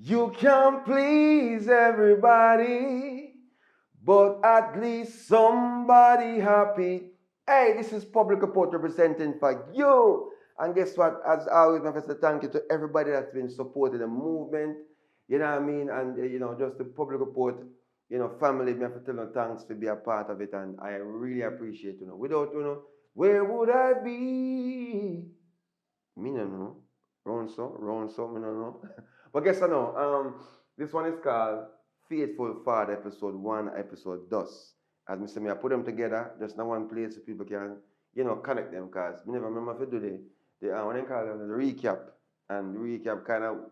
You can't please everybody, but at least somebody happy. Hey, this is Public Report representing for you. And guess what? As always, I say thank you to everybody that's been supporting the movement. You know what I mean? And, just the Public Report, family, me have to tell you thanks for being a part of it. And I really appreciate, Without, where would I be? Me no know. Round so, me no know. But guess what now? This one is called Faithful Father, episode 1, episode dust. As me say, me I put them together, just in one place so people can, connect them. Cause me never remember if you do what they call it, the recap. And the recap kind of,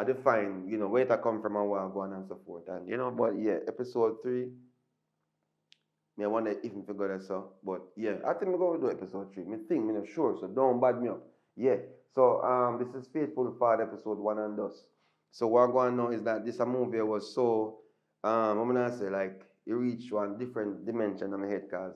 define, where it come from and where I go on and so forth. And, but yeah, episode 3, me I wonder if me forgot that so. But yeah, I think we're going to do episode 3. Me think, me not sure, so don't bad me up. Yeah. So this is Faithful Father, episode 1 and dust. So what I'm going to know is that this movie was so I'm gonna say like it reached one different dimension in my head, cause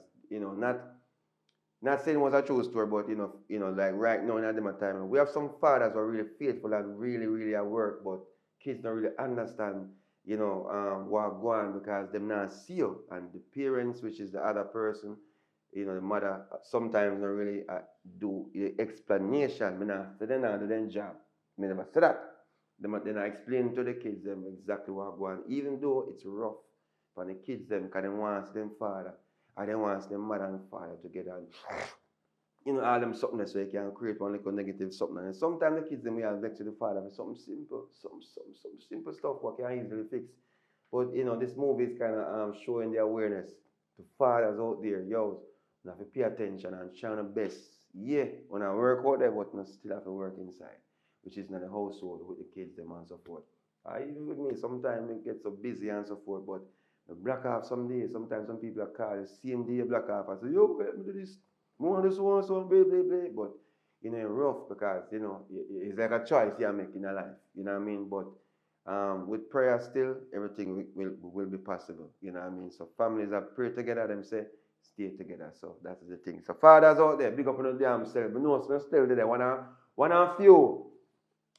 not saying it was a true story, but like right now in that time, we have some fathers who are really faithful and really, really at work, but kids don't really understand, what going on because them not see you. And the parents, which is the other person, the mother sometimes don't really do the explanation. Me not say they not do their job. Me never say that. They not explain to the kids them exactly what going on, even though it's rough for the kids them, because they want to see them father, or they want to see them mother and father together. And, all them something so you can create one little negative something. And sometimes the kids them we are vexed with the father for something simple, some simple stuff what can easily fix. But this movie is kind of showing the awareness to fathers out there, yo, you have to pay attention and try the best. Yeah, when I work out there, but you still have to work inside, which is not the household with the kids them and so forth. Even with me, sometimes it gets so busy and so forth, but the black off some days, sometimes some people are called the same day black off. I say, yo, let me do this. More this one, so blah, blah, blah. But, rough because, it's like a choice you make in a life. You know what I mean? But with prayer still, everything will be possible. You know what I mean? So families that pray together, them say, stay together. So that's the thing. So fathers out there, big up on the damn self. But no, so still there. One of few.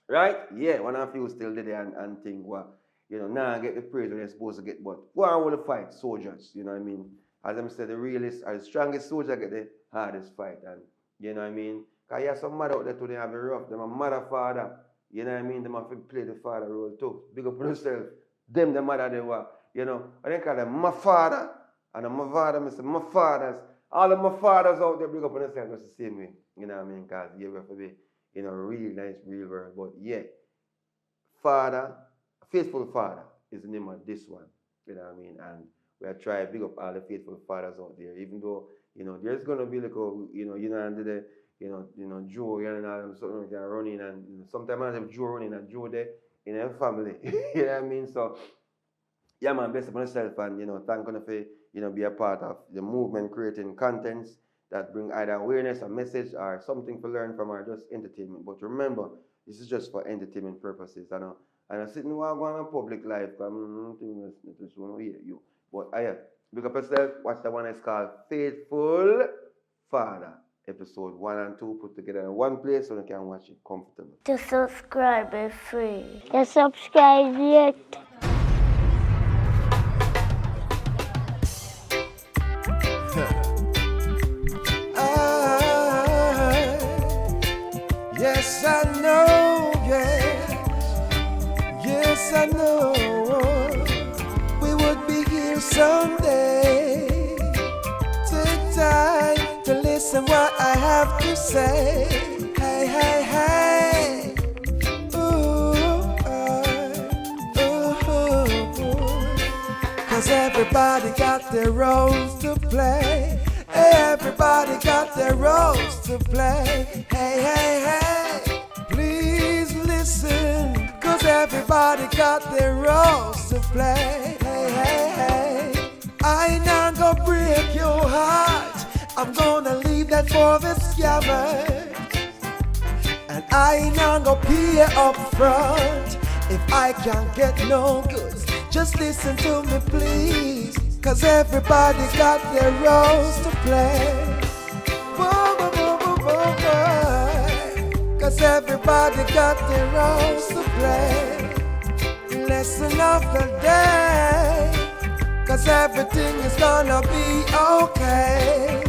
Right? Yeah, one of you still there and think, well, now get the praise when they're supposed to get, but go on with the fight, soldiers, you know what I mean? As I said, the realest or the strongest soldier get the hardest fight, and you know what I mean? Because you have some mother out there today have it rough, them a mother, father, you know what I mean? Them have to play the father role too. Big up on yourself. Them the mother they were, what they call them, my father, and my father, I say, my fathers, all of my fathers out there, big up on yourself just the same way, you know what I mean? Because you have to be, real nice, real world. But yeah, Father, Faithful Father is the name of this one. You know what I mean? And we are trying to big up all the faithful fathers out there, even though, there's gonna be like under the Joe, and all them something like running and sometimes I have Joe running and Joe there in a family. You know what I mean? So yeah man, best upon yourself and thank you for be a part of the movement creating contents that bring either awareness, a message, or something to learn from, or just entertainment. But remember, this is just for entertainment purposes. And I sitting while going on public life, I don't think that's one to hear you. But big up yourself, watch the one that's called Faithful Father. Episode 1 and 2 put together in one place so you can watch it comfortably. To subscribe is free. To subscribe yet. Yes, I know, yes, I know. We would be here someday. Take time to listen what I have to say. Hey, hey, hey. Ooh, Cause everybody got their roles to play. Everybody got their roles to play. Hey, hey, hey, please listen. Cause everybody got their roles to play. Hey, hey, hey, I ain't not gonna break your heart. I'm gonna leave that for the scabbard. And I ain't not gonna pay up front if I can't get no goods. Just listen to me, please. Cause everybody got their roles to play. Whoa, whoa, whoa, whoa, whoa, whoa. 'cause everybody got their roles to play. Lesson of the day, 'cause everything is gonna be okay.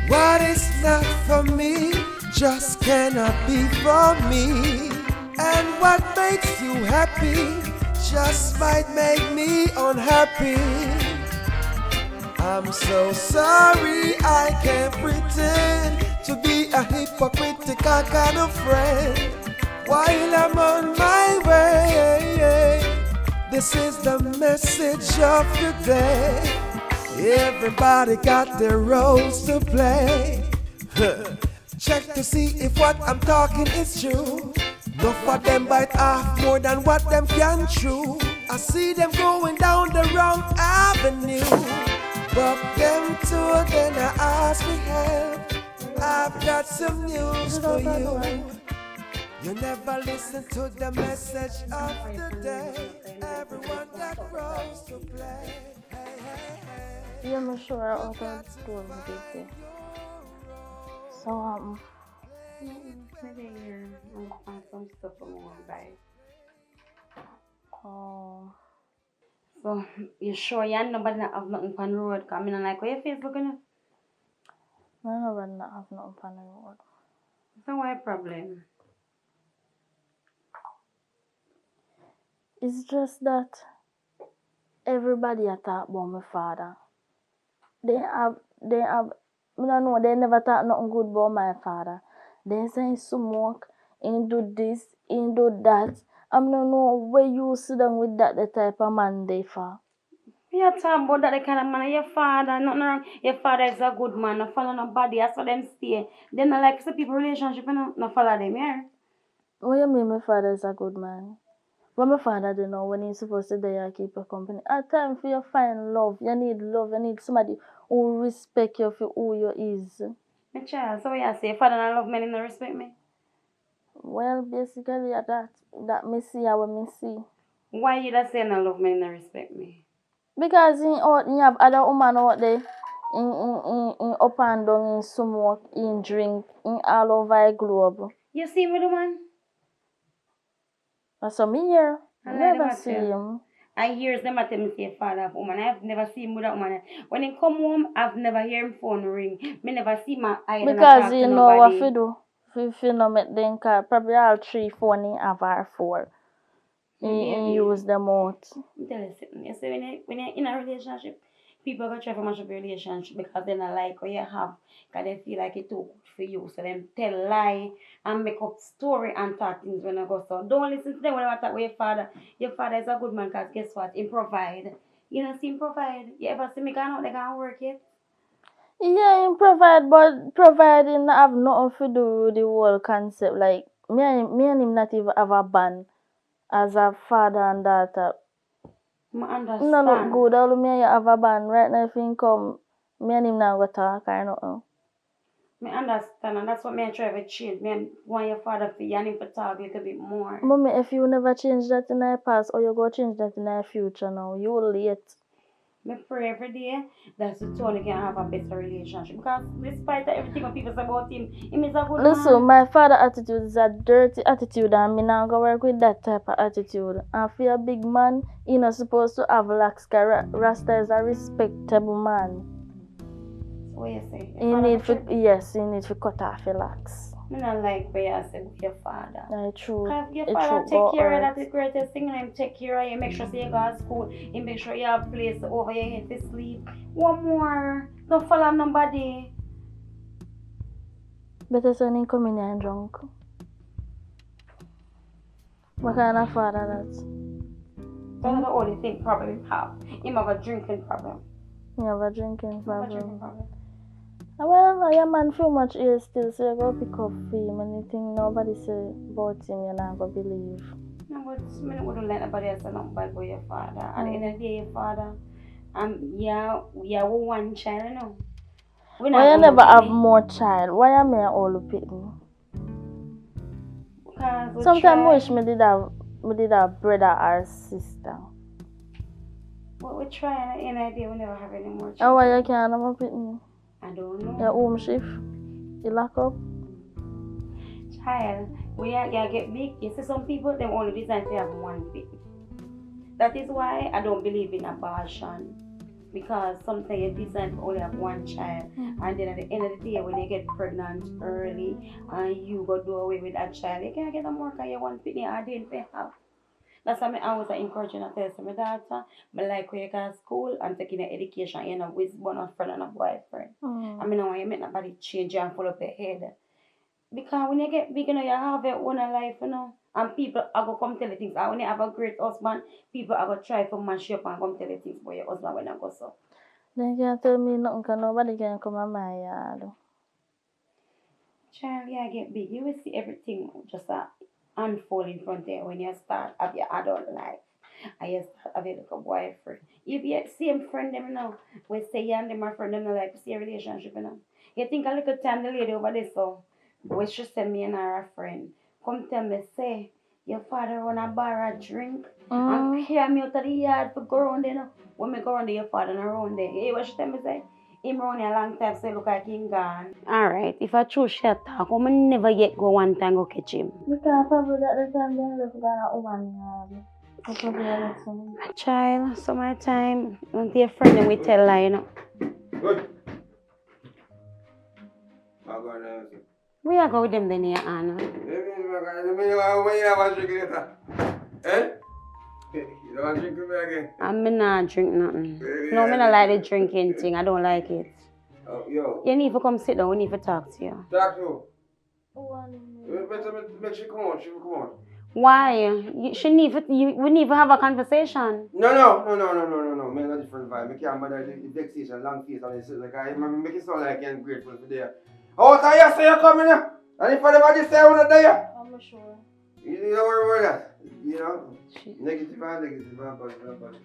What is not for me just cannot be for me. And what makes you happy just might make me unhappy. I'm so sorry I can't pretend to be a hypocritical kind of friend while I'm on my way. This is the message of the day. Everybody got their roles to play. Check to see if what I'm talking is true. Enough of them bite off more than what them can chew. I see them going down the wrong avenue. But them too, then I ask for help. I've got some news for you. You never listen to the message of the day. Everyone got roles to play. Hey, hey, hey. Yeah, I'm sure I'll go do it. So, Maybe I'm gonna find some stuff for more buy. oh, So you sure you ain't nobody not have nothing on the road? Cause I mean, like, where your Facebook gonna? I know when I have nothing on the road. So what problem? It's just that everybody a talk about my father. They have, I don't know, they never talk nothing good about my father. They say he smoke, he do this, he do that. I don't know where you sit down with that the type of man they for. You talk about that the kind of man your father, nothing wrong. Your father is a good man, no follow nobody, that's what them stay. They not like some people relationship, no follow them here. What you mean my father is a good man? What my father do know when he's supposed to there keep a company. At time for you find love, you need somebody who respect you for who you is. My child, so what you say, your father not love me, he not respect me? Well, basically at that me see how me see. Why you that say not love me, he not respect me? Because he have other woman out there, in up and down, in smoke, in drink, in all over the globe. You see me, the man? That's what me hear. I like Never them see tell. him. I hears them tell me say father of woman. I've never seen him with that woman. When he come home, I've never hear him phone ring. Me never see my eye and Because talk he to know what nobody. to do. If you know make them call, probably all 3 phone he have or 4. He use them out. I'm telling you something. You see, when you're in a relationship, people go try to mash up your relationship because they don't like what you have. Because they feel like it's too good for you. So them tell lie and make up story and talk things when they go. So don't listen to them when they talk with your father. Your father is a good man because guess what? He provide. You know, see him provide. You ever see me going out, they can't work it? Yeah, he provide, but providing have nothing to do with the whole concept. Like, me and him not even have a band as a father and daughter. I understand. No look good, all me and you have a band. Right now if he come, me and him not go talk or nothing. I understand, and that's what me try to change. Me want your father to and him to talk a little bit more. Mommy, if you never change that in the past, or you go change that in the future now, you late. Me pray every day that Tony can have a better relationship. Because despite everything what people say about him is a good Listen, man. my father attitude is a dirty attitude and me not go work with that type of attitude. And for a big man, he not supposed to have locks, cause Rasta is a respectable man. What you say? He need to cut off your locks. Me not like what you say with your father. True. Because your It father true, take care of but that is the greatest thing. And him take care of you, make sure you go to school, he make sure you have a place over your head to sleep. One more. Don't follow nobody. better when he come in here and drunk. What kind of father that? That's the only thing probably have. Him have a drinking problem. You have a drinking Have a drinking problem. problem. Well, your man feel much age still, so you go pick up for him. Anything nobody say about him, you're not gonna believe. No, but I wouldn't let nobody else say nothing bad about your father. At the end of the day, your father, yeah, we one child, you know. Why you never have more child? Why am I all picking? Sometimes I wish me did have brother or sister. But we try and at the end of the day we never have any more And children. why you can't have a picking? I don't know. Your home shift? You lock up? Child, when you get big, you see some people, they only design to have one feet. That is why I don't believe in abortion. Because sometimes you design to only have one child, and then at the end of the day, when you get pregnant early and you go do away with that child, you can't get a more because you want to I didn't pay half. That's why I always encouraging to tell my daughter, I like when you go to school and taking your education, you know, with one of friend and a boyfriend. I mean, when you make nobody change you and full up your head. Because when you get big, you know, you have your own life, you know. And people are going to come tell you things. And when you have a great husband, people are going to try to mash you up and come tell you things about your husband when you go so. They can't tell me nothing because nobody can come in my yard. Child, yeah, get big. You will see everything just unfold in front of you when you start of your adult life. And you start having like a boyfriend. If you same friend them now, we say you and them are friend them now like to see a relationship, you know. You think a little time the lady over there so we should send me and her a friend. Come tell me, say, your father run a bar a drink and carry me out of the yard for go around there now. When me go around there, your father not around there. You hear what she tell me say? Him run here a long time, so he look like him gone. Alright, if I choose shit talk, I never yet go one time go catch him. Because probably at the time they look like a woman yard. So probably that's some. Child, so my time, when your friend and we tell her, you know. Good. I'll go there. We are go with them then, yeah, Anna. When you have a drink later? Eh? You don't want to drink with me again? I'm not drink nothing. No, I don't like the drinking thing. I don't like it. Oh, yo. You need to come sit down. We need to talk to you. Talk to her. Better make she come on. She will come on. Why? We need to have a conversation. No. Man, a different vibe. I can't bother the vexation, long face, and it's like I make it sound like I'm grateful for there. Oh, so you say you're coming here? And if anybody say I want to die? I'm sure. You don't worry about that. You know? Negative and positive.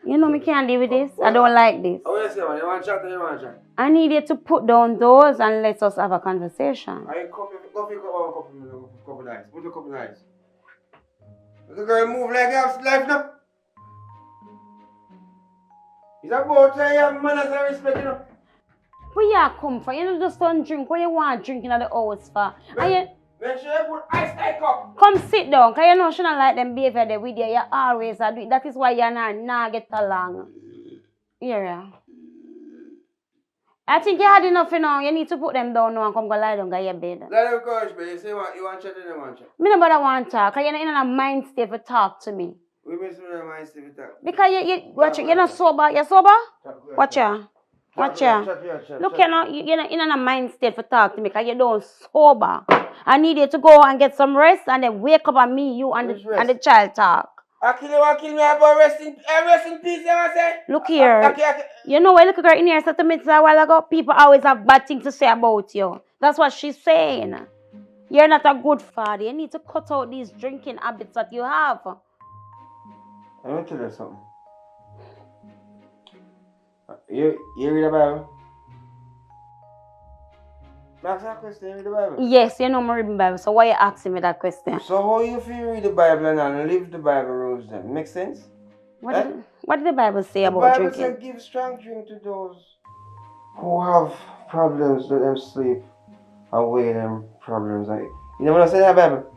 You know me can't live with this. I don't like this. Oh, you say, man? You want to chat or you want to chat? I need you to put down those and let us have a conversation. I go for a couple nights. Put a couple nights. The girl move like you have life now. It's about time you have manners and respect, you know. Where you come from? You don't just don't drink. What you want drinking at the house for? Make sure you put ice in the cup. Come sit down, because you know she don't like them behavior there with you. You always do it. That is why you not get along. Yeah. I think you had enough, you know. You need to put them down now and come go lie down in your bed. Let them courage, but you say what you want to chat and you want to chat. Me nobody want to talk, because you're not in a mind state to talk to me. We miss me in a mind state to talk. Because you're not sober. You're sober? Watch ya. Watch ya. Look, you're not in a mind state to talk to me because you don't sober. I need you to go and get some rest and then wake up and me, you and the child talk. I kill me about rest in peace, you want to say? Look here. You know what little girl in here said to me a while ago? People always have bad things to say about you. That's what she's saying. You're not a good father. You need to cut out these drinking habits that you have. I want to tell you something. You read the Bible? Ask that question, you read the Bible? Yes, you know I'm reading the Bible, so why you asking me that question? So how you feel read the Bible and live the Bible rules then? Make sense? What did the Bible say about drinking? The Bible says give strong drink to those who have problems, let them sleep away them problems. You never know say that Bible?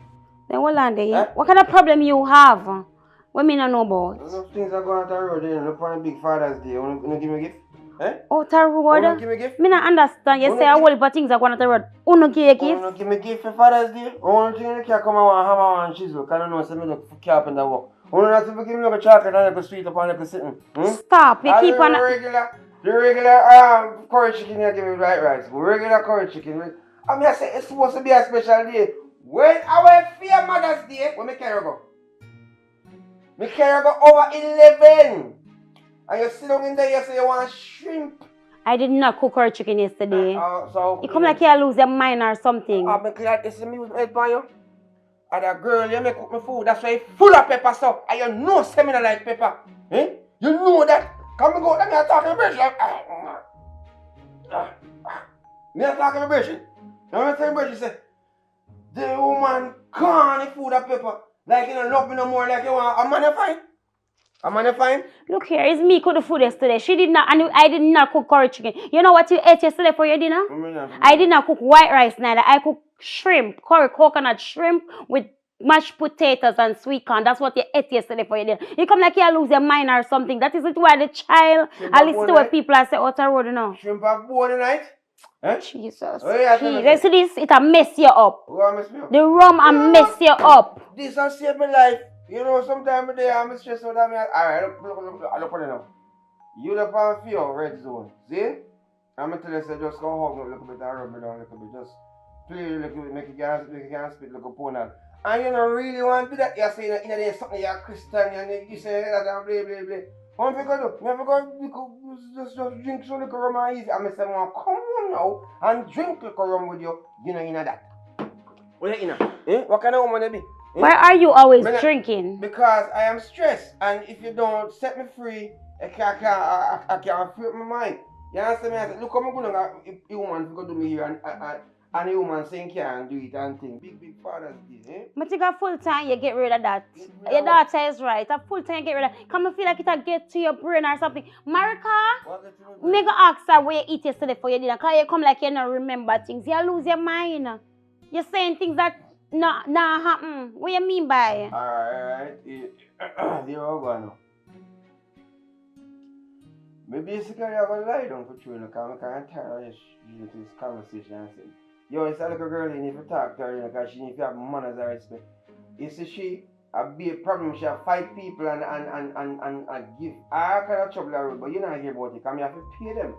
Then hold on there. What kind of problem you have? What me not know about? Enough things are going on the road there. Look on the big Father's Day. You want to give me a gift? Eh? Oh, the road? Want to give me a gift? Me not understand. You say a whole heap of things are going on the road. Who no give a gift? You want to give me a gift for Father's Day? Only thing you can come and hammer and chisel. Because I don't know, say me look for carpenter work. Only not to give me a chocolate and a sweet up and a sitting. Stop. You keep on... The regular curry chicken you give me right rice. Regular curry chicken. I mean, I say it's supposed to be a special day. When our fear Mother's Day, when me carry go? Me carry go over 11. And you sit down in there, you say you want shrimp. I did not cook her chicken yesterday. So you come like you lose your mind or something. I'm glad you see me with my head by you. And that girl, you make cook my food. That's why it's full of pepper stuff. And you know seminar like pepper. Eh? You know that. Come and go. Let me talk to my bird. Me talk to my bird. Now me tell my bird, say, the woman can't food of pepper. Like you don't love me no more like you want a man to fight. Am I fine? Look here, it's me cook the food yesterday. She did not, and I did not cook curry chicken. You know what you ate yesterday for your dinner? I did not cook white rice neither. I cooked shrimp, curry coconut shrimp with mashed potatoes and sweet corn. That's what you ate yesterday for your dinner. You come like you lose your mind or something. That is it why the child, I listen to what people are saying out the road now. Shrimp have bone tonight? Eh? Jesus. Oh, yeah, See this, it'll mess you up. What mess me up? The rum and mess you up. This has saved my life. You know, sometimes I'm stressed out. Alright, look at it now. You look on fear, red zone. See? I'm going to tell you, just go hug me a little bit and rub me down a little bit. Just play a little bit, make you can spit like a pony. And you don't really want to do that. You say, you know, there's something you're a Christian and you say that and blah, blah, blah. What am I going to do? I'm going to just drink some little rum and easy. I'm going to say, come on now and drink little rum with you. You know that. What you know? Eh? What kind of woman you be? Why are you always drinking? Because I am stressed, and if you don't set me free, I can't free up my mind. You understand me? I said, look how I'm going to a woman go do me here, and a woman saying can't do it and thing. Big fathers did, eh? But you got full time, you get rid of that. Your daughter is right. At full time, you get rid of that. Come and feel like it'll get to your brain or something. Marika, me go ask her what you eat yesterday for your dinner. Because you come like you don't remember things. You lose your mind. You're saying things that not happen. What you mean by? Alright. You're all going now. Maybe basically I'm going to lie down for you because I'm tired of this conversation and say, yo, it's a little girl you need to talk to her because she needs to have manners and respect. You see, she be a problem, she have fight people and give all kind of trouble around, but you don't hear about it because I have to pay them.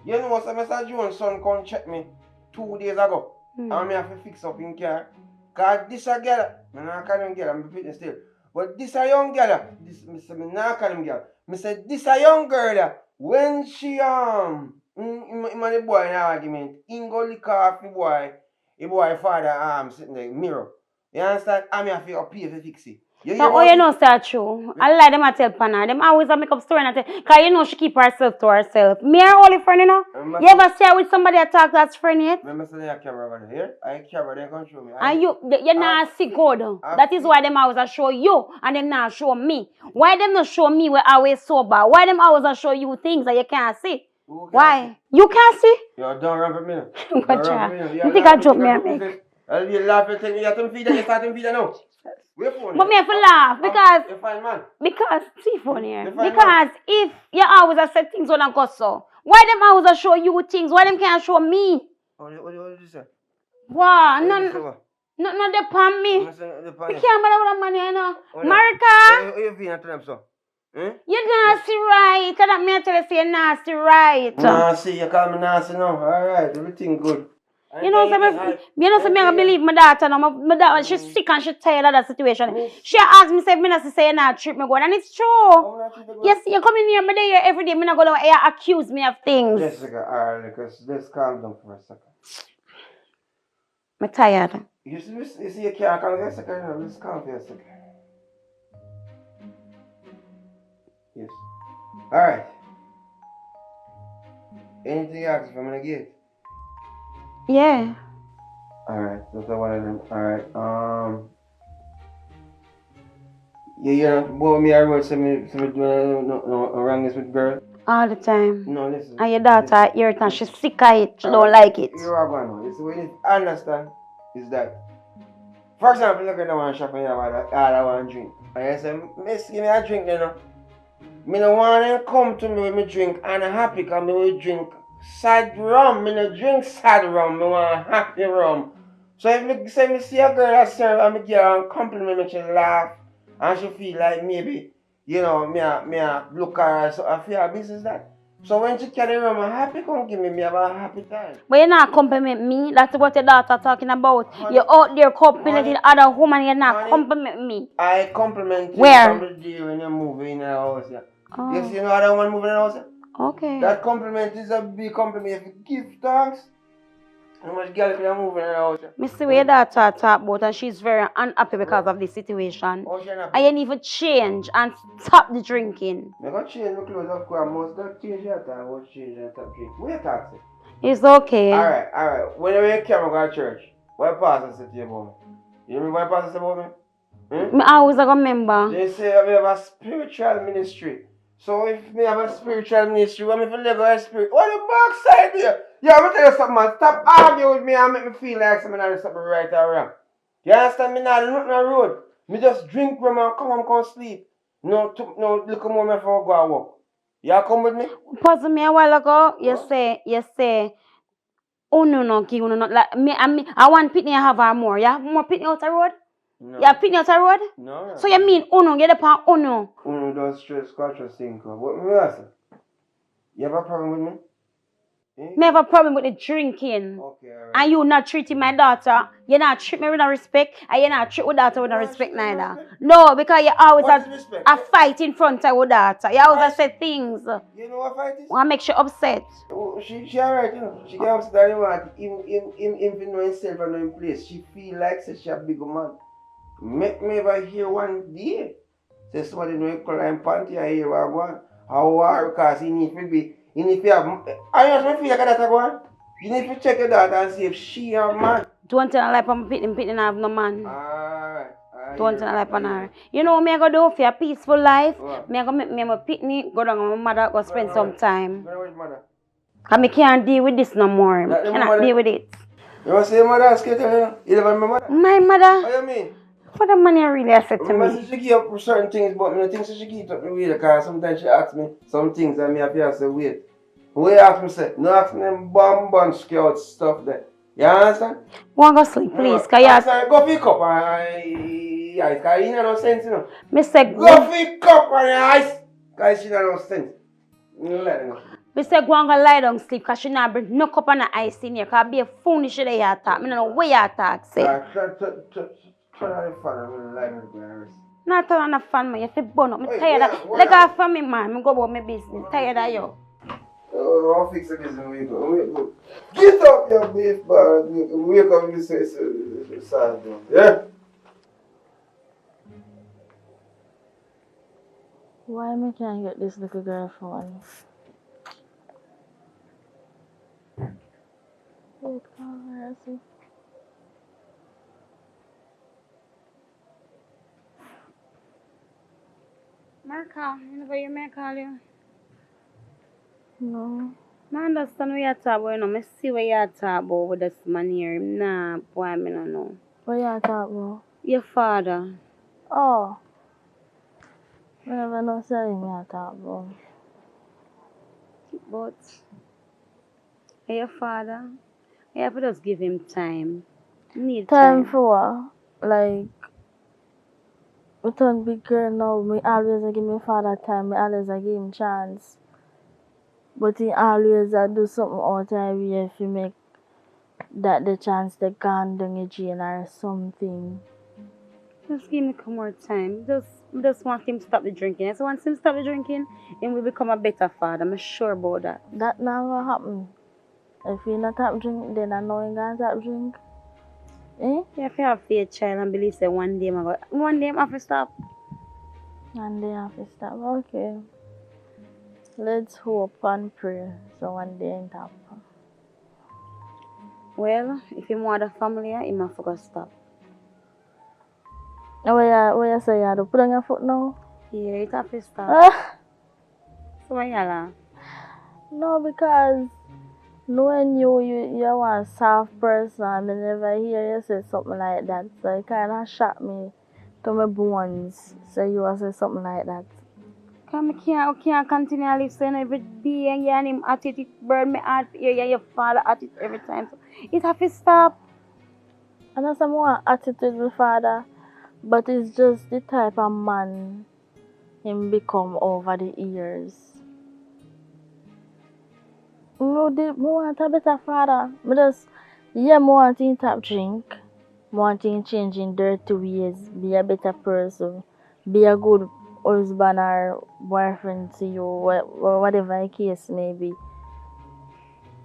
You know what, Mr. Jones' son come check me 2 days ago. And I have to fix up in car. Because this a girl, I'm not calling him girl, I'm fitting still. But this a young girl, I'm not calling him girl. I said, this a young girl, when she, him and the boy in an argument, he go lick off the boy father sitting there, mirror. You understand? I have to pay to fix it. You know that's true. I like them I tell Pana. Them always make up story and tell. Because you know she keep herself to herself. Me her only friend, you know. You ever see her with somebody that talk that's friend yet? Remember saying I camera over here? I camera, they control me. And you're not see good. That is why them always show you and them not show me. Why them not show me we're always sober? Why them always show you things that you can't see? Why? You can't see? Yo, don't run for me. What you think I joke me and make? I'll be laughing, tell me you have to feed that, you start to feed that now. But me have to laugh because you're fine, man. Because see funny here. Because if you always accept things when I go so, why them always show you things? Why them can't show me? What did you say? Wow, no depend me. You can't bother with money, you know. Marika, you feel to them so? You nasty right. Tell that me I tell you say you nasty right. Nasty, you call me nasty now. Alright, everything good. You know, me I believe my daughter now. My daughter, she's sick and she's tired of that situation. She asked me, say, me not say, not trip me good. And it's true. Yes, you come in here, me there every day. Me not go down here accuse me of things. Jessica, alright, because let's calm down for a second. I'm tired. You see, you can't calm down for a second. Let's calm for a second. Yes. Alright. Anything else from me to give? Yeah. Alright, that's one of them. Alright, yeah, you know, boy, me I wrote some doing no wrongness with girl. All the time. No, listen. And your daughter hear it and she's sick of it. She don't like it. You are going on. What you understand is that, for example, look at the one shop and you have all I want to drink. And you say, miss, give me a drink, you know. Me no want them come to me with me drink and I'm happy because me will drink sad rum. Me no drink sad rum. Me want happy rum. So if me say me see a girl that serve and me give her a compliment, me she laugh and she feel like maybe, you know, me a look at her so I feel her business that. So when she carry rum, I'm happy come give me have a happy time. But you not compliment me. That's what your daughter talking about. Honey, you're out there complimenting other women. You're not compliment me. I compliment you where? From the day when you're moving in the house. Yeah. Oh. You see no other one moving in the house? Yeah? Okay. That compliment is a big compliment. If you give thanks, how much girl can move in the house? Yeah? Me see what your daughter talk about and she's very unhappy because of this situation. Oh, and you need to change and stop the drinking. I'm going to change my clothes, of course. I must not change your time. I will change and stop drinking. What you talking? It's okay. Alright. When you come to church, what pastor said to you about me? You remember what pastor said about me? Me always a remember. They say I have a spiritual ministry. So if me have a spiritual ministry, what me feel like a spirit? What the backside here? Yeah, I'm tell you something, man. Stop arguing with me and make me feel like something not something right or wrong. You understand me now? Look on the road. Me just drink rum and come sleep. No, look more me for go and work. You come with me? Pause me a while ago. You What? say. Oh no, give no like me. I want pitney. I have her more. You have more pitney out the road. No. You have pitney out the road. No. So you mean Uno? Get up on Uno. Uno does stress, quattro, cinco. What me ask? You have a problem with me? Me have a problem with the drinking. Okay, alright. And you not treating my daughter. You not treat me with no respect. And you not treat my daughter with no respect neither. No, because you always a fight in front of your daughter. You always say things. You know what fight is? Want make you upset. She alright, you know. She get upset and want him know himself and know him place. She feel like she a big man. Make me ever hear one day. Say somebody know him climb panty and hear what one. How war because he need to have I just feel like that one. You need to check your daughter and see if she a man. Don't tell her like I'm pitting have no man. Alright. Don't tell her like on her. You know what me I go do for a peaceful life? What? Me I go make me a picnic, go down with my mother, go spend some time. Where is mother? Cause me can't deal with this no more. That the Cannot mother- deal with it. You want to say your mother scared of you? You never remember mother? My mother, What you mean? what the money really I said to Remember me? she give up certain things, but I think she keep up me with because sometimes she asks me some things and me have to say wait. What you ask me say? No ask me them bomb scout stuff there. You understand? Wanna go sleep, please? Cause I'm you sorry, go pick up and yeah, because you no sense, you know. me say Go pick up and ice, because she no sense. You let her know. me say go and go lie down sleep cause she not bring no cup and ice in here. Cause be a foolish that you talk. Me no know where you talk say. Turn on the fan and lie down and rest. Not turn on the fan man, you feel burn up. Me Wait, tired of where- let off from me man. Me go about my business. Tired of you. I'll fix the business when we go. Get up your beef bar and wake up and say sad. Yeah? Why me can't get this little girl phone? Wait, call her, see. Marka, you know where you call you? No. I understand what you talk about, you know. I see what you talk about with this man here. Nah, boy, I don't know. What you talk about? Your father. Oh. I never know say me a talk about. But your father, you have to just give him time. You need Time for what? Like, I turn big girl now, me always a give my father time, me always a give him chance. But he always a do something out of way if he make that the chance they gone down the drain or something. Just give me some more time. Just want him to stop the drinking. I want him to stop the drinking, and will become a better father. I'm sure about that. That not gonna happen. If he not stop drink, then I know he gonna stop drink. Eh? You have to have faith, child, and believe that one day I'm have to stop. And they have to stop. Okay. Let's hope and pray so one day it happen. Well, if he want a family, he must forget stop. Now what you say you do? Put on your foot now? Yeah, it have to stop. Ah, So why you laugh? no, because knowing you are a soft person, I never hear you say something like that. So it kinda shocked me to my bones. So you will say something like that. Cause I can't continue to listen every day and you and him at it burn my heart for you and your father at it every time. So it have to stop. And that's more attitude with father, but it's just the type of man him become over the years. No, I want a better father. I want him to drink. I want him change in dirty ways, be a better person, be a good husband or boyfriend to you, whatever the case may be.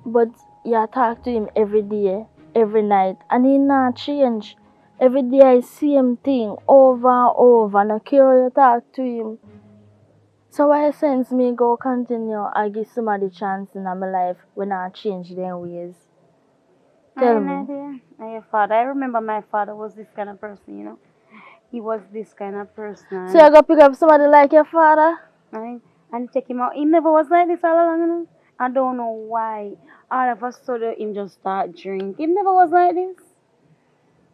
But you talk to him every day, every night, and he not change. Every day I same thing over and over, and I care you talk to him. So why sense me go continue I give somebody chance in my life when I change their ways? Tell me. And your father, I remember my father was this kind of person, you know. he was this kind of person. So you go pick up somebody like your father? And check him out. He never was like this all along, you know. I don't know why. All of a sudden, him just start drink. He never was like this.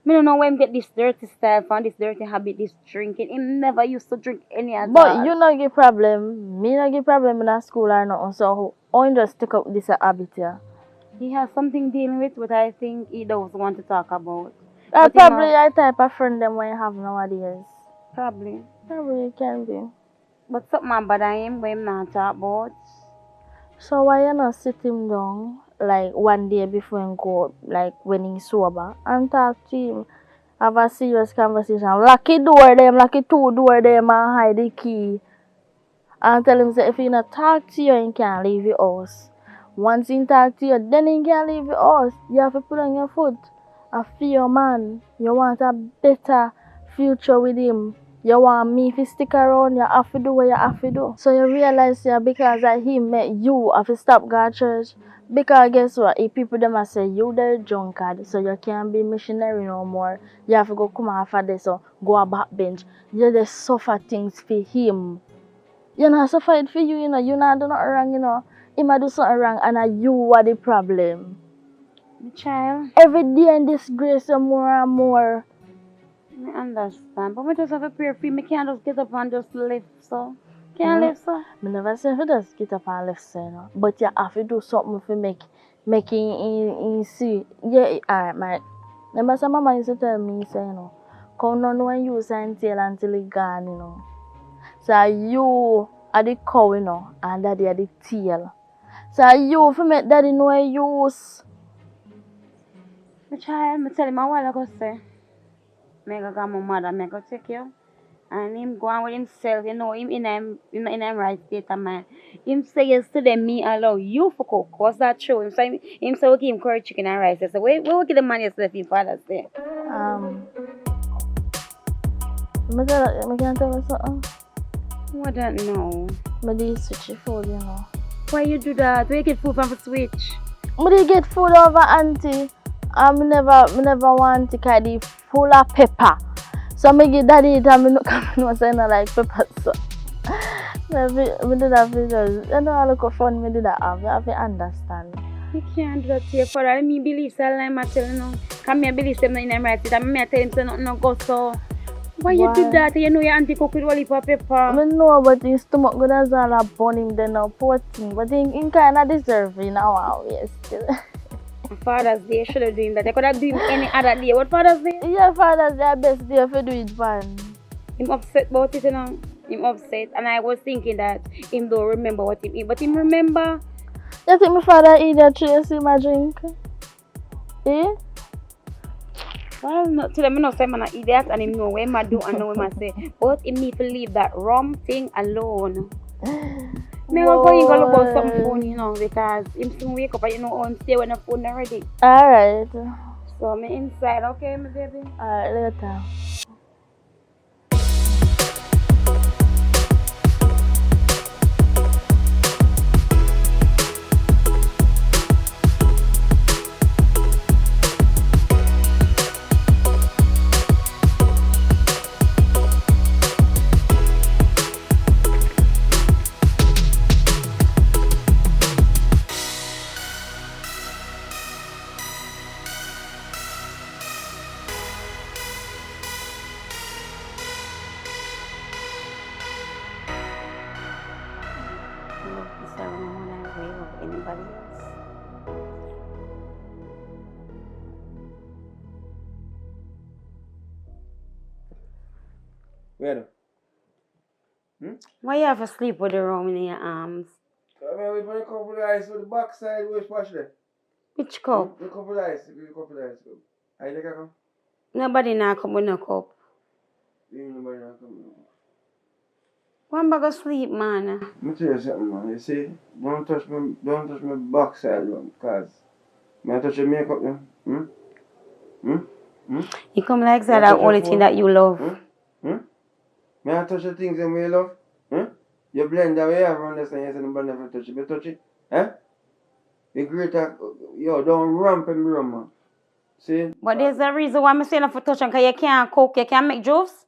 Me don't know where him get this dirty style from, this dirty habit, this drinking. He never used to drink any at But all. you not get problem. Me not get problem in that school or nothing. So how you just take up this habit here? He has something dealing with what I think he doesn't want to talk about. That's But him probably your type of friend them when you have nowadays. probably. Probably it can be. But something bother him when him not talk about. So why you not sit him down like one day before him go out, like when he's sober, and talk to him? Have a serious conversation. Lock the door them, lock the two door them and hide the key. And tell him say if he not talk to you, he can't leave your house. Once he talk to you, then he can leave your house. You have to put on your foot. I feel your man. You want a better future with him. You want me to stick around, you have to do what you have to do. So you realize yeah, because of him met you have to stop going to church. Because guess what? If people them a say you the drunkard, so you can't be missionary no more. You have to go come after this so go a backbench. You just suffer things for him. You not suffer it for you, you know. You not do nothing wrong, you know. He might do something wrong and you are the problem. My child, Every day in disgrace you more and more. I understand. But I just have to pray for him. I can't just get up and just live, so. Can't live, so. I never say for just get up and left say no. But you have to do something to make him see. Yeah, alright, my remember some mama used to tell me say, you know, come on when you sign tail until it gone, you know. So you are the cow, you know, and daddy are the tail. So you for make daddy know use. My child, I tell him a while ago, say, I go get my mother, I go take you. And him go on with himself, you know, him in a right state of mind. Him say yesterday, me allow you for cook. Was that true? Him say, we give him curry chicken and rice. I say, where we give the man yesterday for Father's Day? I can tell you something. I don't know. But they switch food, you know. Why you do that? Where you get food from the switch? But they get food over auntie. I never want to carry full of pepper. So I give daddy it and I no say no like pepper so. I do that because you know how look fun me do that have. You have to understand. You can't do that to your father. I mean, believe so I'm telling you. Come here, believe them in them right. I'm tell him say nothing no go so. Why you do that? You know your auntie cook with only pepper. I know but his stomach good as all a bun him then now poor thing. But he kinda deserve it now how yes still. Father's Day should have done that. I could have done any other day. What Father's Day? Yeah, Father's Day best day if you do it fun. Him upset about it, you know. Him upset. And I was thinking that him don't remember what him eat. But him remember. You think my father eat that trace in my drink? Eh? Well, not to them, no say I'm an idiot and him know what I do and know what I say. But him need to leave that rum thing alone. Me go look about some phone, you know, because him soon wake up and you know on stay when the phone already. Alright. So me inside, okay, my baby? Alright, later. Anybody else? Where? Why you have to sleep with the rum in your arms? I mean, we put a couple of ice on the backside, which wash there? Which cup? A couple of ice, a couple of ice. I think I come. Nobody now come with no cup. Nobody not come. One bag of sleep, man. Let me tell you something, man. You see, don't touch my backside, man, because may I touch your makeup, yeah? You come like that, the only thing that you love. May I touch the things that you love? You blend that way, I understand, you say nobody never touch it. You touch it? You great, yo, don't ramp and rum, man. See? But there's a reason why I'm saying for touch because you can't cook, you can't make juice.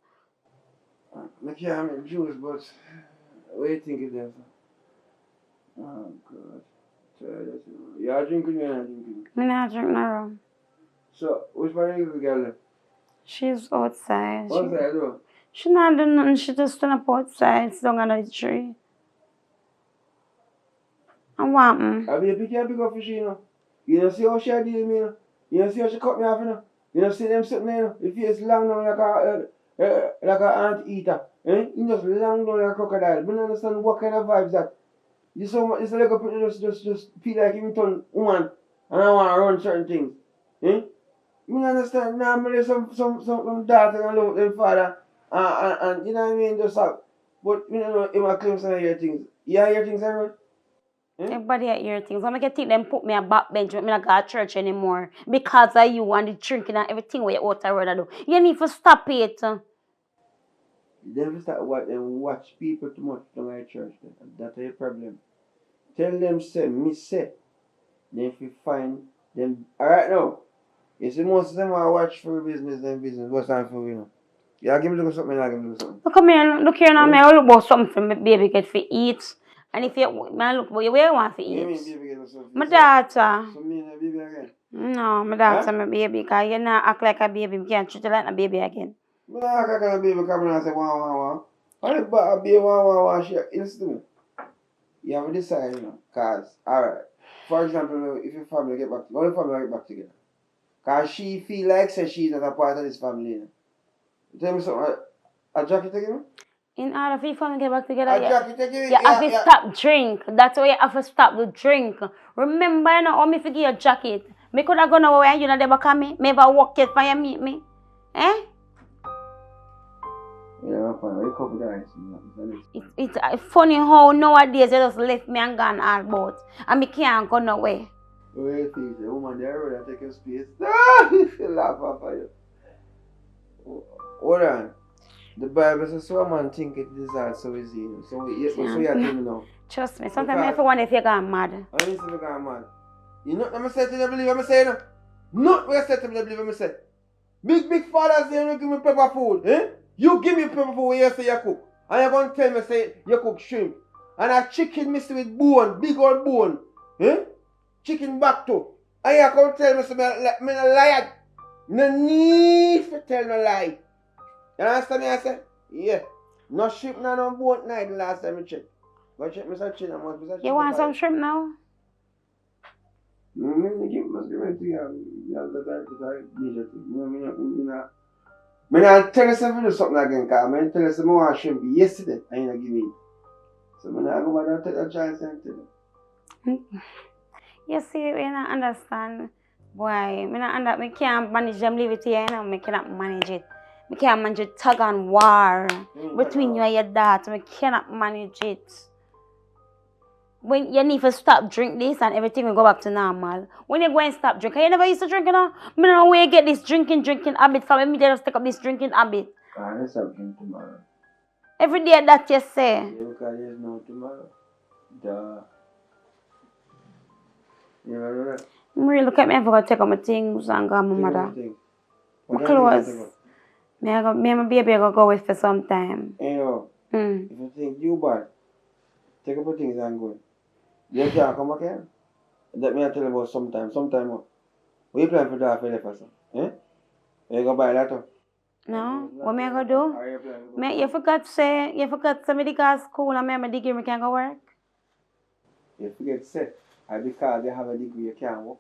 I can't make juice, but what do you think it is? Oh, God. You are drinking, you are not drinking. Me not drink no rum. So, which one is the girl? She's outside. Outside, though? She not doing nothing. She just stand up outside, sit down under the tree. And what happened? I be can't pick up fish, you know. You know, see how she deal with me, you know. You know, see how she cut me off, you know. You know, see them sitting there, you know. The face long down like a ant eater. Eh? You just long down like a crocodile. But I don't understand what kind of vibes that. You so much, it's like a people just feel like him turn woman and I want to run certain things. Eh? You don't understand. Now, I'm some daughter and love them father. And you know what I mean? Just but you know, him a claim some of your things. Yeah, your things are right. Everybody at hear things. I'm think them put me a backbench, me not go to church anymore. Because of you and the drinking and everything where you out the road I do. You need to stop it. Them start watch people too much down at church. That's a problem. Tell them say, me say. Then if you find them alright now. You see most of them are watch for business and business. What's time for you know? Yeah, give me look at something, I'll give me look at something. Look here now, me I look about something for my baby get for eat. And if you man look where you want to eat. You mean baby get something? My daughter. So me and the baby again? No, my daughter, my baby, because you not act like a baby. You can't treat you like a baby again. Me not act like a baby coming and say wah. How the but a baby wah she instant. You have to decide, you know, cause alright. For example, if your family get back together, the family get back together. Cause she feel like say she's not a part of this family. You know? Tell me something. A jacket again? In order for your family to get back together, A jacket again? you have to stop drink. That's why you have to stop the drink. Remember, you know, how me forget your jacket. Me could have gone away and you know they back at me. Me ever walk yet for you meet me. Eh? Yeah, I'm fine. Wake up with that. It's funny how nowadays you just left me and gone all about. And me can't go nowhere. Wait, the woman there will take your space. Ah, you laugh off of you. Hold on. The Bible says so a man think it is so easy. You know. So you tell me now. Trust me, sometimes I feel if you gone mad. I need to be gone mad. You know what I'm saying to the believe what I'm saying? Not what I said to the believe what I'm saying. Big father say you give me pepper food. Eh? You give me pepper food when you say you cook. And you're going to tell me say you cook shrimp. And a chicken mixed with bone, big old bone. Eh? Chicken back too. And you're going to tell me say me a liar. No need to tell no lie. You understand me I say? Yeah. No shrimp, no boat night the last time I checked. Go check me some chicken. You want some shrimp now? Must give me to you. I not tell you something to do something again, because I tell you some more shrimp yesterday and you not give me. So I not go back and take that chance and tell you. You see, we don't understand. Boy, I can't manage them leave it here, you know, I cannot manage it. I can't manage it tug and war between you and your daughter. I cannot manage it. When you need to stop drink this and everything will go back to normal. When you go and stop drinking, you never used to drink, you know? I don't know where you get this drinking habit from. Me just take up this drinking habit. I'll stop drinking tomorrow. Every day that you say. Yeah, because there's no tomorrow. Duh. You know that? Marie, look at me. I forgot to take out my things and go to my mother. My clothes. Me and my baby are going to go with for some time. Hey, yo. If you think you bad, take up your things and go. You can't come back here. That me I tell you about sometime. What you plan for that for the person? Eh? You go buy that up? No. What me I go do? You forgot to say me to go to school and me have a degree, me can go work? You forget to say, because you have a degree, you can't work.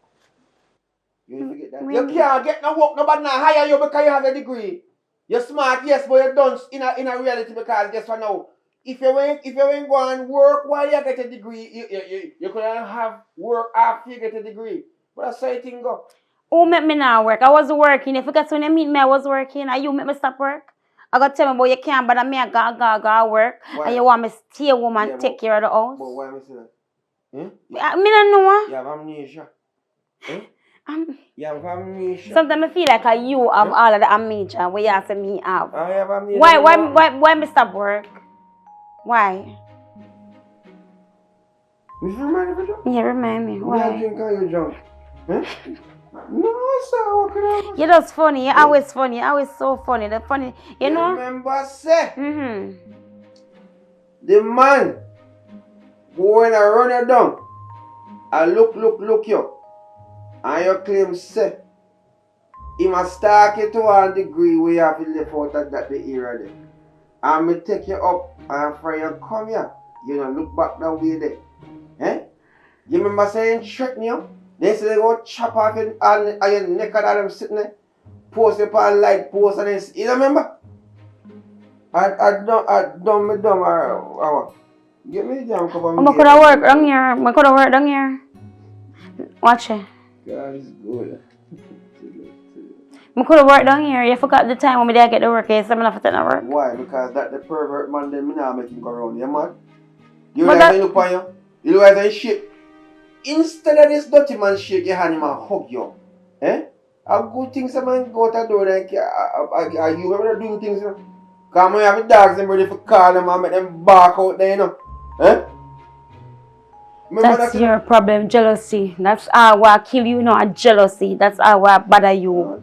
You forget that? You can't get no work, nobody not hire you because you have a degree. You're smart, yes, but you're dunce in a reality because guess what now? If you ain't go and work while you get a degree, you could have work after you get a degree. But that's how you think go. Who make me not work? I was working. If you guess when you meet me, I was working. And you make me stop work? I got to tell me about you can't, but me I go work. Why? And you want me to stay home and take care of the house. But why me say that? Me don't know. You have amnesia. You have amnesia. Sometimes I feel like you have all of the amnesia where you have to me have. I have amnesia. Why me stop work? Why? You remind me of you? Yeah, remind me. Why? You drink or you drunk? No, sir, what could I You're just funny. You're always funny. You're always so funny. The funny, you know? remember, say, Mm-hmm. the man go in and run you down and look you. And you claim, say, he must stalk you to 1 degree where you have to live out of that the era there. And me take you up and for you come here. You know, look back that way there. Eh? You remember saying threaten you? They say they go chop off your neck and them sitting there. Post it on light post and then you remember? I don't me dumb or what? Give me the damn cup of I could have worked down here. I could have worked down here. Watch it. God is good. I could have worked down here. You forgot the time when I get to work. So I'm not to work. Why? Because that the pervert man then me not make him go around here, man. You But like when you look on you? You look like that shit. Instead of this dirty man shake your hand him and hug you. Eh? A good thing some man go out the door like are you ever doing things, you know? Because when you have the dogs and ready for call them and make them bark out there, you know. Eh? Remember That's your problem, jealousy. That's how I kill you, not jealousy. That's how I bother you.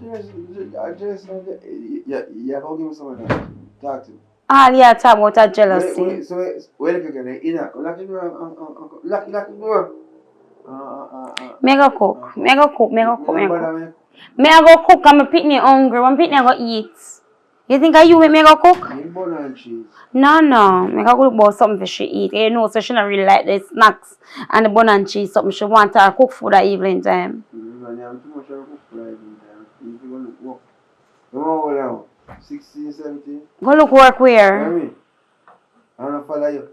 Yeah, go give me some of that. Talk to me. All you talk about are jealousy. Wait a second. Lock the door. Lock the door. Me go cook. Me go cook. Remember Me I go cook and my pitney hungry. When pitney I go eat. You think you make me go cook? bun and cheese. No. Me go look about something for she eat. You know, so she not really like the snacks and the bun and cheese. Something she want to cook for that evening time. You have too much of a cook for that evening time. If you want to work. Come on now. 16, 17. Go look work You know where? what I mean? I don't follow you.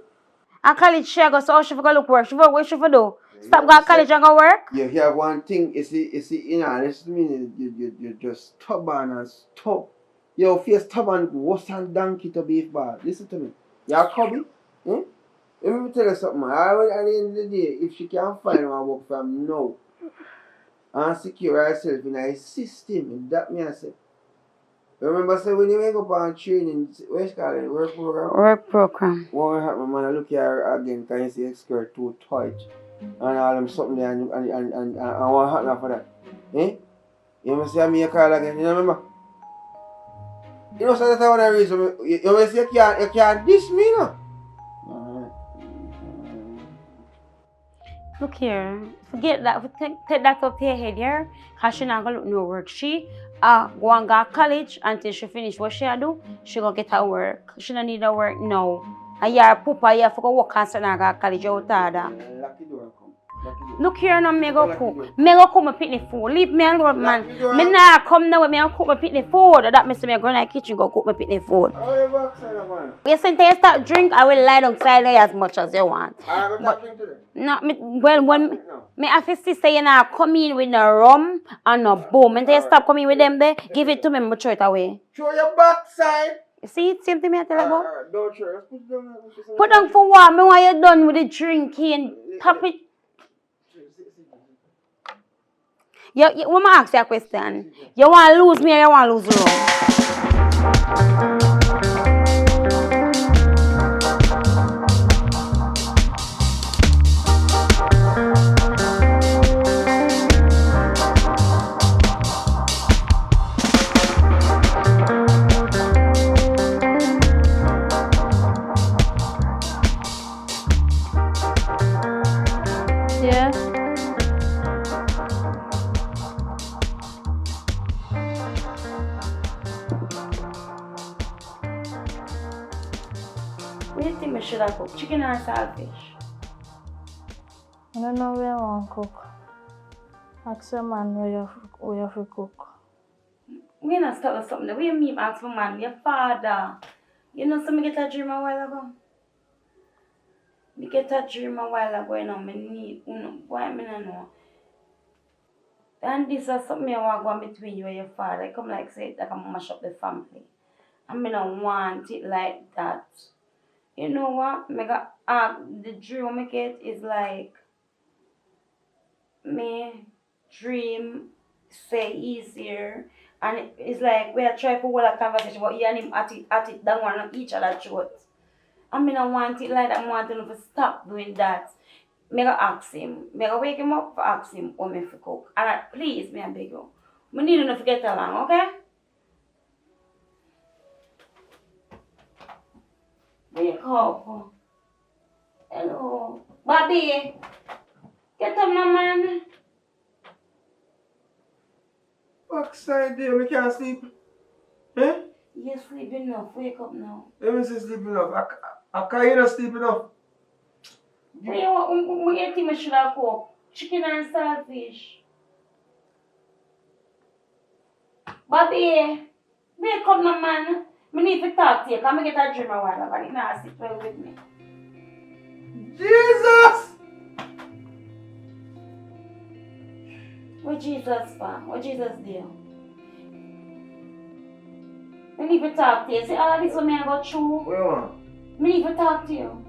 A college she go, so she go look work. She for what she for do? Stop going to college and go work? You hear one thing, you see, you know, this mean you're just stubborn and stuck. Your face stubborn worse than donkey to beef bar. Listen to me. You're a cubby. Eh? Let me tell you something, man. At the end of the day, if she can find one work from now and secure herself in a system, that me I say. Remember, say when you wake up on training, what's it called? Work program? Work program. What happened, man? I look at her again, can you see her skirt too tight? And all them something there, and what happened after that? Eh? You must see me a call again, you remember? You know, so that's one reason. You must say you can't diss me, no? Look here, forget that, take that up to your head here, because she not going to look no work. She go and go to college until she finish what she do, she going to get her work. She don't need her work now. And you're a pooper, you have to go work and go to college out there. Lock the door and come. Look here now, me go cook. Me go cook my pitney food. Leave me alone, man. Me nah come now with me and cook my pitney food. That means me go in the kitchen go cook my pitney food. How you back side of man? You say you start drink, I will lie down side there as much as you want. I will not drink today. No, when me have to say you now come in with no rum and no boom. And you stop coming with them there, give it to me, me throw it away. Show your backside. You see it, same thing me I tell you about? Don't show. Put down. Put down for what? Me want you done with the drinking. Top it. Let me ask you a question. You want to lose me or you want to lose wrong? Yeah. What do you think we should have cooked? Chicken or saltfish? I don't know where I want to cook. Ask your man where you cook. We not start with something. We mean ask for man, your father. You know, so me get a dream a while ago. Me get a dream a while ago, you know, me need, why me not know. And this is something I want to go between you and your father. I come like say, like I'm mash up the family. And me don't want it like that. You know what? Me got, the dream I get is like, me dream say easier. And it's like we are trying to hold a conversation but you and him at it down on each other's throat. I mean I want it like that, I want them to stop doing that. Me go ask him. Me go wake him up for ask him what me for cook. Alright, please, me I beg you. Me need you to get along, okay? Wake up. Hello. Bobby. Get up, my man. Backside there, we can't sleep. Eh? You sleep enough. Wake up now. Let me say sleep enough. I can't not sleep enough. What you think I should have cooked? Chicken and saltfish. Bobby, wake up, my man. Me need to talk to you. Come and get a dream a while, but you not sit well with me. Jesus! What Jesus for? What Jesus do? Me need to talk to you. See all this what me I go through? What you want? Me need to talk to you.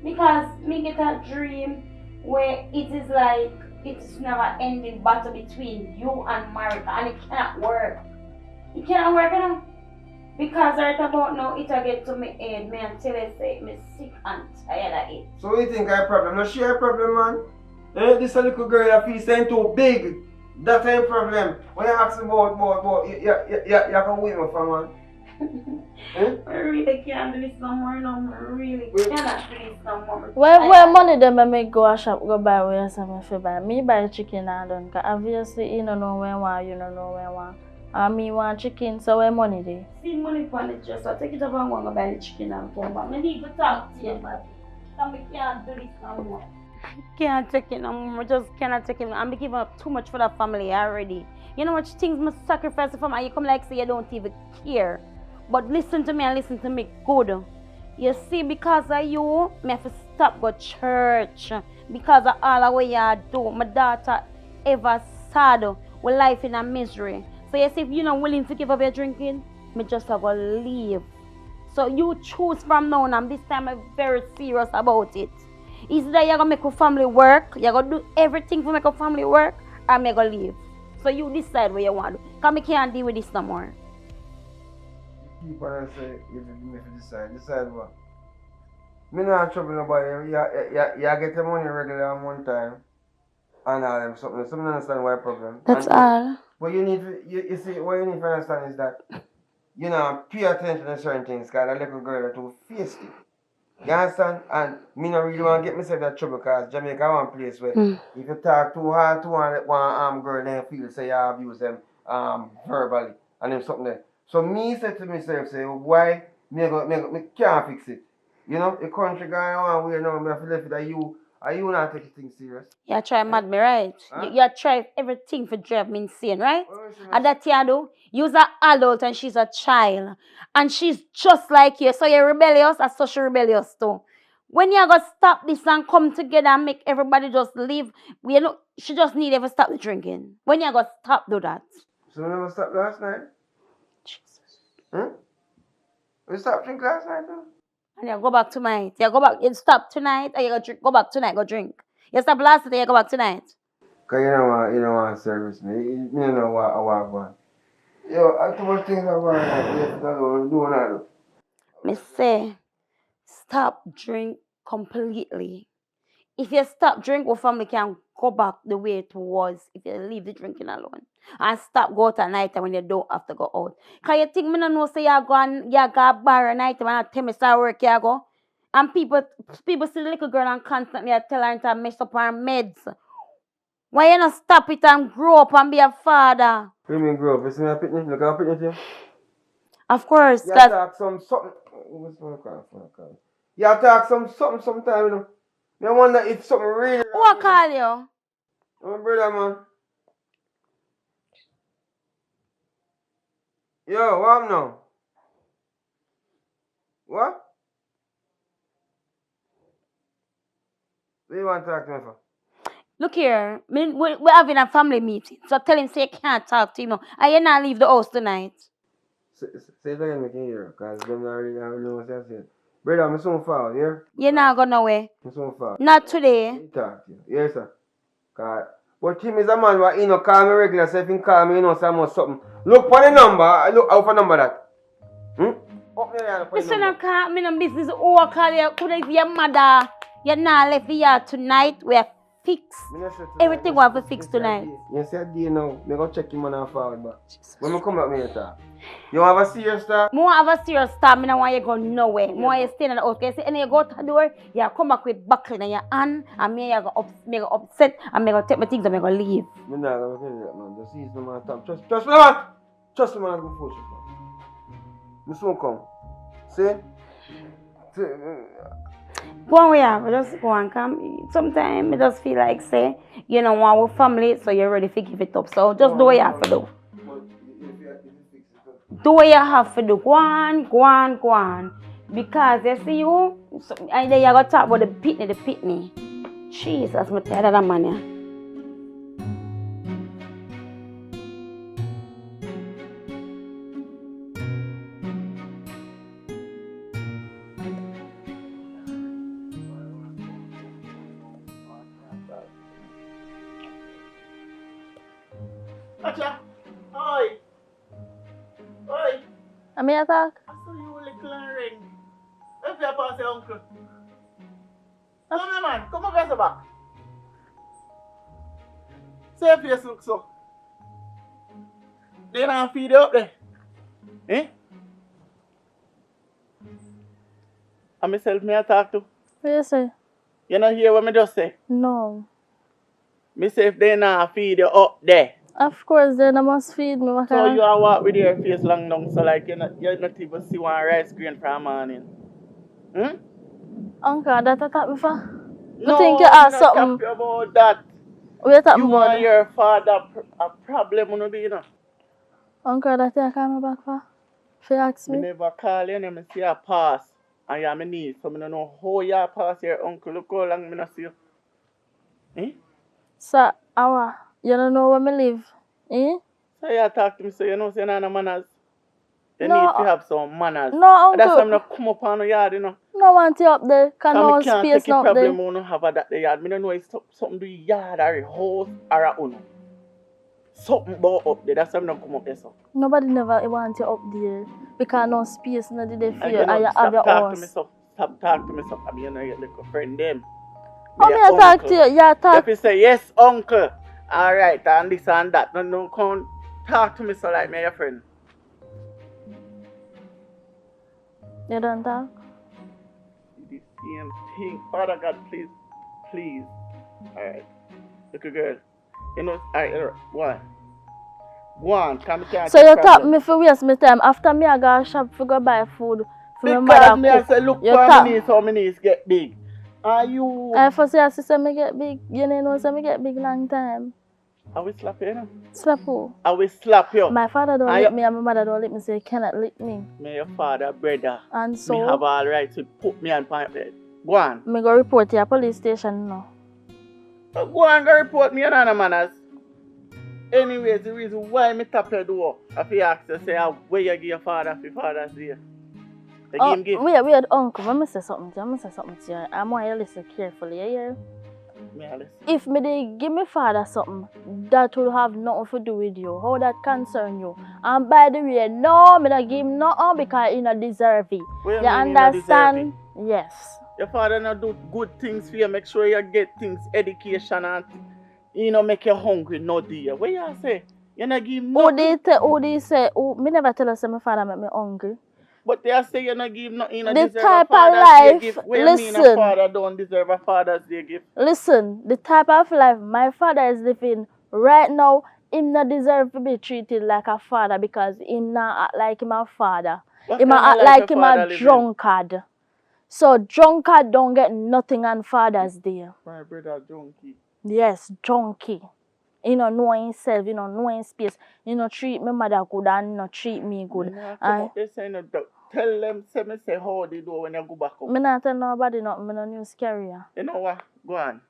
Because me get a dream where it is like it's never ending battle between you and Marika and it cannot work. It cannot work, you know? Because right about now it a get to me head, me and tell you say me sick and tired of it. So what you think I problem? No share problem, man. Eh, this a little girl that feels saying too big. That ain't problem. When you ask about you can wait me for man. Eh? I really can't do this no more, no. I really cannot do this no more. Where money them I make go a shop go buy where some fi buy. Me buy chicken and done. Cause obviously you don't know where one, you don't know where one. And me want chicken, so where money dey? See money for the dress, so take it up and go and buy the chicken and come back. I need to talk to you about it. Because we can't do this no more. Can't take it no more. Just cannot take it. I'm giving up too much for the family already. You know what things must sacrifice for me. You come like say you don't even care. But listen to me and listen to me good. You see, because of you, me have to stop go church. Because of all the way you do. My daughter ever sad with life in a misery. So you see, if you're not willing to give up your drinking, me just have to leave. So you choose from now on, and this time I'm very serious about it. Is that you're going to make your family work, you're going to do everything to make your family work, or I'm going to leave. So you decide what you want to do. Because I can't deal with this no more. Keep on and say, you decide. Decide what? Me not trouble nobody. You get the money regular on one time. And all them something. Some don't understand why problem. That's all. What you need to, you see, what you need to understand is that you know, pay attention to certain things because that little girl are too feisty. You understand? And me not really want to get myself in trouble because Jamaica one place where if you talk too hard to one girl, then you feel say you abuse them verbally and them something there. So me said to myself, say, why me can't fix it? You know, the country guy on where now me have to left it that you not taking things serious. You try mad me, right? Huh? You try everything for drive me insane, right? And that you do, you're an adult and she's a child. And she's just like you. So you're rebellious and so she's rebellious too. When you're going to stop this and come together and make everybody just live, you know, she just need to stop the drinking. When you're going to stop do that. So you never stopped last night? Jesus. You stopped drinking last night though? And you go back tonight. You stop tonight and you go back tonight, go drink. You stop last night and you go back tonight. Because you don't want to service me. You don't know what I want. Yo, I too much things about that. You have to do that. Me say, stop drink completely. If you stop drink, your family can go back the way it was if you leave the drinking alone. And stop go out at night when you don't have to go out. Because you think me no know say you go bar at night when I tell me start work you go. And people see the little girl and constantly tell her to mess up her meds. Why you not stop it and grow up and be a father? What do you mean grow up? You see me a picnic? Look at a picnic here? Of course. You talk something. What's my call? You talk something sometime, you know. I wonder if something really. Who I call you? My brother, man. Yo, what now? What? What do you want to talk to me for? Look here, we're having a family meeting. So tell him say you can't talk to him now. And you not leave the house tonight. Say it again, make you hear. Because them not really know what I said. Brother, I'm so far, yeah? You're not going nowhere. I'm so far. Not today. He talk to you. Yes, sir. But him is a man who, you know, call me regular. So if he call me, you know, say something. Look for the number. Look out for number that. Up there, for the Listen, number. I can't. I'm in business. Oh, I call you. Could I be your mother? You're not left here tonight. We're fixed. Everything we have to fix tonight. You see a day now, me go check him on and forward back. When I come back, me talk. You have a serious talk? More have a serious talk. I don't want you to go nowhere. More you stay in the house. You see, and you go to the door, you come back with buckle in your hand, and me you go upset, and me go take my things and me go leave. Me not gonna tell you that, man. Just ease the man time. Trust me, man. Trust me, man. Go for shit, man. Me soon come. See? Go on, we have. Just go and come. Sometimes I just feel like, say, you know, want with family, so you're ready to give it up. So just do what you have to do. Do what you have to do. Go on. Because you see you, and then you got to talk about the pitney. Jesus, I'm tired of that man here. Acha, oi. I may attack? I saw you little and ring. If you pass your uncle. Come here, man. Come over the back. See if you look so. They don't feed you up there. Eh? And myself, me I talk to. What you say? You not hear what me just say? No. Me say if they not feed you up there. Of course, then I must feed me. So you are walk with your face long down, so like you're not even see one rice grain from morning. Uncle, that attack me for? No, I think you asked something. Happy about that. What you talking You about? and your father a problem on be, you know. Uncle, that you call me back for? If you ask Me me? never call you, and me see a pass. And you have my niece, so I don't know how you pass your uncle. Look how long I not see you. Eh? Sir, you don't know where I live? Eh? So you talk to me, so you know, say no manners. You No, need to have some manners. No, And that's why I'm uncle. not come up on the yard, you know. No want you up there. Cause no I can't space take a not problem there. when you have that the yard. I don't know if it's something to the yard or a house or a uno. Something about up there. That's why I'm not come up there, so. Nobody never want you up there. Because no space not there for And you. you know, And you have stop your talking to me, house. so. Stop talking to me, so. I mean, you know, your little friend them. How Me me your talk uncle. to you? You talk. If you say, yes, uncle, all right, and this and that, no, come talk to me so like me your friend. You don't talk? The same thing. Father God, please. All right. Look, girl. You know, all right, go on, come here. So you talk me for waste my time. After me I go shop for go buy food for my Because mother me I cook. say, look You for talk. my niece, how my niece get big. Are you? I first say sister me get big. You know say me get big long time. I will slap you, you know? Slap who? I will slap you. My father don't And lick me and my mother don't lick me, so you cannot lick me. Me your father, brother. And Me so have all right to put me on point bed. Go on. me go report to your police station now. Go and go report me on manners. Anyways, the reason why me tap your door, if you ask you, say, where you give your father for Father's Day? They give him gift. Wait, uncle, let me say something to you. I want you to listen carefully, you hear? Me a listen. If me dey give my father something, that will have nothing to do with you. How that concern you? And by the way, no, me not give him nothing because he not deserve it. What You mean he not understand? deserve Yes. Your father not do good things for you, make sure you get things, education and make you hungry, no dear. What you say? You not give him nothing. Me never tell us that my father make me hungry. But they say you not give him nothing, you not The deserve type a of Father's life, Day gift. What you mean a listen. father don't deserve a Father's Day gift? Listen, the type of life my father is living right now, him not deserve to be treated like a father because him not act like him a father. What Him kind of act life like your him father a living? drunkard. So drunkard don't get nothing on Father's Day. My brother junkie. Yes, junkie. He don't know himself, he don't know his space. He don't treat my mother good and he don't treat me good. Me nah come And up there say no doubt. Tell them, say me say how they do when you go back up. me not tell nobody nothing, me no news carrier. You know what? Go on.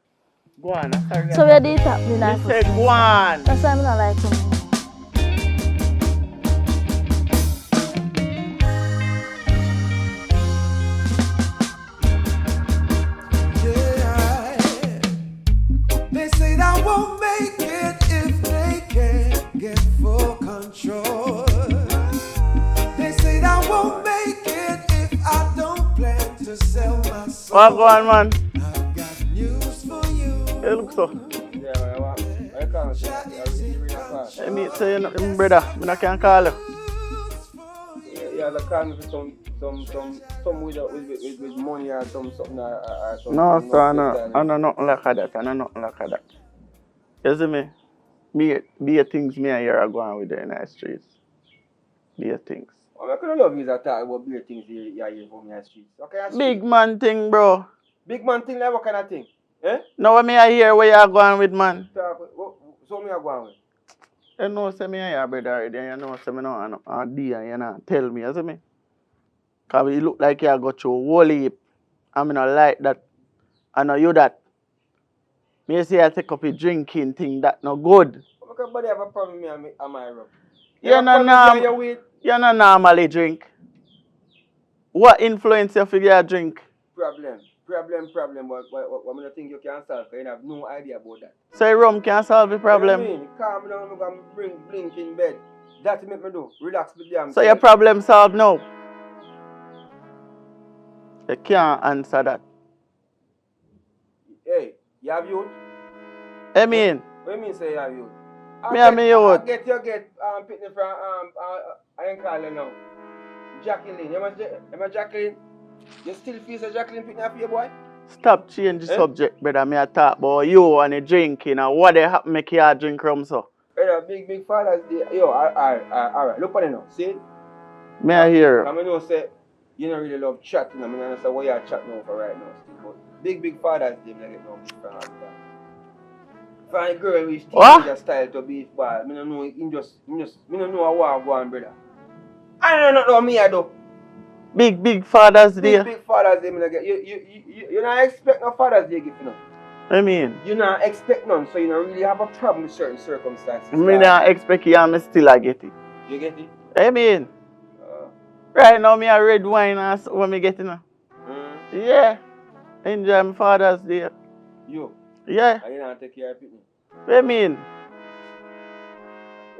I'm sorry. So where did it happen? You Me say go on. That's why I don't like him. Yeah. They say I won't make it if they can't get full control. They say I won't make it if I don't plan to sell my soul. What go on, man? I It looks so. Yeah, man, what? I can't say that. You really can't. I mean, say, brother, I can't call you. Yeah, the call me for some with money or something or something. No, sir, I know nothing like that. I know nothing like that. You see me? Be a things me and you are going with the in the streets. Be a things. I couldn't love you that talk about big things you hear from the streets. Okay, Big man thing, bro. Big man thing like what kind of thing? Eh? Now when me I hear where you are going with, man. So me are going with. You know, say me and your brother already, and you know, say me no and D and you know, tell me, you see me? Because you look like you got your whole heap. I mean, I like that. I know you that. Me say I take up a drinking thing, that no good. Everybody have a problem with me and my room. You not normally drink. What influence you figure you drink? Problem, but I don't think you can solve because you have no idea about that. So rum can solve the problem? You know what I mean? Calm down, look and blink in bed. That's what me do. Relax with them. So your problem solved now? You can't answer that. Hey, you have youth? I mean? What do you mean say you have youth? Me youth. Get picnic from I ain't calling now. Jacqueline, you Jacqueline? You still feel say Jacqueline picnic for your boy? Stop change the subject, brother. Me I talk about you and the drinking and what they happen make you drink rum so. Brother, big Father's Day. Yo, alright. Look at it now. See? Me I hear. I know say you don't really love chatting. I mean I say what you are chatting over right now still. But big Father's Day, me get no from that. Find a girl which teenager style to beat ball. Me no know me no know what go on, brother. I don't know what me I do. Big Father's Day. Big Father's Day, me get. You not expect no Father's Day gift, you know. I mean. You not expect none, so you don't really have a problem with certain circumstances. Me not expect you and me still I get it. You get it? I mean. Right now me a red wine and when me get it now. Yeah. Enjoy my Father's Day. You? Yeah. And you not take care of it? What I mean?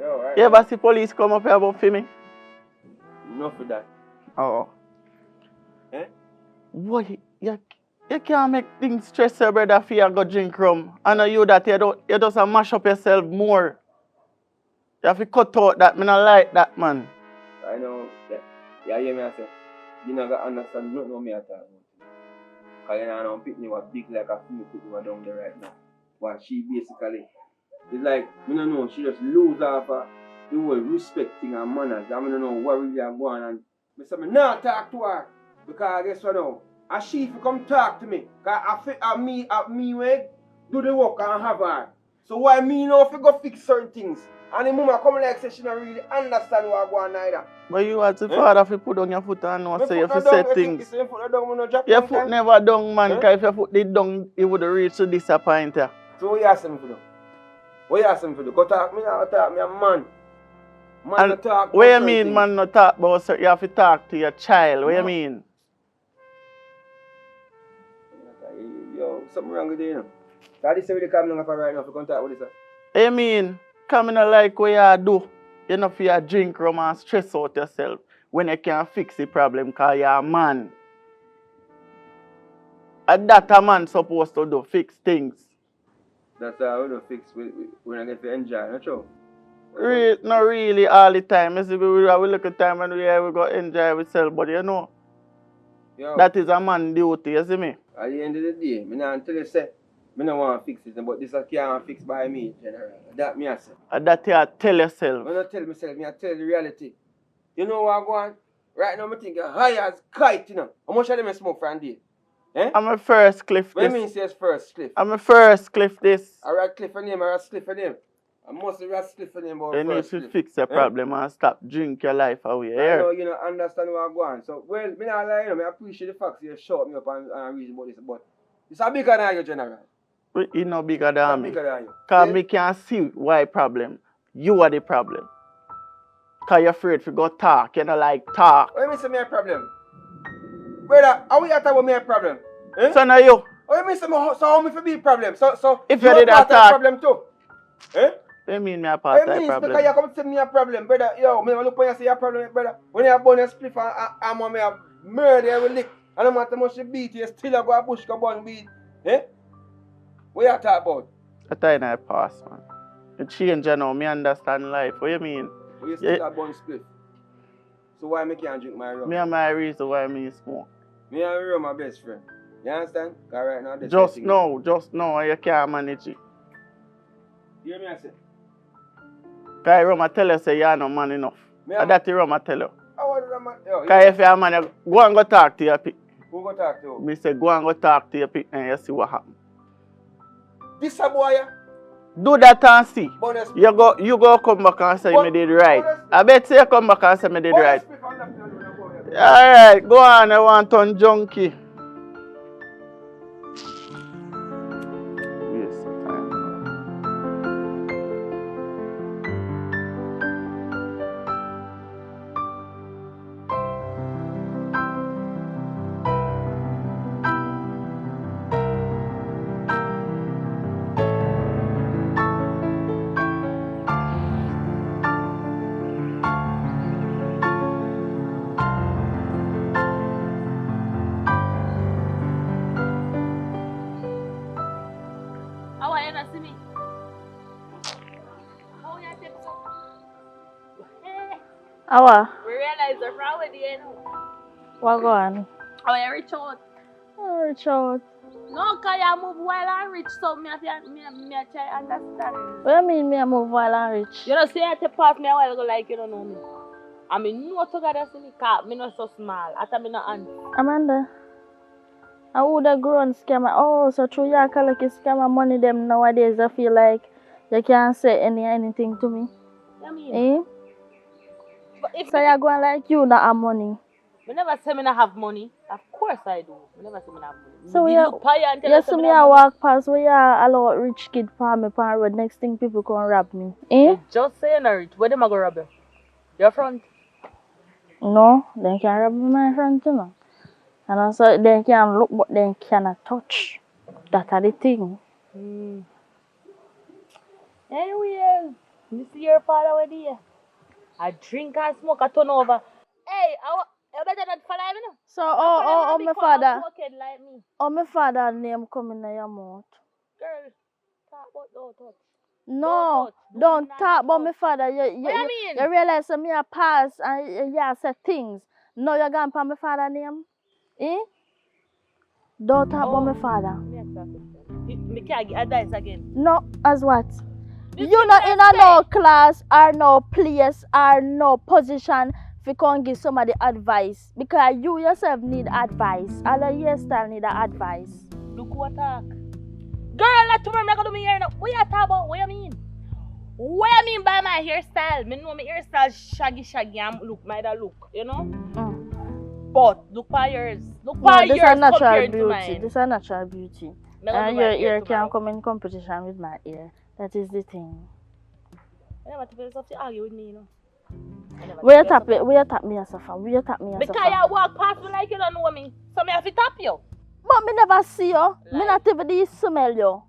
Yo, right. You ever see police come up here about for me? Enough for that. Oh. Eh? What? You can't make things stress your brother for you go drink rum. I know you that you just mash up yourself more. You have to cut out that. Me not like that, man. I know. Yeah, you hear me I say, you not gonna understand nothing of me at all. Because you know pick me was big like a female put me down there right now. But she basically, it's like, I don't know, she just lose off the whole respecting her manners. I don't know what really are going on. I say, I not talk to her. Because guess what now? And she if come talk to me. Because me way do the work and have her. So why me now if you go fix certain things? And the mama come like say she don't really understand what going on either. But you as a father if you put down your foot and know say you have to say things. Your foot never down, man, because if your foot did down, it would reach to disappoint you. So what you ask him to do? What you ask him to do? Go talk me now, talk me a man. Man no talk. What you mean man no talk about you have to talk to your child? What you mean? Yo, something wrong with you, you know. So this is really coming on for right now if you come talk with this. I mean, coming like what you do. You know for you drink rum and stress out yourself when you can't fix the problem because you're a man. And that a man supposed to do, fix things. That's how we do fix when I get to enjoy, not true? Not really all the time. You see, we look at time when we go enjoy ourselves, but you know, that is a man duty, you see me? At the end of the day, I not tell you say, I don't want to fix it, but this can't fix by me, general. That me I say. And that you tell yourself. I don't tell myself, I tell the reality. You know what I go on? Right now, I think high as kite, you know. How much of them I smoke for a day? Eh? I'm a first cliff What this. do you mean says first cliff? I'm a first cliff this. I write cliff for name, I write cliff for name. I must write cliff for name about You need first to cliff. fix your problem and stop drink your life away. I know you don't understand what I'm going. So, well, me not lie, you know, I appreciate the fact you shut me up and reason about this, but it's a bigger than you, General. It's no bigger than me. Bigger than you. Because me can't see why problem. You are the problem. Because you're afraid to go talk. You don't like talk. What do you mean say me a problem? Brother, are we talking about me a problem? Eh? So now you. What do you mean say so how me for be a problem? So If you you did part that of the problem too? Eh? what do you mean me a part of the Because problem? you come to me a problem, brother. Yo, me look when you say a problem, brother. When you burn a spliff and I'm on me a murder with lick. And no matter how much you beat, you still go a bush go burn beat. Eh? What you talk about? The time I pass, man. You change, you know, me understand life. What you mean? Well, you still a bun split. So why me can't drink my rum? Me and my reason why me smoke. Me and rum my best friend. You understand? Cause right now this Just know, you can't manage it. You hear me I say? Cause rum I tell you say you're not man enough. That's the rum I tell you. I want to man. Yo, Cause if you're a man, you go and go talk to your pick. who go talk to you? Me say go and go talk to your pick and you see what happen. This a boy, yeah? Do that and see. Bonus. You go come back and say me did right. I bet say you come back and say me did right. Alright, go on, I want to junkie. Waste of time. How are you not see me? How you take so? Awa, We realize the problem at the end. what go on? How you reach out? Oh, reach out. No, cause you move while I reach, so me try understand. What you mean me a move while I'm rich? You know, say you take pass me a while ago like you don't know me. I mean, no together see me, cause me not so small. After me not hand. Amanda, I would have grown scammer. Oh, so through your collect scammer money them nowadays I feel like you can't say anything to me. You mean? Eh? But if So you're going like you not have money. me never say me not have money. Of course I do. Me never say me not have money. So Me we look pie and tell you us see me me not I have money. walk past where you allow rich kid farm me pan road. Next thing people come rob me. Eh? You just saying rich. Where them a go rob you? Your front. No, they can rob me my front you know. And also they can look but they cannot touch. That are the thing. Anyway, you see your father over there. I drink and smoke, I turn over. Hey, you better not follow me now. So my father. Like me. Oh my father name come in your mouth. Girl, talk about don't touch. No, Do don't not talk about touch. my father. What you mean? You realize that me a pass and you say things. No, you're going to put my father name. Eh? Don't talk about my father. Me can't give advice again. No, as what? You You see not me in that a no class or no place or no position if you can't give somebody advice. Because you yourself need advice. All of your style need advice. Look who attack. Girl, not tomorrow I'm gonna do my hair now. What you talk about? What you mean? What you mean by my hairstyle? Me know my hairstyle shaggy and look, my that look, you know? But look for yours. Look No, for this yours is natural compared to beauty. mine. This is natural beauty. Me gonna And do my your hair ear tomorrow. can come in competition with my ear. That is the thing. I never tell yourself to argue with me, you know. Where you tap me as a fan? Where you tap me as a Because fan? you walk past me like you don't know me. So me have to tap you. But me never see you. Me Like- not even smell you.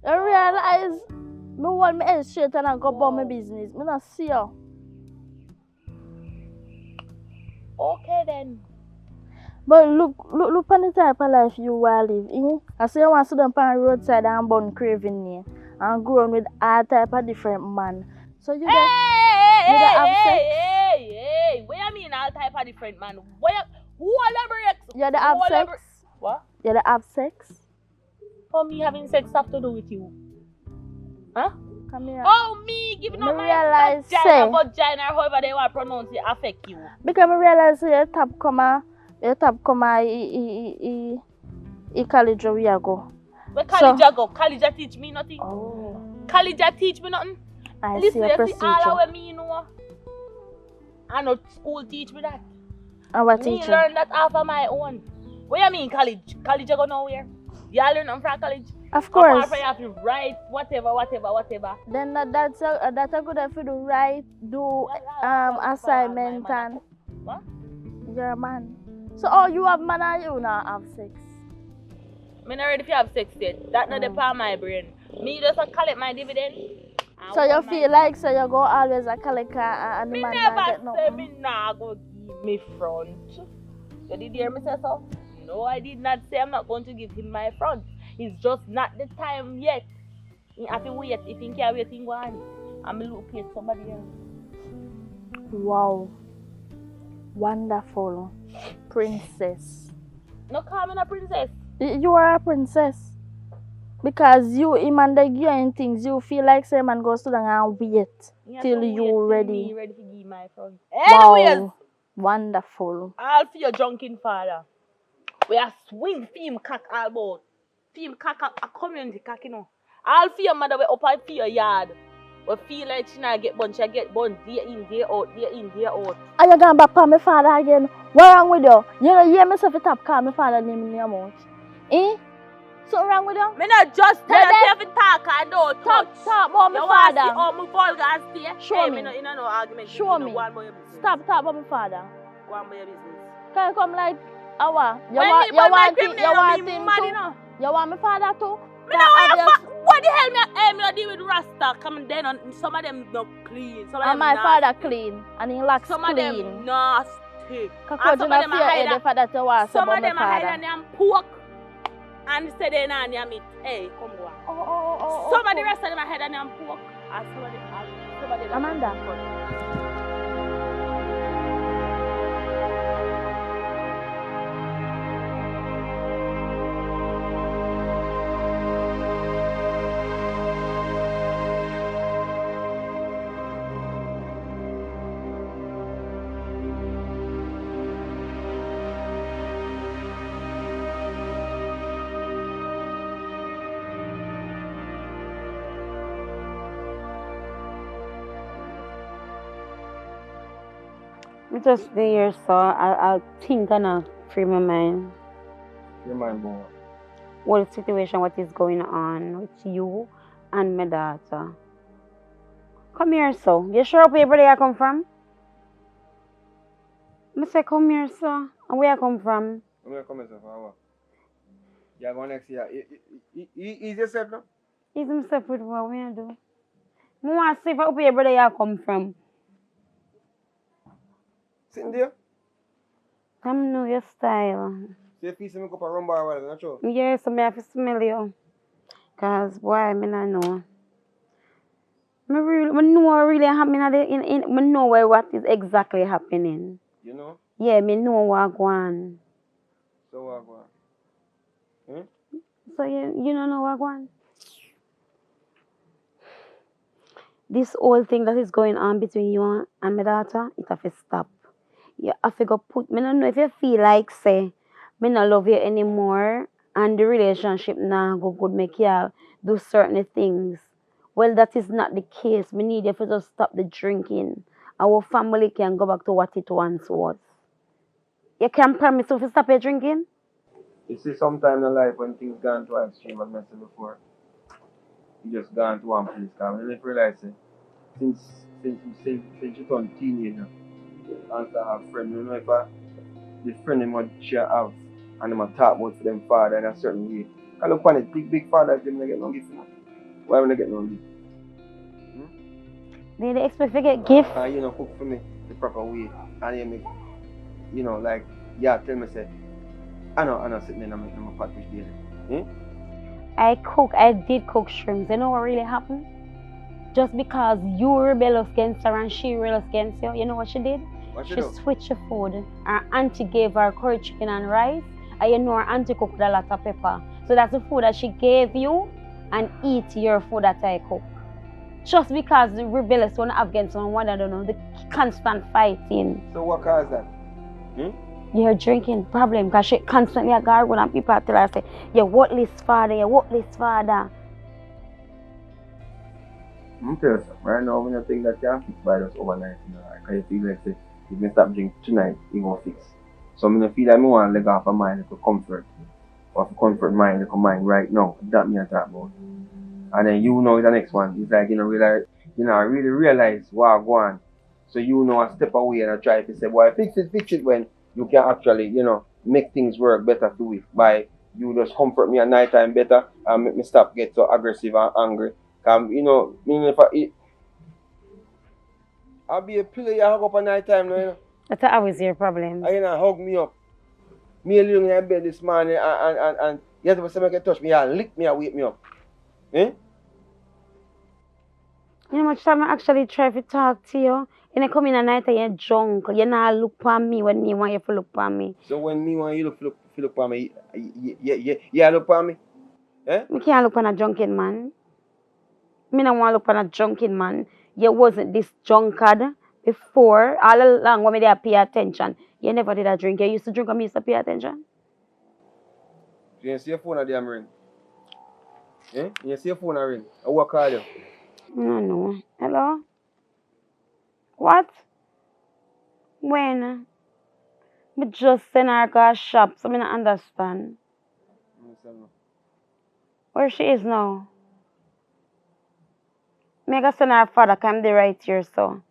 You realize me hold my head straight and I go about my business. Me not see you. Okay then. But look on the type of life you will live. Eh? I say you want to sit down on the roadside and burn craving here. And grown with all type of different man. So you Hey, you don't have sex? hey. What you mean all type of different man? Who elaborate? You don't have sex? What? You don't have sex? How me having sex have to do with you? Huh? Come here. Oh, me giving up Me my realize, vagina, however they want to pronounce it, affect you. Because I realize your top come I college where you go. Where college I go? College I teach me nothing. Oh. College I teach me nothing. I Listen, see a you see procedure. all of me know. I know school teach me that. And what Me teacher? learn that off of my own. What you mean college? College I go nowhere. You all learn them from college. Of course. Apart from you have to write whatever. Then that's a good if you do right, do assignment and What? you're a man. So you have man and you not have sex. Me not ready if you have sex yet. That not the part of my brain. Me just collect my dividend. and So you want my- feel like so you go always a collect and the Me man never not get no. say me nah go give me front. You did hear me say so? No, I did not say I'm not going to give him my front. It's just not the time yet. He have to wait. If he can't wait, he go on. I'm looking at somebody else. Wow. Wonderful. Princess. No call me a princess. You are a princess. Because you, him and the girl and things, you feel like say man goes to and wait till you ready. Ready to give my front. Wow. Anyways, wonderful. all for your drunken father. We are swing film cock all about. Film cock a community cock, you know. All for your mother we up for your yard. We feel like she not get bun, she get bun day in, day out, day in, day out. Are you going back for my father again? What wrong with you? You know, hear myself a tap call my father name in your mouth. Eh? Something wrong with you? Me not just tell you to talk, I don't touch. Talk about my You father. want to see how my vulgar and stay? Show hey, me. You know, no argument. Show me. Stop talk about my father. Go on by your business. Can you come like, awa? You When want me burn my him criminal, me mad, too? you know. You want my father too? Me know what the hell me not deal with Rasta. Come then on some of them not clean. Some of them And my nasty. father clean. And he locks Some clean. of them nasty. Because you not fear any father to watch some about of them my are father. hiding them pork. And say they not near meat. Hey, come on. Oh, Some of the rest of them are hiding them pork. And some of them Amanda. Me just there, so I'll think and free my mind. Your mind boy. What situation, what is going on with you and my daughter. Come here, so. You sure where brother you come from? I say, come here, so. And where you come from? Where you come from? How? You go next year. Is yourself now? Is himself with what we do? I want to see where brother you come from. Sitting there? Come know your style. See if you see me go up a rum bar while not sure. Yes, I have to smell you. Because, boy, I don't know. I know what really happening. I know what is exactly happening. You know? Yeah, I know what going on. So what going on? So you don't know what going on? This whole thing that is going on between you and my daughter, it have to stop. You have to go put, I don't know if you feel like, say, I don't love you anymore and the relationship now go good, make you do certain things. Well, that is not the case. We need you to just stop the drinking. Our family can go back to what it once was. You can promise to stop your drinking? You see, sometime in life when things gone to an extreme, as I said before, you just gone to one place. Because when you realize it, since you turned teenager, and to have friends, you know if the friend them what she have and them talk about for them father in a certain way. I look on it, big fathers them not get no gift. Why would they get no gift? They expect to get gift. And you know cook for me the proper way. And you make like tell me say I know sitting in my pot with daily. I did cook shrimps. You know what really happened? Just because you rebellious against her and she rebellious against you, you know what she did? She switched the food. Her auntie gave her curry chicken and rice, and you know her auntie cooked a lot of pepper. So that's the food that she gave you and eat your food that I cook. Just because the rebellious one against one, I don't know, the constant fighting. So what caused that? You're drinking problem because she constantly a gargle and people tell her say, you're worthless father, you're worthless father. I'm tell you something, right now when you think that you can fix by just overnight, you know, because you feel like say, if you stop drinking tonight, you won't fix. So I feel like I want to leg off of mine to comfort. Or to comfort mine, to mind right now. That me I talk about. And then you know the next one. It's like really realize what go on. So you know I step away and I try to say, boy, fix it when you can actually, make things work better to it by you just comfort me at night time better and make me stop get so aggressive and angry. If I'll be a pillow you hug up at night time, That's always your problem. And hug me up. Me alone in bed this morning and You have to say, make you touch me and lick me and wake me up. Eh? You know much time I actually try to talk to you. You know, come in at night and you're drunk. You not look for me when me want you to look for me. So when me want you to look for me, you look for me? Eh? Me can't look on a drunken man. Me don't want to look on a drunken man. You wasn't this drunkard before. All along when me there pay attention. You never did a drink. You used to drink and me used to pay attention. You see your phone at the ring? Eh? You see your phone at ring? I will call you. No. Hello? What? When? Me just send her to a shop, so me not understand. Where she is now? Me go send her father, come the right here, so.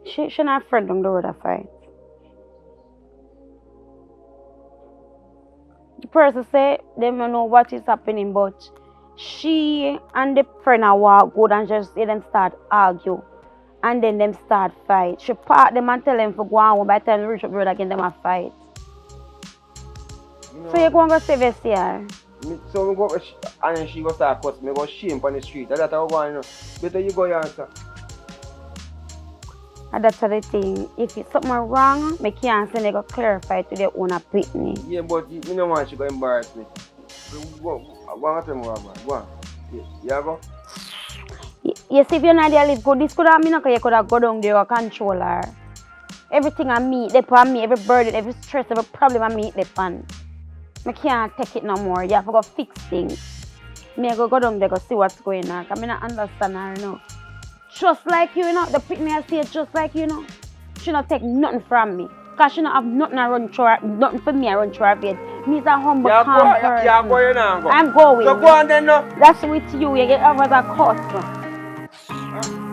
She not friend on the road a fight. The person say they don't know what is happening, but she and the friend are walk good and just see them start argue. And then them start fight. She part them and tell them for go on by the time they reach up the road again, them a fight. You know, So you go and go save SCR? So we go and then she go start cuss me, go shame on the street. That's what I want, you know. Better you go your answer. And that's the thing. If it's something wrong, me can't say they go clarify to their own opinion. Yeah, but you don't want she go embarrass me. Go on, tell me what, go on. Yeah, go. You see, if you're not there, live good. This could have been okay. You could have go down there or control her. Everything I meet, they on me. Every burden, every stress, every problem I meet, they on. I can't take it no more. You have to go fix things. Me I go down there, go see what's going on. Because I don't understand her, you know. Just like you know, the pick me I see it just like you know. She not take nothing from me. Because she not have nothing I run through her, nothing for me I run through her face. Me is a humble, calm person. Yeah, go, you now, go. I'm going. So go on then, no. That's with you. You get over the cost.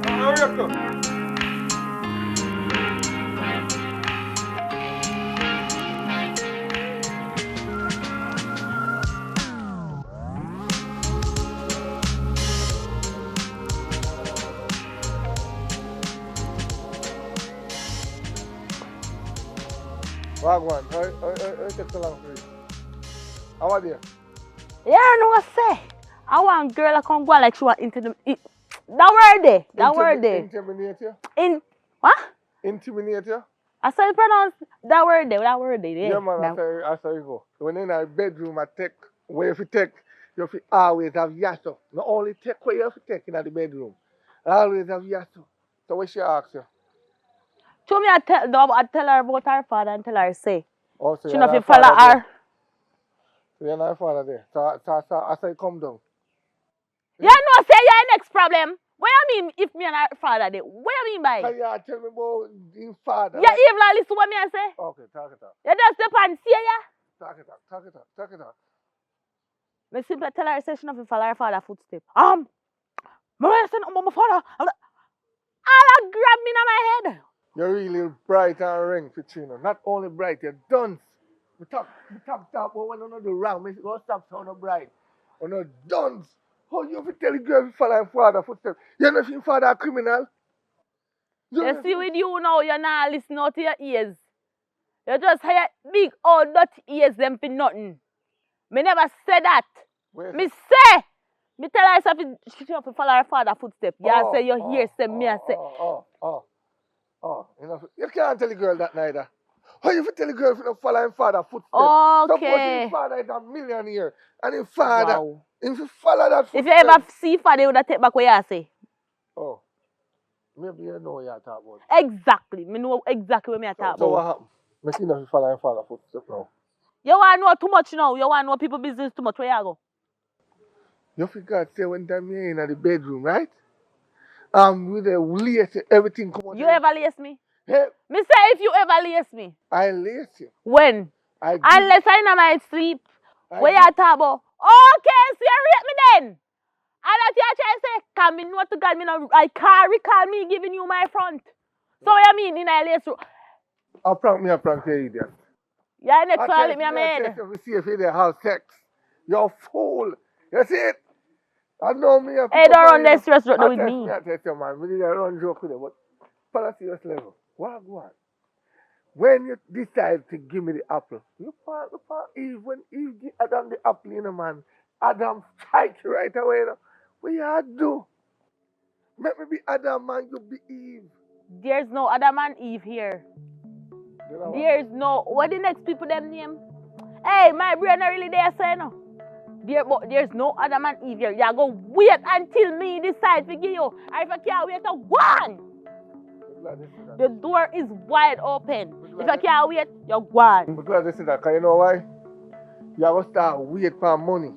Hurry up, though. Wagwan, I take so long for you. How are you? Yeah, I know what I say. I want girl to come go like she want into the... That word there. That word there. Intimidate you? In... What? Intimidate you? I saw you pronounce that word there. That word there. Yeah, man, I saw you go. When in a bedroom, I take, where if you take, you have to always have yasso. Not only take where you have to take in the bedroom. Always have yasso. So what she ask you? Show me I tell her about her father and tell her say. Oh, so She you're not not fi follow father her. there. So you're not father there. So I say come down. You know say your next problem. What you mean if me and her father there? What you mean by? Can you tell me about his father? You even listen to what me I say? Okay, talk it out. You just step and see ya. Talk it out. Me simply tell her say she not fi follow her father footstep. Me say nothing about my father. All grab me in my head. You're really bright and ring, Fitrino. Not only bright, you're dunce. We talk, but when you do wrong, we go stop sound bright. When you're dunce. How you fi tell the girl to follow her father footsteps? You know if your father a criminal? You see with you now, you're not listening to your ears. You just hear big old dirty ears them for nothing. Me never say that. Me say, me tell her she have to follow her father footsteps. You say you hear say me I say. You can't tell the girl that neither. How you fi tell the girl to follow her father footsteps? Okay. Suppose his father is a millionaire and his father, if you follow that footsteps. If you ever see father, you would have take back what you say. Oh, maybe you know what you're talking about. Exactly. Me know exactly what me talk about. So what happened? Me see if you follow her father footsteps now. You want to know too much now. You want to know people business too much. Where you go? You forgot say when time you're in the bedroom, right? With the lace, everything come out. You ever lace me? Hey, Me say if you ever lace me. I lace you. When? Unless I know my sleep. Where you talk about? Okay, so you rate me then. And that you try to say, can me know to God, me no, I can't recall me giving you my front. So what you mean in a lace room? I prank you, idiot. Yeah, next one let me a maid. You see if they have sex. You're a fool. You see it? I know me. Hey, don't run this serious joke with me. I tell you, man. We need to run joke with it, but for a serious level. What? When you decide to give me the apple, you part Eve. When Eve give Adam the apple, man, Adam fight you right away. What you do? Make me be Adam, man, you be Eve. There's no Adam and Eve here. There's no. What the next people them name? Hey, my brain not really there, so you know. But there's no Adam and Eve here. You go wait until me decide to give you. Or if I can't wait, to one. The door is wide open. If I can't wait, you're gone. I'm glad to see that, because you know why? You're going to start wait for money.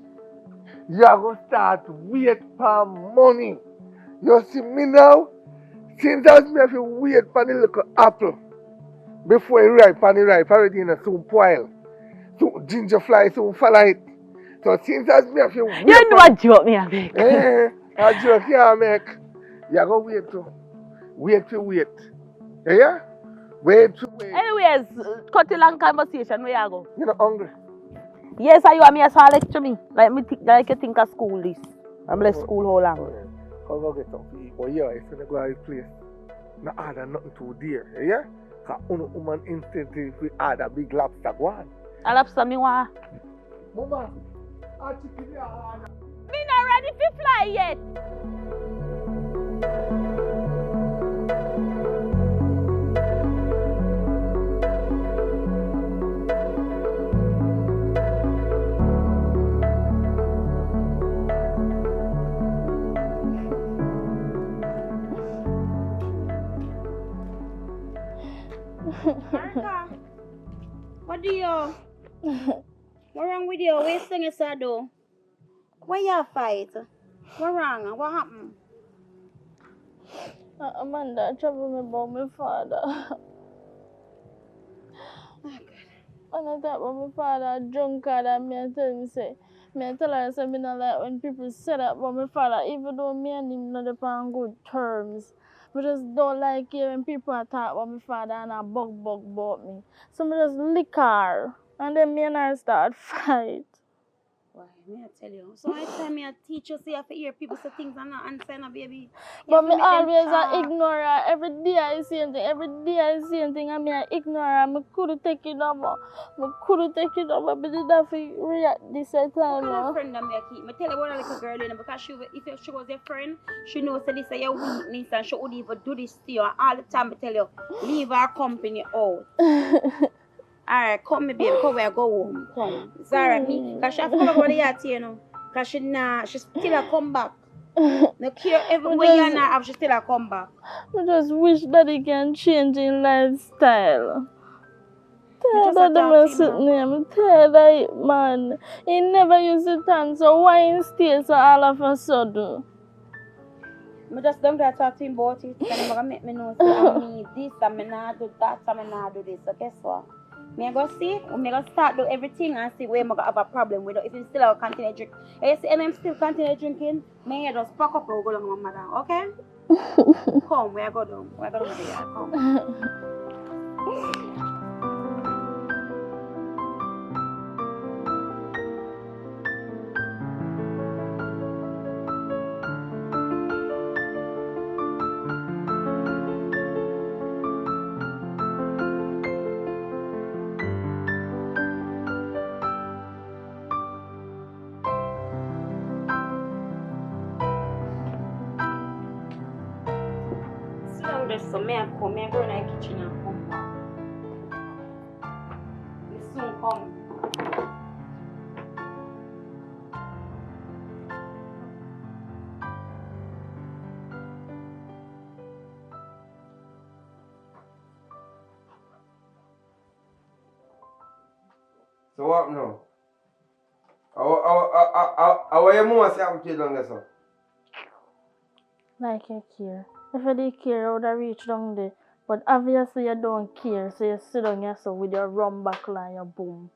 You're going to start wait for money. You see me now? Since that's me have to wait for the little apple before it ripe, and it ripe already in a soon spoil. So ginger fly soon fall it. So since that's me have to wait. You know what joke me I make. A joke you make. You're going to wait to wait. Yeah? Wait to wait. Anyways, cut a long conversation. Where you go? You're not hungry? Yes, are you want me to lecture me? Like you think of school this. I'm left school how long? Okay. I'll go get something to eat. But yeah, it's gonna go to this place. Not order nothing too dear. Yeah? Because one woman instantly if we order big lobster, go on. A lobster me want. Mama, I chicken here order. Me not ready to fly yet. Marika, what do you? What wrong with you? What you singing so do? Why you fight? What wrong? What happened? Amanda trouble me about my father. And I talk about my father drunk and me tell him say, me tell her say me not like when people say that about my father, even though me and him not on good terms. I just don't like hearing people talk about my father and a bug about me. So I just lick her. And then me and her start fight. Why, me I tell you. So I tell me I teach you so you have to hear people say things and not answer no baby. But me always ignore her. Every day I see anything. Every day I see anything and me I ignore her. I couldn't take it over. But I did have to react this time. What kind of friend am I keep? I tell you about a little girl in because if she was your friend, she knows that this is your weakness and she would even do this to you. And all the time I tell you, leave her company out. Alright, come me baby, come we go home. Come. It's alright, me. Because she have to come back over the yard, you know. Because she still a come back. No care everywhere you are, she still a come back. I just wish that he can change his lifestyle. Tired of the message name, tired of it, man. He never used to turn, so why he stay so all of a sudden? I just don't get to talk to him about it. And I'm make me know say I need this, and I not do that, and I not do this. So guess what? Me go see, me go start do everything and see where I have a problem with it. If you still continue drink, you see, and I'm still continue drinking, me just pack up and go down with my mother, okay? Come, we go down. We go down there. Come. So me I go in the kitchen and come back. You soon come. So what now? How are your mom say I'm kid down there, sir? Like you care. If you did care, I would have reached down there. But obviously you don't care, so you sit down here so with your rum buckle and your boom.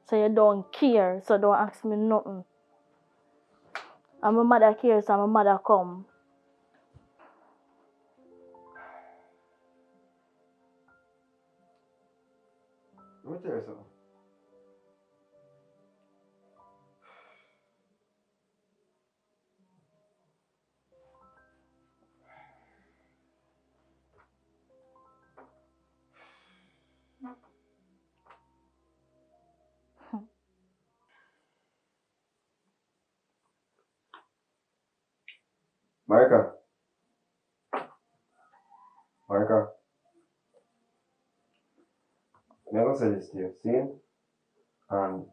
So you don't care, so don't ask me nothing. And my mother cares, and my mother come. Let me tell you something. Marika. Marika. I'm going to say this to you, see? And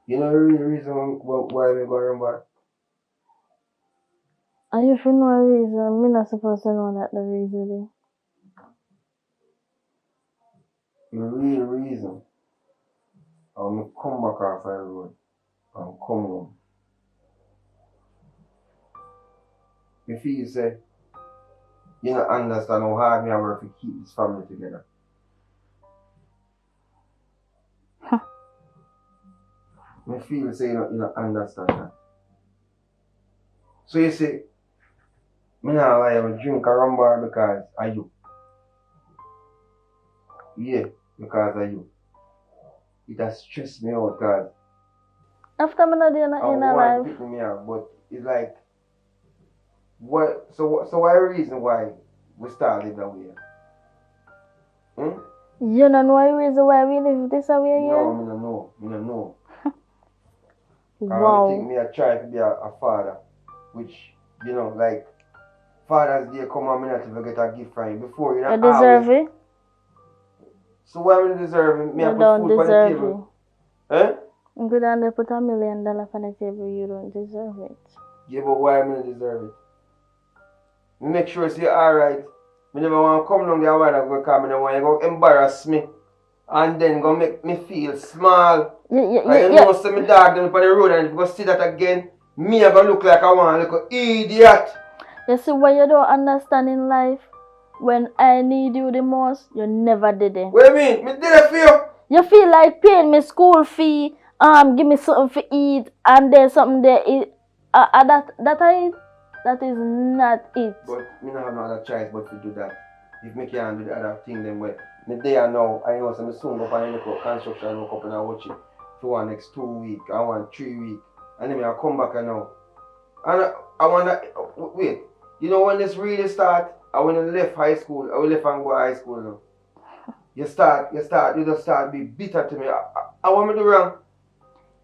you know the real reason why we go around back? And if you know a reason, I'm not supposed to know that the reason is. The real reason I'm come back off the road and come home. If you say, you don't understand how hard me I work to keep this family together. I feel say you don't understand that. So you say, me not lie, I drink a rum bar because of you. Yeah, because of you. It has stressed me out because After me not doing I in a want life, to pick me up, but it's like, what? So why the reason why we start living that way? you don't know a reason why we live this way here? No, me don't know. I Wow. think me I try to be a father, which, you know, like, Father's Day come on, me not even get a gift from you before, you know. You deserve it. So why would you deserve it? Me I You put don't food on the deserve table. it. Eh? I'm good and they put $1 million on the table, you don't deserve it. Yeah, but why me not deserve it? Me make sure say alright. Me never want to come down there while I go because me don't want you to embarrass me. And then go make me feel small. Yeah. know say me dog down on the road and if you go see that again, me I go look like I want to look an idiot. You see what you don't understand in life? When I need you the most, you never did it. What do you mean? Me did it for you. You feel like paying me school fee, give me something to eat, and there's something there. That is not it. But me not have no other choice but to do that. If me can't do the other thing, then well, me there now, I know some soon go for any construction work up and I watch it for the next 2 weeks, I want 3 weeks. And then I come back and now. And I wanna wait. You know when this really start, I when I left high school, I will left and go high school now. You just start be bitter to me. I want me to do wrong.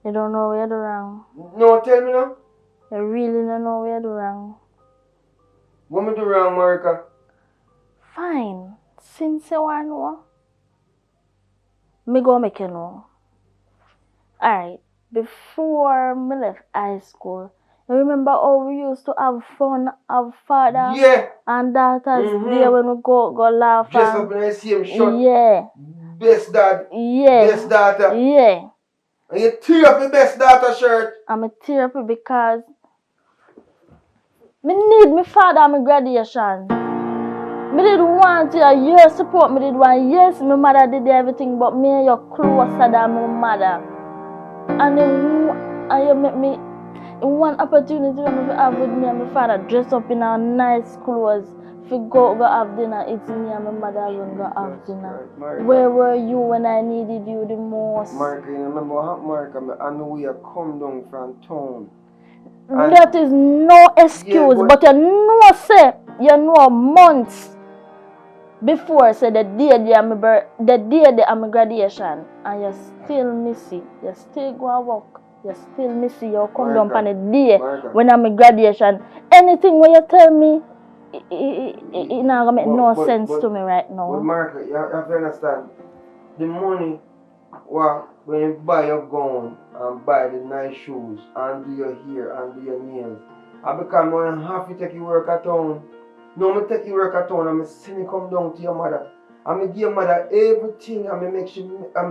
You don't know where you do wrong. No, tell me now. You really don't know where you do wrong. What me do wrong, Marika? Fine. Since you want to know, me go make you know. Alright. Before me left high school, you remember how we used to have fun, have father and daughters there when we go laugh Dress up in the same shirt. Yeah. Best dad. Yeah. Best daughter. Yeah. And you tear up your best daughter shirt. I'm a tear up because me need my father at my graduation. Me did want your support, me did want, yes, my mother did everything, but me and you closer than my mother. And you make me one opportunity to have with me and my father dress up in our nice clothes. If we go have dinner, it's me and my mother alone go have dinner. Marika. Where were you when I needed you the most? Marika, you remember what happened, Marika? I know we have come down from town. That is no excuse, but you know, say, you know months before, say the day of my graduation, and you still miss it. You still go and work. You still miss it. You come down on the day when I'm my graduation. Anything when you tell me, it not gonna make no sense to me right now. But Marika, you have to understand, the money when you buy your gown and buy the nice shoes and do your hair and do your nails, I become going to have to take you work at town. No, I take you work at town and I send you come down to your mother. And I give your mother everything and I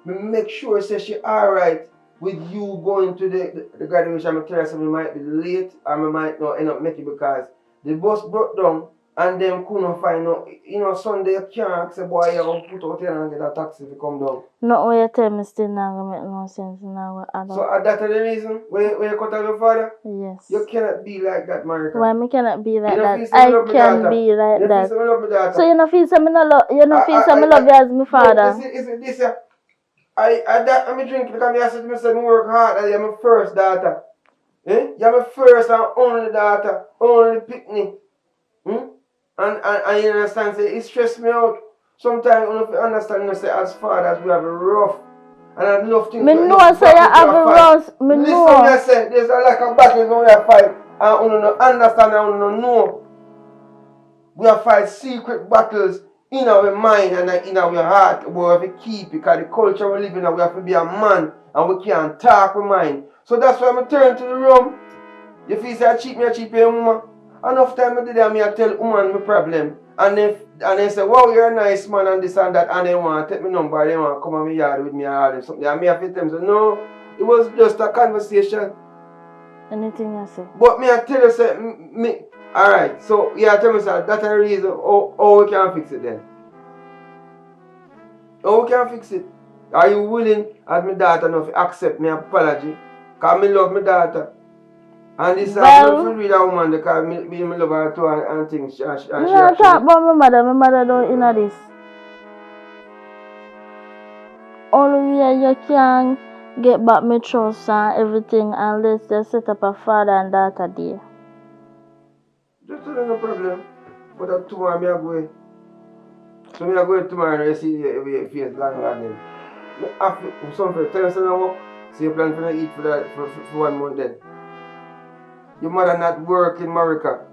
make sure say she alright with you going to the graduation. I tell her something might be late or I might not end up making it because the bus broke down. And them couldn't find no, Sunday you can't say, boy, you gonna put out here and get a taxi if you come down. No, what you tell me still not gonna make no sense now. So that's the reason where you cut off your father? Yes. You cannot be like that, Marika. Why me cannot be like that? I can be like that. So you don't feel some me love you as my father? No, is it this? I'm drinking because I said to me work hard and you're my first daughter. You're my first and only daughter, only picnic. And you understand, say, it stressed me out. Sometimes when you understand, say, as fathers, we have a rough. And enough things. Me know say you have a rouse. Me Listen, know. me say there's like a battle when we are fight, and you don't understand and you don't know. We are fight secret battles in our mind and in our heart. We have to keep it because the culture we live in, we have to be a man and we can't talk with mind. So that's why I turn to the room. You feel say I cheat a woman. Enough time I did that, I tell woman my problem. And they say, wow, you're a nice man and this and that, and they want to take my number, they want to come on my yard with me and all them something. And me have to tell them, say, no, it was just a conversation. Anything you say. But me I tell you, say, me, alright, so yeah, tell me, sir, that's a reason how we can fix it then. How we can fix it? Are you willing, as my daughter, enough to accept my apology? Because I love my daughter. And this is well, to read a woman because me love her too and things. You don't talk about my mother. My mother don't know this. Only way you can get back my trust and everything unless they set up a father and daughter day. Just no problem. But tomorrow me go. So me go tomorrow and you see your face long again. After something, tell us now. So you plan to eat for 1 month then. Your mother not work in America.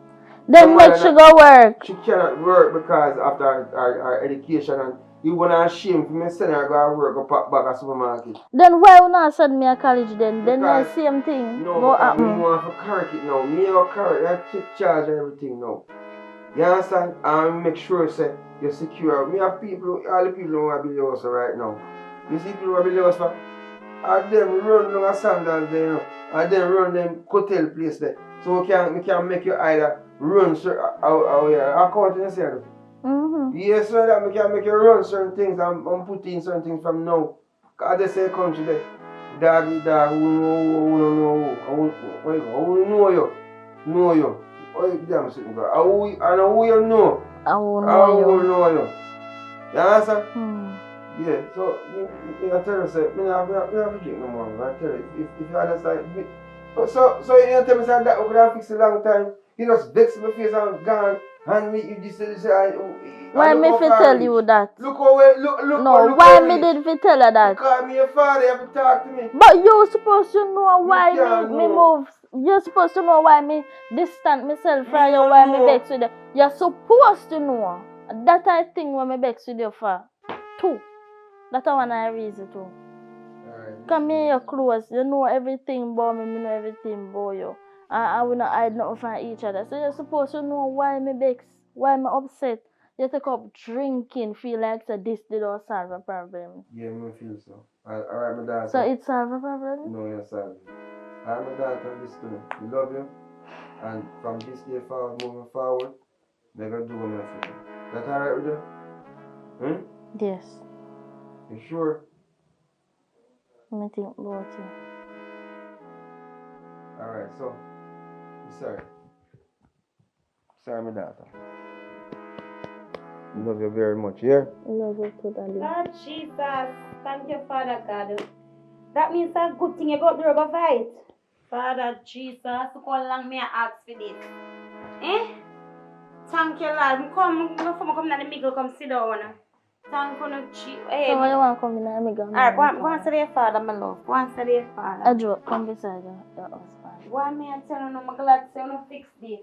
Then make she go work. She cannot work because after her education and you wanna shame for me send her go work or pack bag at supermarket. Then why you not send me a college then? Then the same thing. No, go because me want to correct it now. Me or correct, I take charge of everything now. You understand? And make sure say you're secure. Me have people, all the people who want to be the house right now. You see people who want to be the house for? And them run down a sandals there, you know. And then run them hotel place there. So we can make you either run according to yourself. Yes, sir, that we can make you run certain things and put in certain things from now. Because they say country there, dog, who know you. Oh, damn sitting there. And who you know. I will know you. You understand? Yeah, so I tell you, say, I have to drink no more. I tell you, if you understand. So you tell me that we have fixed a long time. You just vex my face and gone. And me, you just say, why me fi tell you that? Look look. No, why me did fi tell her that? Because me your father, you have to talk to me. But you supposed to know why me move. You're supposed to know why me distant myself from you, why me vex with you. You're supposed to know. That I think when me vex with you for. Too. That's one I reason too. Come here, you're close. You know everything about me, me know everything about you. And we not hide nothing from each other. So you're supposed to know why me vex, why me upset. You take up drinking, feel like so this did not solve a problem. Yeah, me feel so. Alright, my daughter. So it solve a problem? No, you solve it. Alright, my daughter, listen to me. We love you. And from this day forward, moving forward, we're going to do what we're going to do. That alright with you? Yes. You sure? Let me think about you. Alright, so, sorry. Sorry, my daughter. Love you very much, yeah? Love you too, darling. Lord Jesus, thank you, Father God. That means a good thing you got to go fight. Father Jesus, how long may I ask for this? Thank you, Lord. Come to the middle, come sit down. Thank you, Jesus. So why you want to come in the middle? Alright, go and say to your father, my love. Go and say to your father. Adjo, come beside your husband. Why me I tell you, I'm glad to you fix this.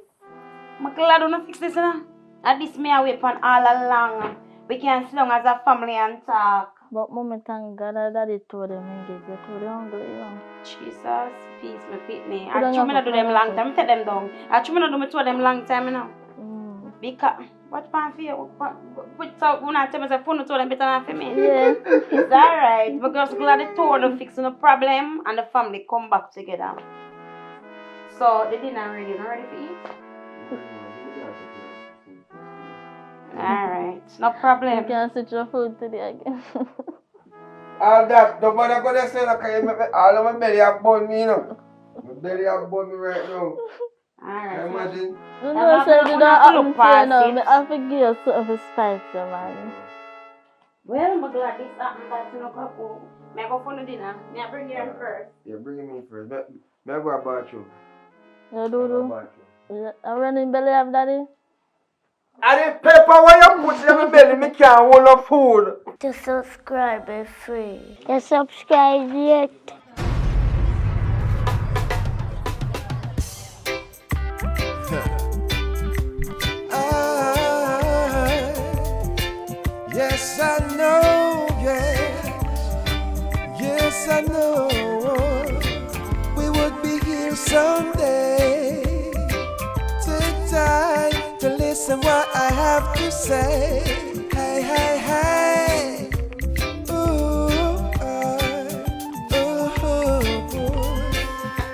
I'm glad you fix this, you. And this may I wait on all along. We can sit down as a family and talk. But Mama, thank God that Daddy told them engage. You told them hungry, you know. Jesus, peace, my pitney. I try me not do them long time. I take them down. I try me not do me to them long time, you know. Because, what pan for you? Put out when I tell me, phone to them better than for me. Yeah. It's alright. Because glad they told them fix no problem and the family come back together. So, the dinner ready? Not ready for eat? Alright, no problem. You can switch your food today again. All that, nobody gonna say that all of my belly have burned me, you know. My belly have burned me right now. Alright. Imagine. You know, so you don't happen to you know, I have to give you something spicy, man. Well, I'm glad this happened that you know, go. May I go for the dinner? May I bring you in first? Yeah, bring me first. May I go about you? You do? I'm running belly of Daddy. And the pepper when you put in my belly, me can't hold no food. to subscribe is free. You subscribe yet? Yes, I know, yes. Yes, I know. We would be here someday. Take time to listen what I have to say. Hey, hey, hey. Ooh, ooh.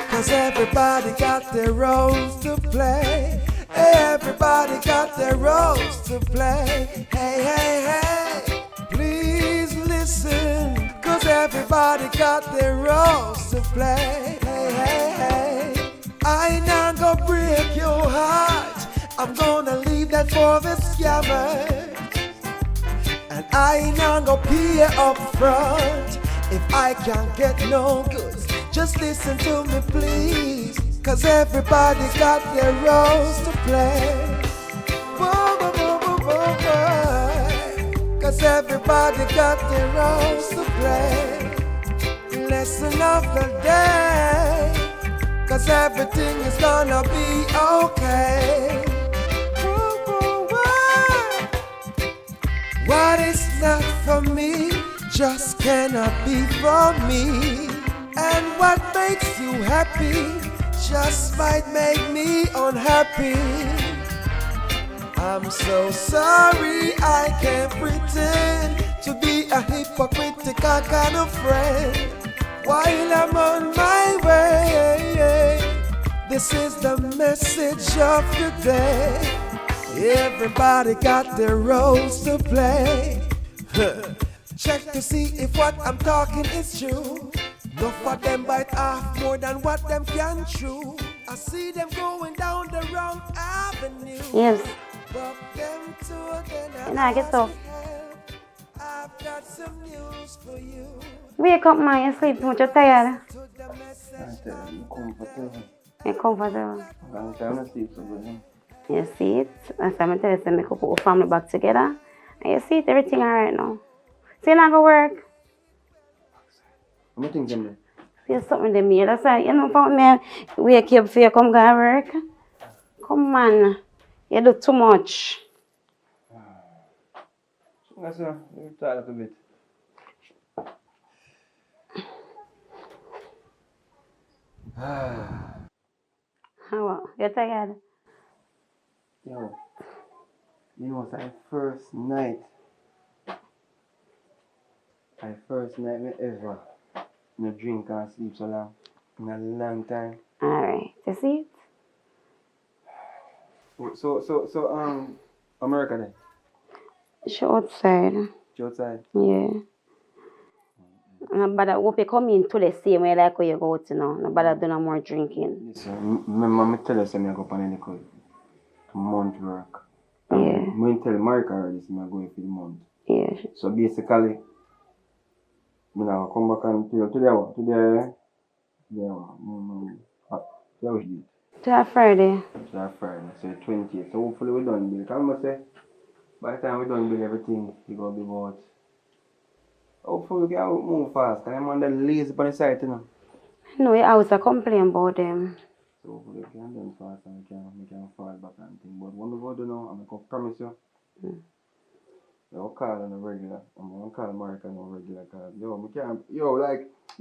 'Cause everybody got their roles to play. Everybody got their roles to play. Hey, hey, hey. Please listen. 'Cause everybody got their roles to play. Hey, hey, hey. I not gonna break your heart. I'm gonna leave that for the scammers. And I not gonna pay up front if I can't get no goods. Just listen to me, please. 'Cause everybody got their roles to play. Whoa, whoa, whoa, whoa, whoa, whoa. 'Cause everybody got their roles to play. Lesson of the day. 'Cause everything is gonna be okay. Whoa, whoa, whoa. What is not for me just cannot be for me. And what makes you happy just might make me unhappy. I'm so sorry I can't pretend to be a hypocritical kind of friend while I'm on my way. This is the message of the day. Everybody got their roles to play. Check to see if what I'm talking is true. Enough of them bite off more than what them can chew. I see them going down the wrong avenue. Yes. But them two, then I get so. I've got some news for you. Wake up, man. You sleep too much. You're tired. To the message. I'm comfortable. You're comfortable. I'm trying to sleep so good. You see it? That's why I'm telling you, make up our family back together. And you see it, everything alright now. So you're not going to work? What do you think? There's something to me. That's why, you know, for me, wake you up for you come go to work. Come on. You do too much. That's you try a little bit. How? You're tired? Yo, you know, it's my first night. My first night me ever. No drink and sleep so long. In a long time. Alright. You see it? So, America then? She outside. She outside? Yeah. But I hope you come in to the same way like when you go out, you know. No bother do no more drinking. Listen, remember me tell you something I go on a month work. Yeah. I tell America already, so I'm going for the month. Yeah. So basically, I now come back and tell you today what? Today which date? Today Friday. Today Friday, so 20th. So hopefully we're done bill. Because I say, by the time we're done bill everything, it's going to be about. Hopefully we can move fast. Because I'm on the lazy on the side, you know. No, your house I complain about them. So hopefully we can done fast and we can fall back and thing. But what we go do now, I'm going to promise you. I'll call on a regular. I'm going to call America on a regular call. I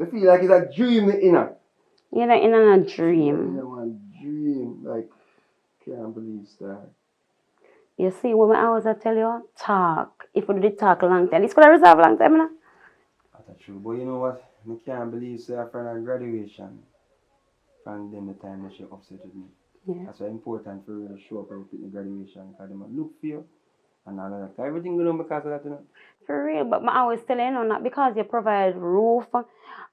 feel like it's a dream, you know. You're not in a dream. You know, a dream. Like, can't believe that. You see, when I always tell you, talk. If we did talk a long time, it's going to resolve a long time, you know? That's true. But you know what? I can't believe that after our graduation, from them the time that she upset with me. Yeah. That's why it's important for you to show up at the graduation because they might look for you. And all of that. Everything going on because of that, you know. For real, but I always tell you, not because you provide roof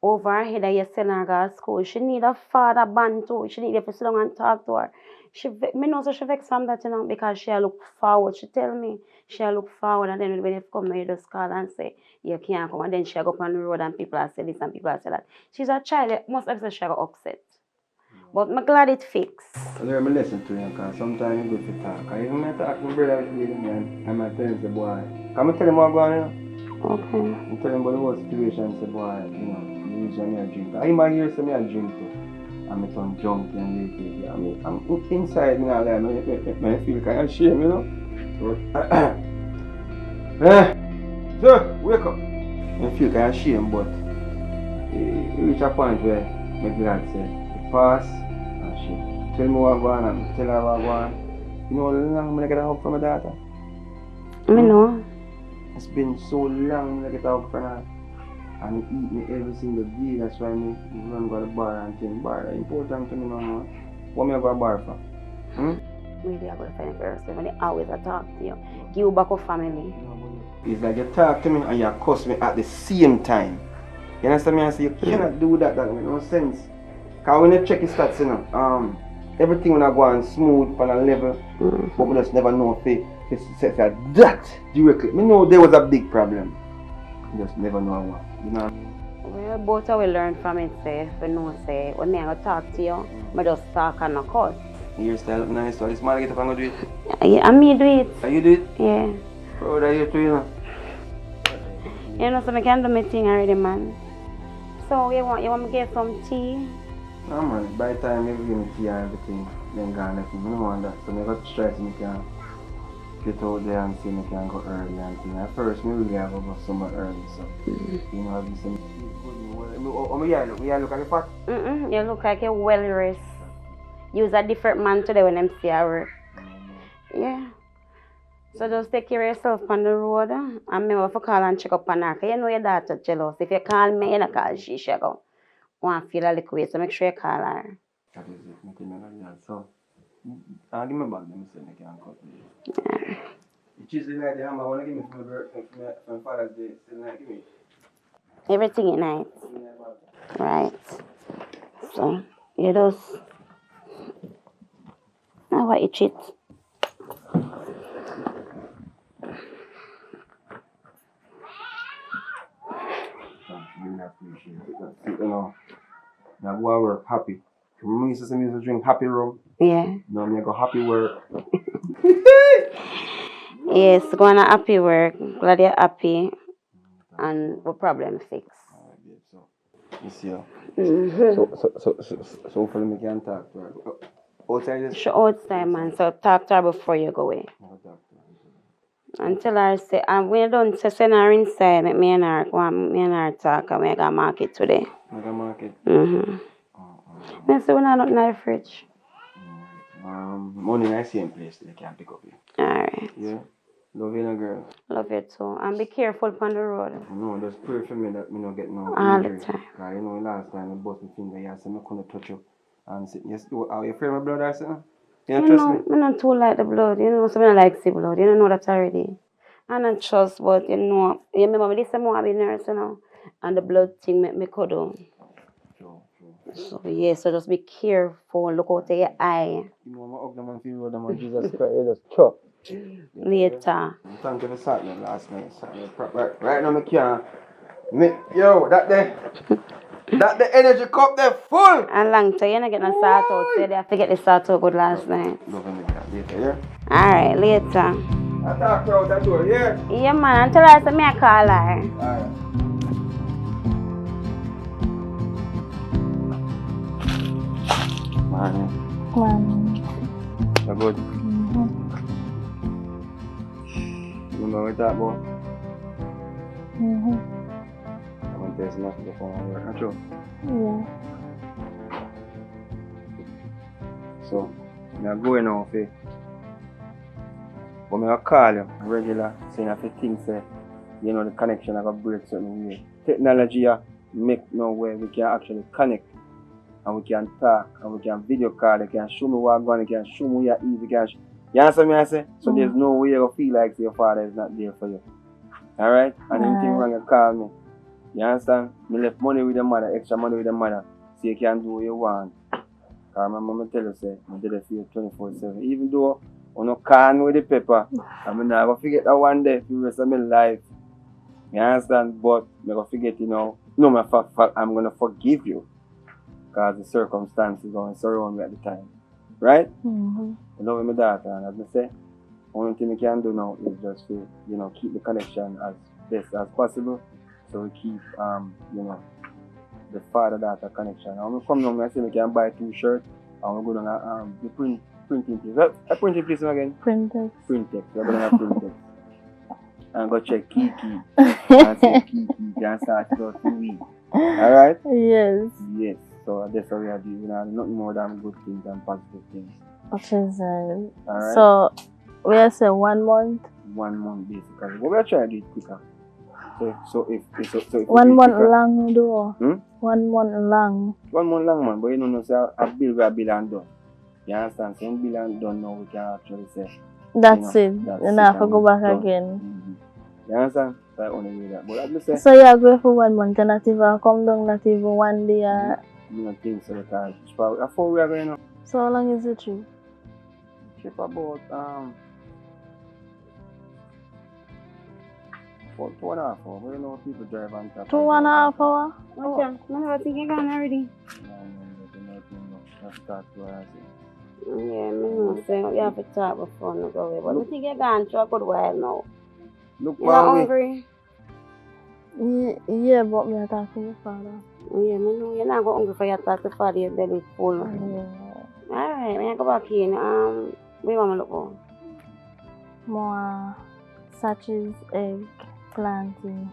over her head that you send her to school. She need a father band too. She need you to sit down and talk to her. Me know so she vex from that, you know, because she look forward. She tell me she look forward, and then when you come, you just call and say you can't come, and then she go up on the road and people say this and people say that. She's a child. Most of the time she go upset. But I'm glad it fixed. I learn my lesson to you because sometimes you go to talk. I even talk to my brother with me and I might tell him the boy. Can I tell him what going on? Okay. I tell him about the whole situation, say, boy, you know, you reach me a drink. I might hear say me a drink too. And me turn junkie and lately. I'm inside, me not lie, I feel kind of shame, you know. But, sir, wake up. I feel kind of shame, but it reach a point where my glad say, it pass and she tell me what go on and tell her what go on. You know how long I get a hug from my daughter? I know. It's been so long I get a hug from her. And he eat me every single day. That's why me run go to the bar and think bar is important to me now. What me I go to bar for? Maybe I go to find a person when they always talk to you. Give you back a family. It's like you talk to me and you cuss me at the same time. You understand me? I say you cannot do that. That make no sense. Cause when you check your stats, you know, everything when I go on smooth on a level, but we just never know if it says that directly. Me know there was a big problem. You just never know what. You know. Well, both of we learn from it, say, if we know, say, when me I go talk to you, I just talk and not cuss. Your style look nice, so this man get up and go do it. Yeah, and me do it. Are you do it? Yeah. Proud of you too, you know. You know, so I can do my thing already, man. So, you want me to get some tea? No man, by the time you give me tea and everything, then gone left me. I don't want that. So I got to try so I can get out there and see if I can go early and things. At first, I really have to go somewhere early, so you know, I'll be some look at the fat. You look like a well rest. You's a different man today when I'm see at work. Yeah. So just take care of yourself on the road and remember to call and check up on her. Because you know your daughter jealous. If you call me, you don't call she go. Want to feel a little way, so make sure you call her. That is it, nothing like that. So, I'll give me back, let me say I can cut it. The Tuesday night, the hammer, I want to give me from my birthday, from my Father's Day. Still not give me. Everything is nice. Right. So, you just... Now what you cheat? Really appreciate it. You know, now go to work happy. Remember, you used to drink happy rum? Yeah. Now I go happy work. Yes, going to happy work. Glad you're happy. And what problem fixed. Alright, babe, so you see her. Mm-hmm. So hopefully we can talk to her. Outside this? Sure, outside, man. So talk to her before you go away. I'll talk to her. And tell her, say, and when you done, say, send her inside. Let me and her talk, and we got market today. Make a market? Mm-hmm. I say, we not nothing in the fridge. Money in the same place, they can pick up you. Alright. Yeah? Love you, no girl. Love you too. And be careful on the road. No, just pray for me that me not get no All the injury. time. Cause you know last time I bust my finger, you said I couldn't touch you. And say, yes, are you afraid of my blood or something? You don't trust me? I don't too like the blood. You know, so I don't like see blood. You don't know that already. I don't trust, but you know, you remember this time I be nurse, you know, and the blood thing make me cuddle. Sure. So yeah, so just be careful. Look out of your eye. You know, I'm up the man feel the man Jesus Christ, you just chop. Later. Thank you for Saturday last night. Right now, I can't. Yo, that the energy cup there full. And long time, you don't get no sort out. So they have to get the sort out good last night. Love me that later, yeah? Alright, later. I talk out that door, yeah? Yeah, man. Until I say me, I call her. Alright. Morning. You're good? Remember what we talked about? I'm going to tell you something before I work, not true? Yeah. So, I'm going now, okay? But I call you regular, saying if you think, say, you know, the connection I got break certain way. Technology make no way we can actually connect. And we can talk, and we can video call, they can show me what I'm going, they can show me your easy, you understand me I say? So there's no way you feel like your father is not there for you. Alright? And anything wrong, you call me. You understand? Me left money with the mother, extra money with the mother, so you can do what you want. Because remember I tell you, say, I did it for you 24/7. Even though I'm not calling with the paper, I'm not going to forget that one day for the rest of my life. You understand? But I'm going to forget, you know, no matter fact, I'm going to forgive you. Because the circumstances going to surround me at the time. Right? Mm-hmm. I love my daughter, and as I say, Only thing we can do now is just to, keep the connection as best as possible. So we keep, the father-daughter connection. And when we come down, I say we can buy 2 shirts, and we go down the printing place. A printing place again? Printex. Printex. We're going to Printex. And go check Kiki. And say Kiki can start to 2 weeks. Alright? Yes. Yes. So that's how we are doing. Nothing more than good things and positive things. Okay, sir. Alright? So, we are saying 1 month? 1 month basically. But we are trying to do it quicker. So if 1 month long though. 1 month long. 1 month long, man. But you know, say a bill and done. You understand? So bill and done now, we can actually say. That's it. That's You have to go back done. again. Mm-hmm. You understand? So I only do that. But I just say. So you are going for 1 month and not even come down, not even 1 day. I don't think so. Because how far we are going now? So how long is the trip? Trip about 2.5 hours. But you know people drive on top. 2.5 hours? Okay, I never think you're gone already. That's what I say. Yeah, me know, so we have to talk before no go away. But I think you're gone for a good while now. Look, You're not hungry? Yeah, but me talk to my father. Yeah, me know you're not going hungry for your talk to father, your belly full. Yeah. Alright, when I go back in, where want to look for? More sachets, egg, plantain.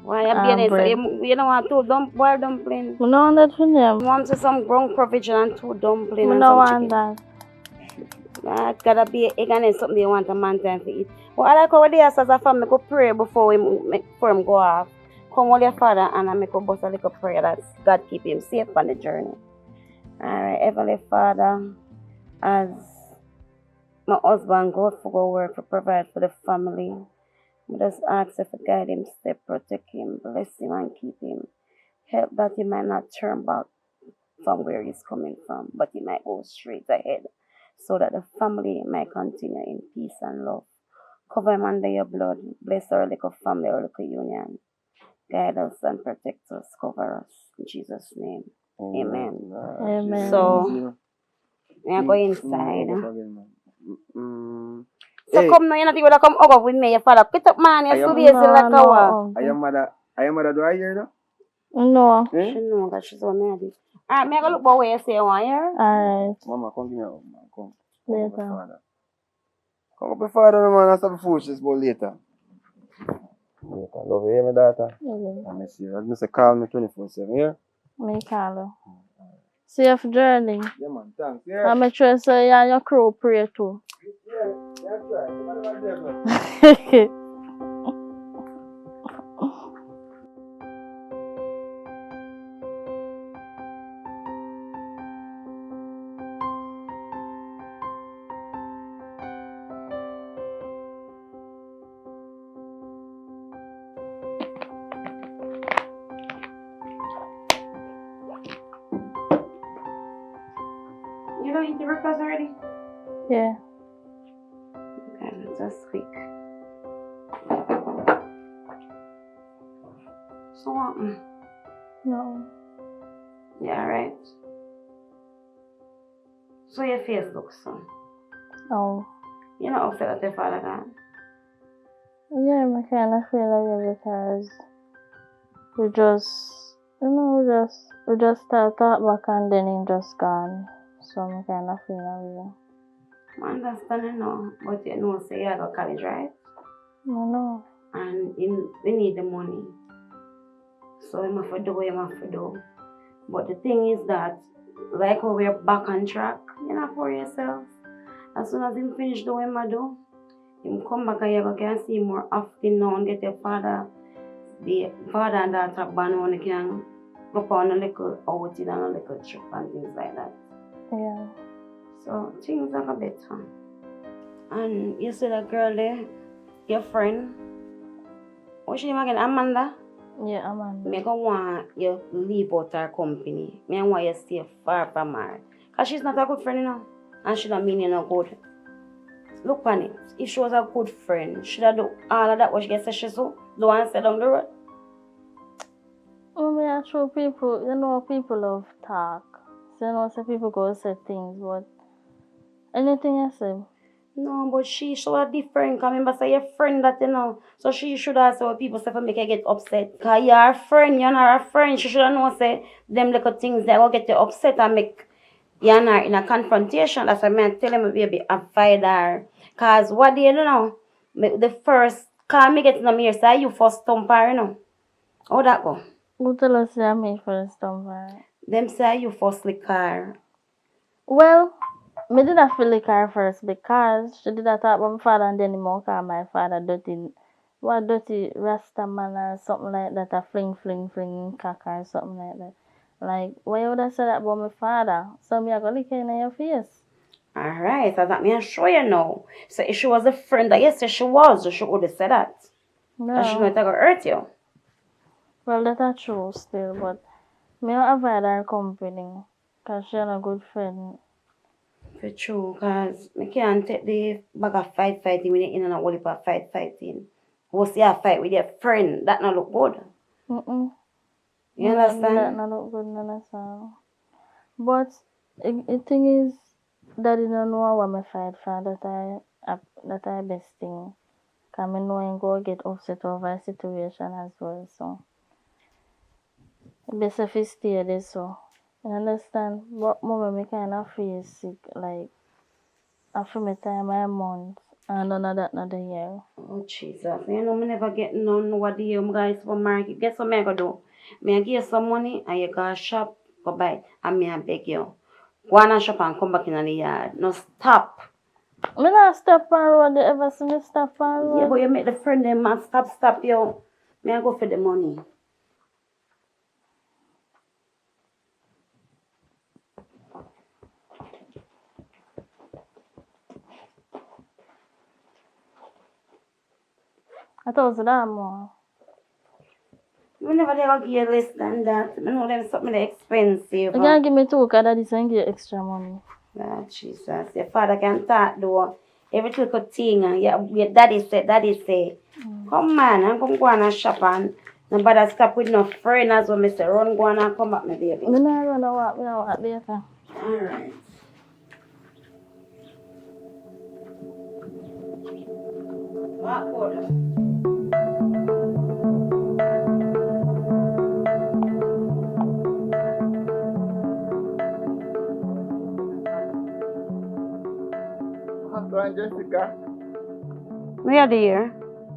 Why you being bread. so you don't want 2 boiled dumplings? I don't want that for them. You want some ground provision and 2 dumplings I and don't some want chicken? that. It's gotta be egg and something you want a man time to eat. But I like how they as a family go pray before him go off. Come with your father and I make a bust a little prayer that God keep him safe on the journey. Alright, Heavenly Father, as my husband go work to provide for the family, I just ask you to guide him, step, protect him, bless him and keep him. Help that he might not turn back from where he's coming from, but he might go straight ahead so that the family might continue in peace and love. Cover him under your blood. Bless our little family, our little union. Guide us and protect us. Cover us. In Jesus' name. Amen. Amen. So, I go inside. So Hey. come now, you're not even come over with me, your father. Quit up, man. You're so lazy like a what? Are your mother do I hear now? No. She know that she's so mad. Alright, me I go look about where you say you want here. Alright. Mama, come give me a hug, man. Come. Later. Come up with father, man, and stop foolishness about later. Later. Love you, my daughter. Okay. I miss you. I miss you call me 24/7, yeah? Me call you. Safe journey. Yeah, man. Thanks, yeah? I make sure say you and your crew pray too. Yeah, right. You know what I'm saying? You don't eat the breakfast already? Yeah. Okay, just quick. So what? No. Yeah, right. So your face looks so. Oh. You're not upset that your father gone? Yeah, I kind of feel away because we just, we just start talk back and then he just gone. So I kind of feel away. I understand now, but you know, say you go to college, right? No. And we need the money. So you have to do what you have to do. But the thing is that, like when we're back on track, you know, for yourself. As soon as him finish doing what he do, him come back and you can see more often now and get your father, the father and daughter band when you can go on a little outing and a little trip and things like that. Yeah. So things are better. And you see that girl there, your friend, what's your name again? Amanda? Yeah, Amanda. Me go want you leave out her company. Me want you stay far from her. Because she's not a good friend, you know. And she don't mean you no good. Look on it. If she was a good friend, should have do all of that what she gets she so? Do and say down the road? Well, I show people, people love talk. So, say people go say things, but anything I say. No, but she should have different. Cause remember say your friend that you know. So she should have say what people say for make her get upset. Cause you're a friend, you're not a friend. She should have know say them little things that will get you upset and make you're not in a confrontation. That's why I tell him baby avoid her. Cause what do you know? The first call me get to know me here, say you first stump her, you know. How that go? Who tell us say me first stumble? Them say you first lick her. Well, me did not feel like her first because she did not talk about my father and then the more call my father dirty rasta man or something like that, a fling cock or something like that. Like, why you would have said that about my father? So me I go lick her in your face. Alright, so that me I show you now. So if she was a friend, I guess she was, she would have said that. And she know No. it gonna hurt you. Well, that's true still, but me I avoid her company because she's a good friend. For true, cause I can't take the bag of fighting when you in and a whole heap of fighting. Who see a fight with your friend, that not look good. Mm-mm. You That understand? not look good, none at all. But the thing is, Daddy don't know what me fight for. That I best thing. Cause me know him go get upset over a situation as well. So best if he stay there. So you understand. But moment me kind of feel sick. Like after me time my month and none of that another year. Oh Jesus, you know me never get none what the you guys supermarket. Guess what me I go do? Me I give you some money and you go shop, go buy, and me I beg you. Go on and shop and come back in the yard. No stop. Me not stop on road. You ever see me stop on road? Yeah, but you make the friend them man stop you. Me I go for the money. $1,000 more. You never they go give you less than that. I know them something expensive. You can give me 2 cause Daddy send you extra money. Ah, Jesus, your father can talk though. Every little thing, your daddy say. Come on, and come go on and shop and nobody stop with no friend as well. Mr. Run, go on and come back, my baby. Me not run a walk. Me not walk later. Alright. Walk forward. Go Jessica. What you doing here?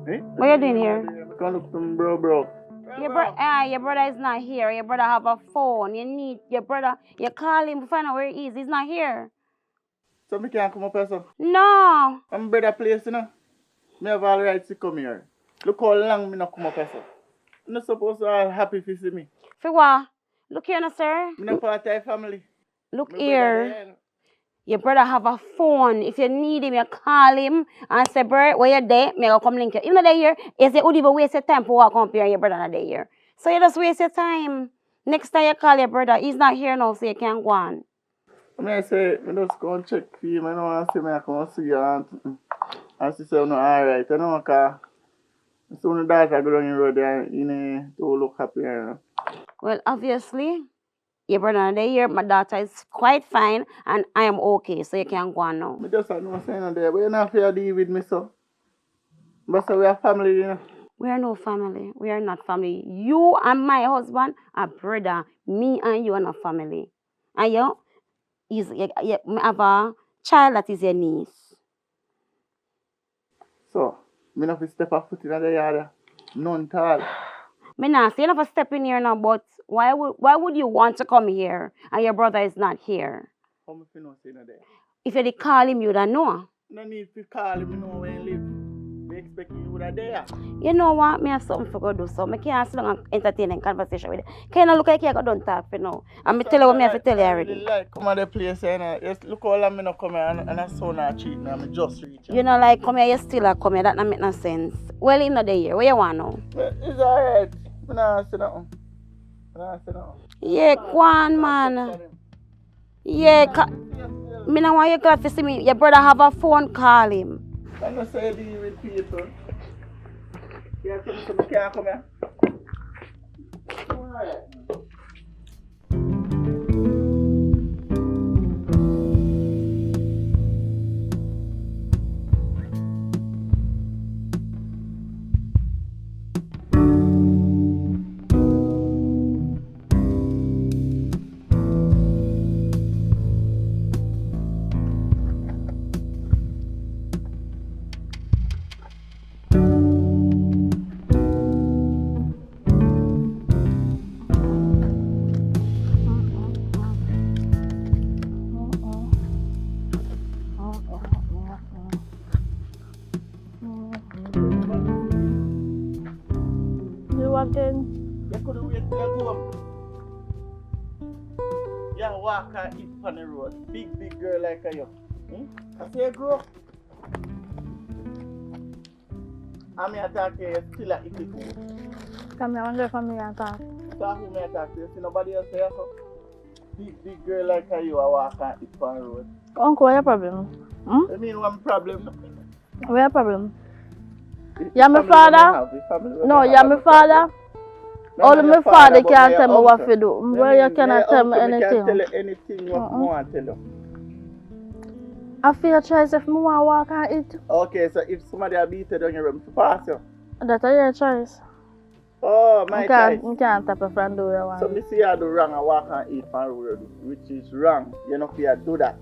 Eh? What you doing here? Come look some bro. Your brother is not here. Your brother have a phone. You need your brother. You call him to find out where he is. He's not here. So me can't come up here, so. No. I'm better place, you know. Me have all right to come here. Look how long me not come up here, so. I'm not supposed to be happy to see me. For what? Look here, no, sir. I'm not part of your family. Look My here. brother there. Your brother have a phone. If you need him, you call him and say, Bert, where you there? Me go come link you. If not there, you say, would even waste your time to walk up here and your brother not there. So you just waste your time. Next time you call your brother, he's not here now, so you can't go on. I say, I just go and check for him. I don't want to see me, I come and see you. And she say, no, alright. I know, because soon the daughter go down the road there, you know, to look happy. You know. Well, obviously, your brother not there. My daughter is quite fine, and I am okay, so you can go on now. I just had no saying there, but you're not fair to deal with me, so. But so we are family, you know. We are no family. We are not family. You and my husband are brother. Me and you are not family. And you have a child that is your niece. So, me not fi step a foot in the yard. None at all. Me not say you never step in here now, but why would you want to come here and your brother is not here? How me fi know say no there? If you did call him, you would know. No need to call him, you know where he live. We expect you would have there. You know what? Me have something for go do, so I can't sit down and entertain a conversation with you. Can you look like you got done talk for now? And me tell you what me have to tell you already. Really like come at the place, you know. Just look how long me not come here and I saw not cheat now. Me just reach. You know, like come here, you still a come here. That not make no sense. Well, him not there here. Where you want now? It's alright. Me not say nothing. Yeah, go on, man. Yeah, me not want you glad to see me. Your brother have a phone, call him. I'm not saying deal with people. Yeah, so me can't come here. Alright. again. You couldn't wait till you go home. You walk and eat on the road. Big girl like you. I say you grow up. I'm here talk to you, you still at eating food. Come here, I wonder if I'm here talk. So who may I talk to you? See nobody else there, so? Big girl like you, I walk and eat on the road. Uncle, what's your problem? I mean, one problem. What's your problem? You're my father? No, you're my father? Only my father can't tell me what to do. Well, you cannot tell me anything. I can't tell you anything what I want to tell you. I feel choice if I want to walk and eat. Okay, so if somebody has beat you down your room to pass you? That's your choice. Oh, my choice. You can't tap a friend do you want. So me see you do wrong and walk and eat on the road, which is wrong. You don't fear do that.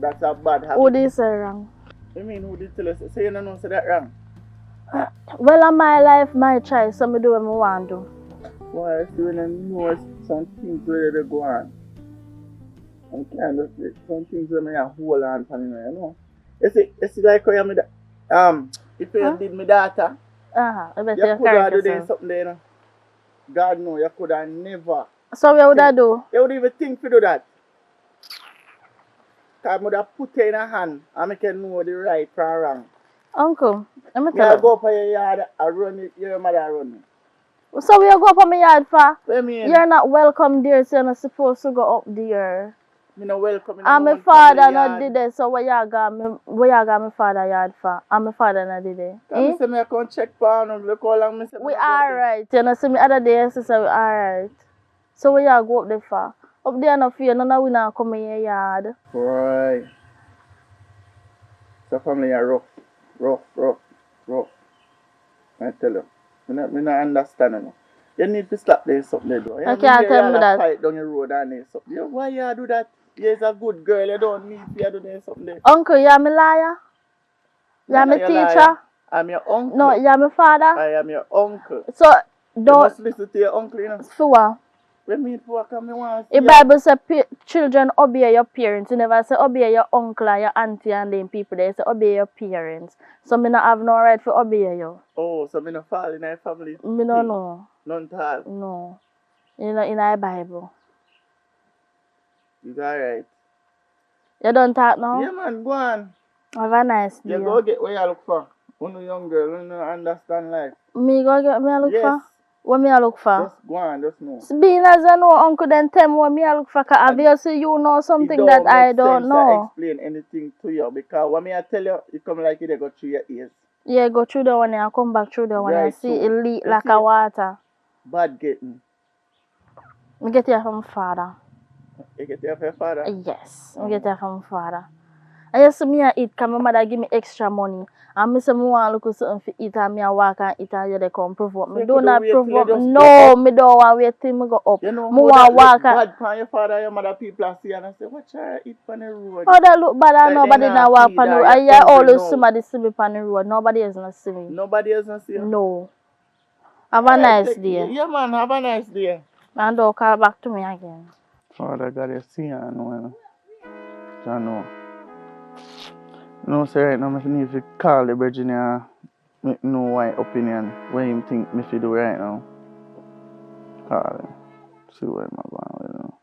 That's a bad habit. Who did you say wrong? I mean, who did tell us? Say you don't know say that wrong. Well, in my life, my choice, so I do what I want to do. Why? So when you know some things where they go on. And kind of some things where I hold on to, you know. It's like how you if you did my daughter, I bet you you could have done something there, you know. God knows, you could have never. So what would I do? You would even think to do that. Because I would have put you in a hand and make you know the right from wrong. Uncle, let me You tell you. go up on your yard and run it, your mother run it. So we go up on my yard for? What I mean? You're not welcome there, so you're not supposed to go up there. Me not welcome. And my father not did it, so what you got my father yard for? And my father not did it. I say me come check for him, look how long me say We alright. You know, see me other day, so we alright. So what you go up there for? Up there no fear, none of we not come in your yard. Right. So family are rough. I tell you. Me not understand you know. You need to stop doing something they do. I can't tell me that. Fight down your road and do something. Why you do that? You're a good girl, you don't need to do something there. Uncle, you're my liar? You're my teacher? Liar. I'm your uncle. No, you're my father? I am your uncle. So, You don't... must listen to your uncle, you know. For what? When me for what come, want The Bible says children obey your parents. You never say obey your uncle or your auntie and them people. They say obey your parents. So me not have no right to obey you. Oh, so me not fall in a family? Me don't know. None at all? No. You know, in the Bible. It's alright. You don't talk now? Yeah man, go on. Have a nice day. You go get what you look for. One young girl, you don't understand life. Me go get what I look for? What me I look for? Just go on, just know. Being as I know, uncle, then tell me what me I look for. Cause obviously you know something that I don't know. It don't make sense to explain anything to you. Because what me I tell you, it come like it go through your ears. Yeah, go through the one and come back through the one and see it leak like a water. Bad getting. Me get it from father. You get it from your father? Yes, I get it from father. I just see me I eat because my mother give me extra money. And I say I want to look something to eat and I walk and eat and you come provoke me. Do not provoke me. No, I don't want to wait till I go up. You know, I want to walk bad for your father and your mother people and see and I say, what you eat on the road? How that look bad and nobody not walk on the road? And you always somebody see me on the road. Nobody else not see me. Nobody else not see you? No. Have a nice day. Yeah man, have a nice day. And don't call back to me again. Father God, you see I know. I know. No, sir, right now I need to call the Virginia make know my opinion, what him think me should do right now. Call him. See what I'm going with now.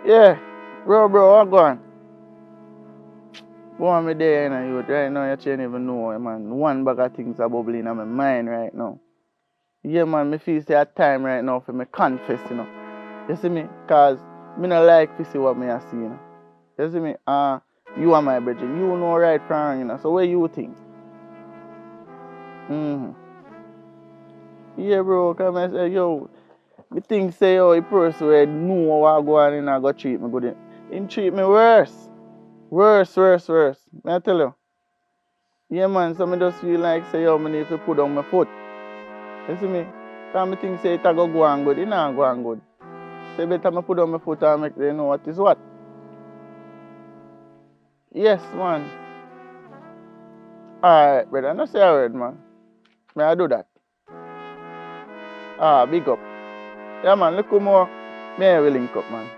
Yeah, bro, what going? Go on me there, you know, right now you can't even know, man. One bag of things are bubbling in my mind right now. Yeah, man, me feel say a time right now for me confess, you know. You see me? Because me not like to see what me I see, you know. You see me? You are my brother. You know right from wrong, you know. So what you think? Yeah, bro, come and say, yo, me think say, yo, a person who know what go on and go treat me good. He treat me worse. Worse. I tell you. Yeah, man, so me just feel like, say, yo, me need to put on my foot. You see me? Because I think say it go on good, it not go on good. So better I put on my foot and make them know what is what. Yes, man. Alright, brother, no say a word, man. May I do that? Big up. Yeah, man, look how more. May I will link up, man.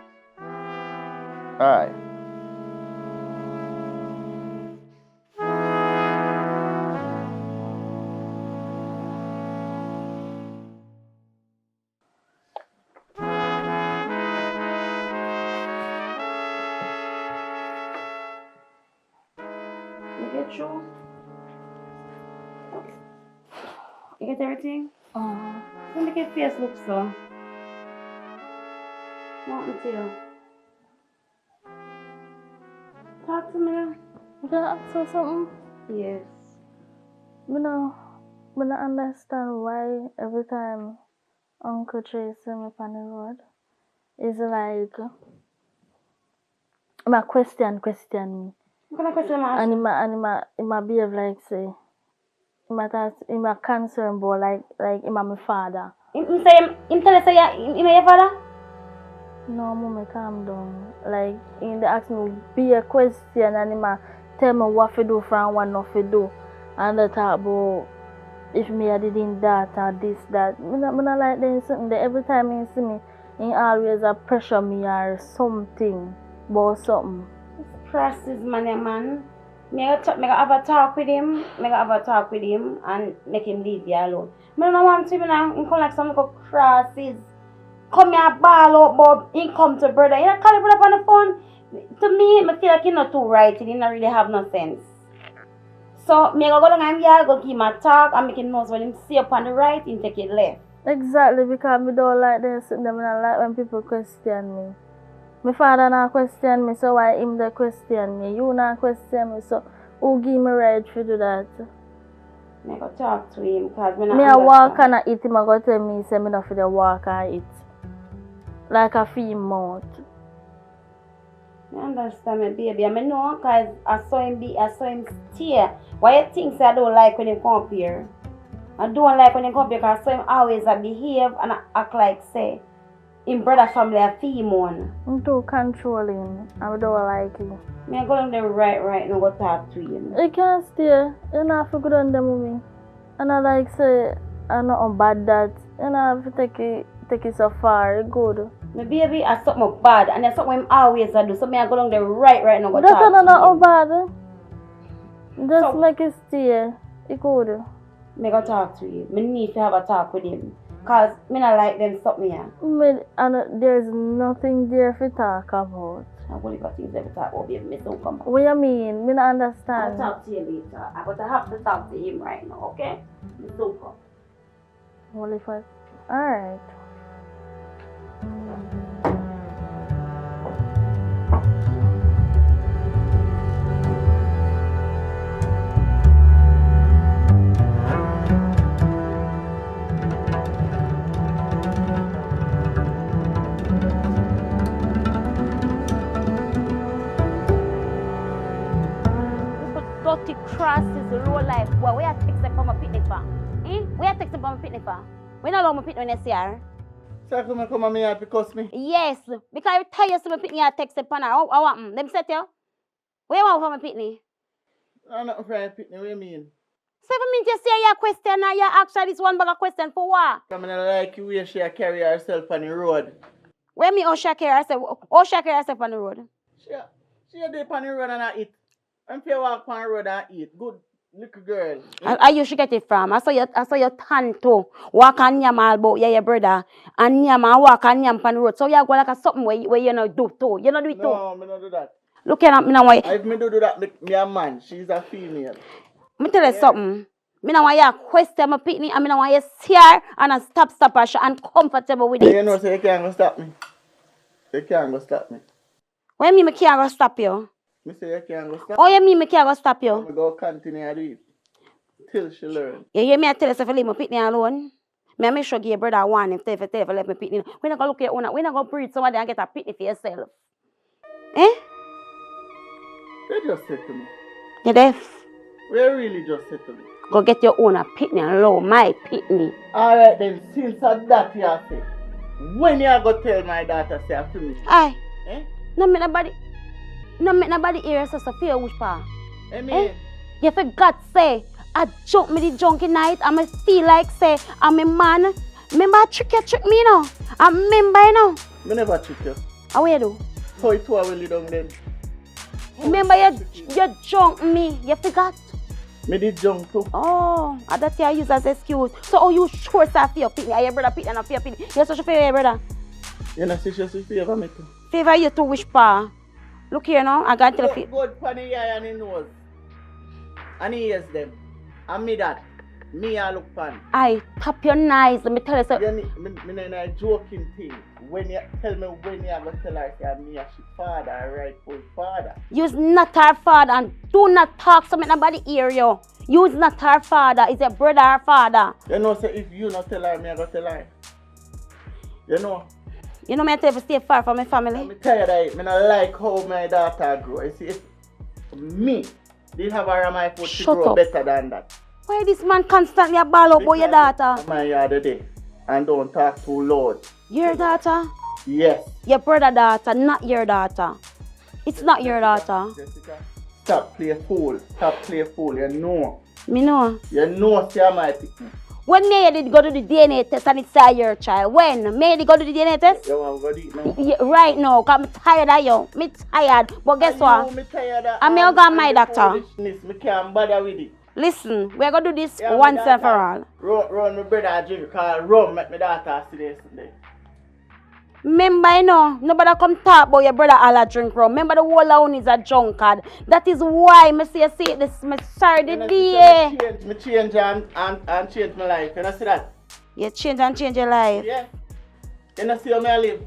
Alright. get through. You get everything? Don't make your face look so. What happened to you? Talk to me now. You can ask her something? Yes. I don't understand why every time Uncle Tracy me on the road, it's like my question me. What kind of question am I And asking? he ma behave like say he ma concern about like him my father. Him tell us say him your father? No, mommy, calm down. Like, he ask me be a question and he ma tell me what to do from what not to do. And they talk about if me I didn't that or this, that. Me not like them something that every time he see me, he always a pressure me or something about something. Crosses man. Me go have a talk with him. And make him leave you alone. Me don't want to be now. He come like some little crosses. Come here ball out, but he come to brother. You know, call your brother on the phone. To me, I feel like he's not too right. He don't really have no sense. So me go down and yeah, go give him a talk and make him know when him see up on the right, he take it left. Exactly, because me don't like them something. I don't like when people question me. My father not question me, so why him they question me? You not question me, so who give me right to do that? Me go talk to him because me not Me a understand. walk and I eat him, I go tell me say me not for the walk and eat. Like a female mouth. I understand me baby. I know because I saw him stay. Why you think say I don't like when him come up here? I don't like when him come up here because I saw him always behave and act like say him brother family a female. I'm too controlling. I don't like him. Me I go down there right now go talk to him. You can't stay. You not have to go down there with me. And I like say I'm not bad that. You not have to take it so far. It's good. My baby has something bad and that's something him always do. So me I go down there right now go That's talk to him. not bad. Just So- make it stay. It's good. Me go talk to him. Me need to have a talk with him. Cause me not like them something here. And there's nothing there to talk about. I only got things to talk about, baby. Me soon come back. What you mean? Me not I'll understand. talk to you later. I got to have to talk to him right now, okay? Me soon come. Well, if I... Alright. Dirty crosses, low life. Boy, where you texting from a picnic for? Where you texting from a picnic for? We not allow me picnic when you see her. So come on me here because me. Yes, because every time you see me picnic, you texting upon her. How want them set you? Where you want from a picnic? I'm not afraid of picnic, what do you mean? 7 minutes you say your question and you ask her this one bag of question for what? I mean, I like the way she carry herself on the road. Where me Osha carry herself on the road? She dey on the road and I eat. And if you walk on the road and eat, good little girl. I you should get it from. I saw your tanto walk and yam all about your brother and yam and walk and yam on the road. So you go like a something where you not do too. You not do it too. No, me not do that. Look at me now. If me do that, me a man. She's a female. Me tell you something. Me now want you question my picnic and me now want you see her and a stop her and comfortable with it. You know, so you can't go stop me. You can't go stop me. What you mean me can't go stop you? Me say you can't go stop Oh, you mean me can't go stop you? me. Go continue to do it. Till she learn. You hear me I tell you if you leave my picnic alone? Me I make sure give your brother one if you let me picnic. We not gonna look at your own. We not gonna breed somebody and get a picnic for yourself. Eh? They just said to me. You deaf? We really just said to me. Go get your own picnic and allow my picnic. Alright then, since that you say, when you go tell my daughter say I finish? Aye. Eh? No make nobody hear us so fear which part. I mean, You forgot say I jump me the junkie night and I feel like say I'm a man. Remember I trick me now. I remember you know. me never trick you. How you do? How it was when you done then? Remember you junk me. You forgot. Me did jump too. Oh, and that's you use as excuse. So how you sure say for your picnic? Are your brother picnic and for your picnic? You're such a favor, your brother. You know, she just favor me too. Favor you to which part? Look here now. I got to tell you. Good funny eye and in nose. And he is them. And me that. Me I look pan. I tap your nice. Let me tell you something. Me a joking thing. When you tell me when you are going to tell her that me as she father, a rightful father. You's not her father and do not talk so nobody hear you. You's not her father. It's your brother or father. You know, say if you not tell her, me I go tell her. You know. You know me I tell you to stay far from my family. I'm tired of it. I don't like how my daughter grow. You see, if me did have her on my foot, she grow better than that. Why this man constantly a ball up about your daughter? My yard today. And don't talk too loud. Your daughter? Yes. Your brother daughter, not your daughter. It's not your daughter. Jessica, stop play fool. Stop play fool. You know. Me know. You know, see my picking. When May did go to the DNA test and it's your child? When? May did go to the DNA test? You want to go do it now? Yeah, right now, because I'm tired of you. Me tired. But guess what? Me tired of I'm going to go my doctor. Me can't bother with it. Listen, we're going to do this once and for all. Run my brother drink because rum make my daughter see this today. Remember, you know, nobody come talk about your brother all a drink rum. Remember the whole town is a drunkard. That is why I say this. Me sorry the day. Me change and change my life. You know see that? You change and change your life. Yeah. You know see how me I live?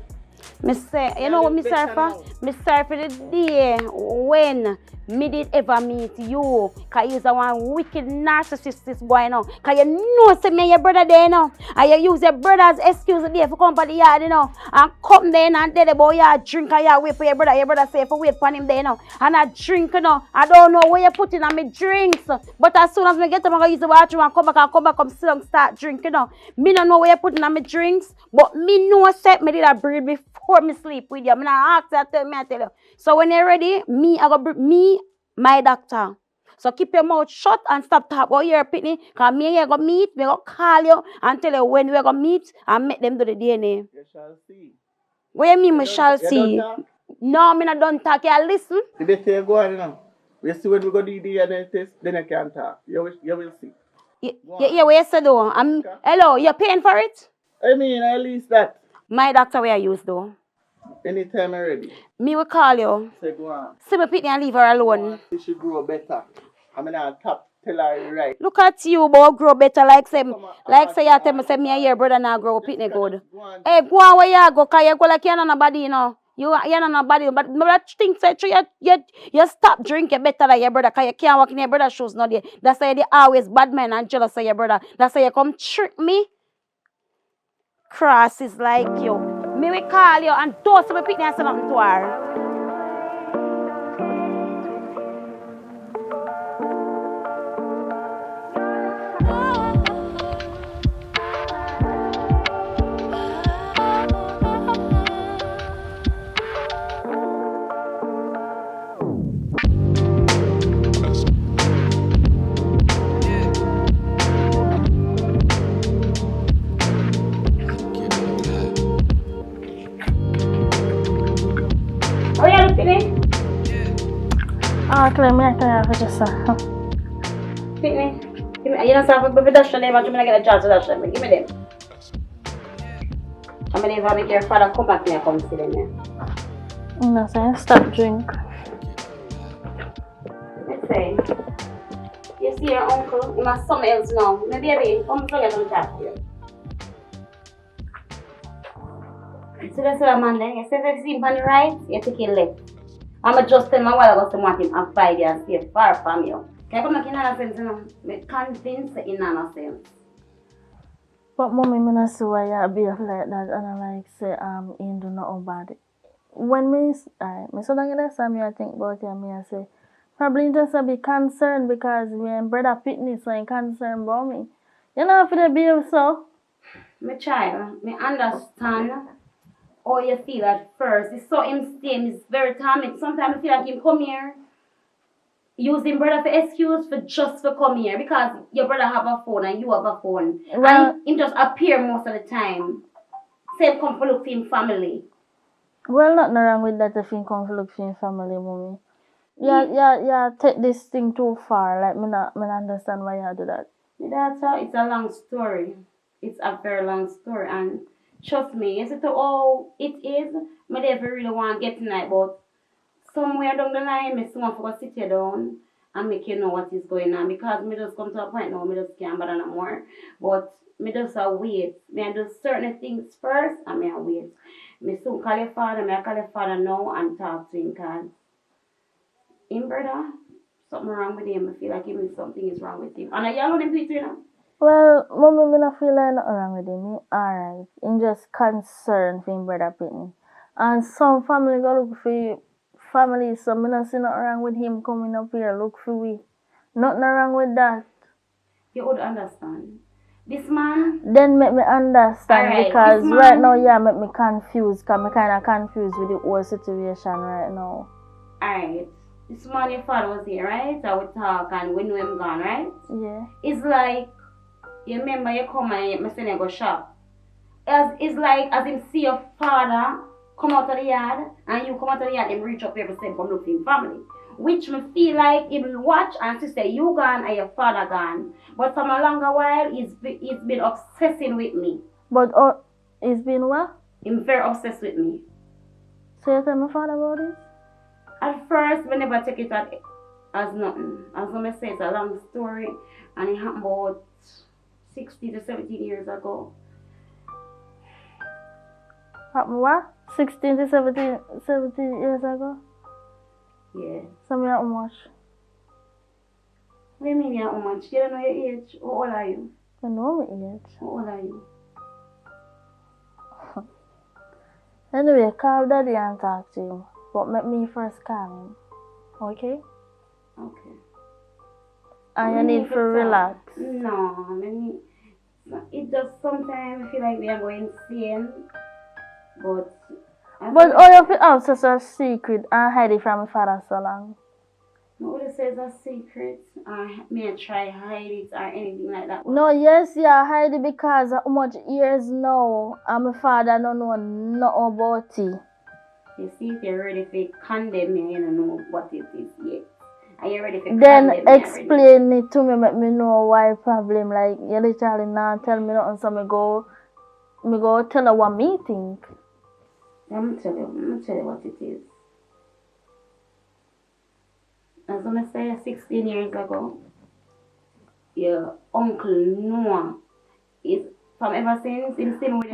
Me say, you know what me sorry for? Me sorry for the day when me did ever meet you. Because you're one wicked narcissist boy now. Because you know say me and your brother there now. And you use your brother's excuse there for come to the yard, you know. And come there and tell about you drink and you wait for your brother. Your brother say for wait for him there now. And I drink, you know. I don't know where you put in on me drinks. But as soon as me get up, I'm going to use the bathroom and come back, sit down, start drinking, you know. Me don't know where you put in on me drinks. But me know set me did a breed before me sleep with you. Me not ask you, I tell you. So when you're ready, my doctor. So keep your mouth shut and stop talking about your pitney. Because me and you go meet, we go call you and tell you when we go meet and make them do the DNA. You shall see. What you mean we shall see? No, me not done talk. You listen. Did they say go on now? We see when we go do the DNA test, then I can talk. You will see. Yeah, what you said though? Hello, you're paying for it? I mean, at least that. My doctor where I use though. Anytime I'm ready. Me will call you. Say go on. See me pitney and leave her alone. She should grow better. I mean, I'll tell her right. Look at you, boy, grow better like say you tell me say me and your brother now grow pitney good. Hey, go on where you go, cause you go like you're not nobody, you know. You're not nobody, but I think say you stop drinking better than your brother, cause you can't walk in your brother's shoes no day. That's why they always bad men and jealous of your brother. That's why you come trick me. Crosses like you. Me will call you and toast me pitney and say nothing to her. Oh yeah, Pitney. Claim me, I can have just Pitney, give me, you know, so if dash them, I'm going to get a chance to dash them. Give me them. I'm going to make your father come back and come see them. No, say stop drink. Let's say, you see your uncle, he must something else now. Maybe baby, come so you can chat to you. So that's what I'm on then. You say if you see him on the right, you take it left. I'm just tell my while I want him and 5 years stay far from you. Can you come back in innocence, you know? I'm convinced in innocence. But mommy, I don't see why you behave like that and I like say you do nothing bad. When me so don't get that me I think about you, me I say probably just a bit concerned because me and brother Pitney so I'm concerned about me. You know if they behave so? My child, me understand how you feel at first. It's so insane, it's very timing. Sometimes I feel like him come here, using brother for excuse for just for come here because your brother have a phone and you have a phone. Well, and him just appear most of the time. Same come for look for him family. Well, nothing wrong with that if you come to look for your family, mommy. Yeah, take this thing too far. Like, me not understand why you do that. It's a long story. It's a very long story. And trust me, you see to all it is, I never really want to get tonight, but somewhere down the line, I someone for sit you down and make you know what is going on. Because me just come to a point now, me just can't bother no more. But me just wait. Me I do certain things first and me I wait. Me soon call your father, me I call your father now and talk to him cause him brother, something wrong with him. I feel like even something is wrong with him. And I yell on him too, you know. Well, mommy, me not feel like nothing wrong with him. He alright. He just concerned for him brother Pitney. And some family go look for family, so me not see nothing wrong with him coming up here look for we. Nothing wrong with that. You would understand. This man, Then make me understand Alright, because this right man- now, yeah, make me confused because me kind of confused with the whole situation right now. alright. This man your father was here, right? I would talk and we know him gone, right? Yeah. It's like, you remember you come and me say you go shop. It's like as him see your father come out of the yard and you come out of the yard, him reach up every step come look for him family. Which me feel like he will watch and say you gone and your father gone. But from a longer while, he's been obsessing with me. But it's been what? He's very obsessed with me. So you tell my father about this? At first, we never take it as nothing. As I say, it's a long story and it happened about 16 to 17 years ago. Happened what? 16 to 17 years ago? Yeah. So me how much? What do you mean you're how much? You don't know your age. How old are you? I know me age. How old are you? Anyway, call daddy and talk to him. But make me first call him. Okay? Okay. And We you need to to talk. relax. No, it just sometimes feel like we are going insane. But But all you have such a secret and hide it from my father so long. nobody says a secret or may I try hide it or anything like that. No, yes, yeah, hide it because how much years now and my father don't know nothing about it. You see, if you're ready to condemn me, you don't know what it is yet. Are you ready to condemn Then me already? explain it to me, make me know why problem. Like you literally not tell me nothing, so me go tell her what me think. I'm gonna tell you what it is. As I say 16 years ago, your uncle Noah is from ever since him seen with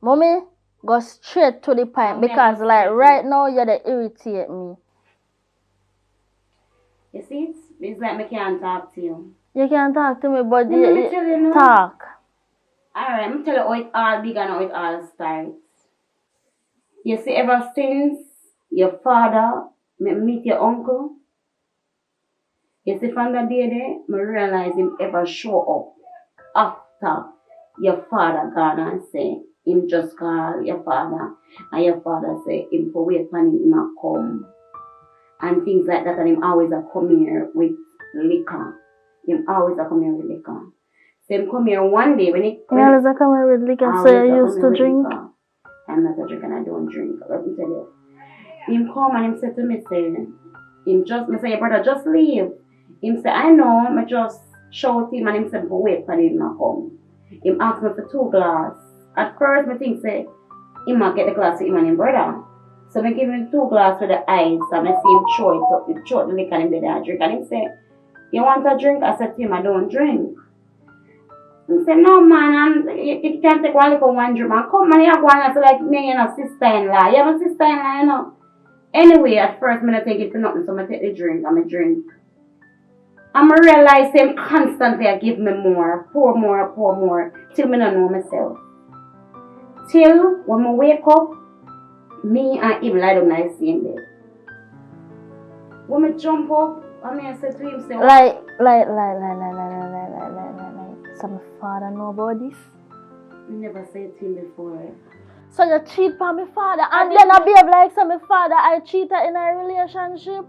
Mommy, go straight to the point Okay, because go like straight to right it. now you dey irritate me. You see, it's like I can't talk to you. You can talk to me, but Let me tell you now. talk. Alright, I'm tell you how it all began, how it all starts. You see, ever since your father meet your uncle, you see, from that day there, I realize him ever show up after your father gone and say, him just call your father, and your father say, him for wait for him a come, and things like that, and him always a come here with liquor. Him always a come here with liquor. So him come here one day when he... You always come here with liquor, so you used to drink? I'm not a drinker and I don't drink. Let me tell you. Him come and him said to me, say, me say, your brother, just leave. Him say, I know, I just shout him and him said, wait for him to come. Him asked me for 2 glass. At first, I think, say, he might get the glass for him and him brother. So I give him 2 glass with the ice and I see him throw it up, throw the liquor and him there drink. And him say, you want a drink? I said to him, I don't drink. He said, no man, you can't take one liquor, one drink, man. Come man, you have one, I said, like me, you know, sister-in-law. You have a sister-in-law, you know. Anyway, at first, I don't take it for nothing, so I take the drink, and I drink. And I realize him constantly I give me more, pour more, till I don't know myself. Till when I wake up, me and him lie down in the same bed. When I jump up, I say to him, say, Like, so my father know about this? I never said to him before. So you cheat on my father and then I behave like so my father I cheated in a relationship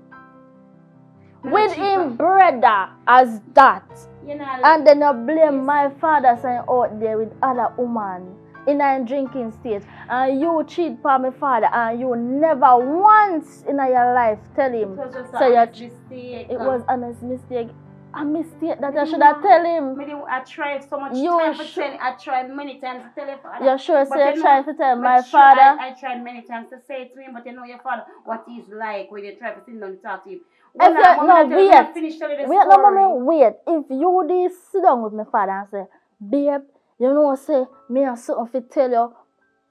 with him brother as that. You know, And then you blame my father saying out there with other woman in a drinking state and you cheat on my father and you never once in your life tell him it was just so a you mistake. it was honest mistake. a mistake that I should have tell him. I tried so much You time to sure- tell. I tried many times to tell your father. You sure But say you you know, try to tell but my sure, father? I tried many times to say it to him, but you know your father, what he's like when you try to sit down and talk to him. If you, no, wait. Finish telling the Wait, no, story. mommy, wait. If you did sit down with my father and say, babe, you know, say, me have something to tell you,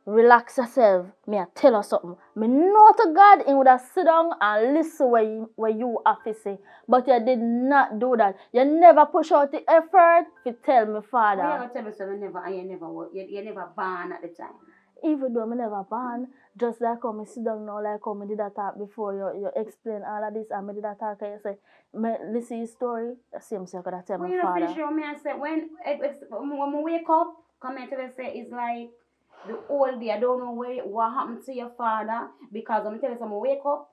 relax yourself. Me I tell you something. Me know to God, he would have sit down and listen what you have to say. But you did not do that. You never push out the effort to tell my father. Well, you tell me so you never, and you never born at the time. Even though I never born, just like how me sit down now, like how me did that talk before, you explain all of this, and me did that talk, and you say, me listen his story, the same thing I could have tell my When you father. finish your me, I say, when we wake up, come here to say, it's like, the whole day, I don't know what happened to your father, because I'm telling you, I wake up,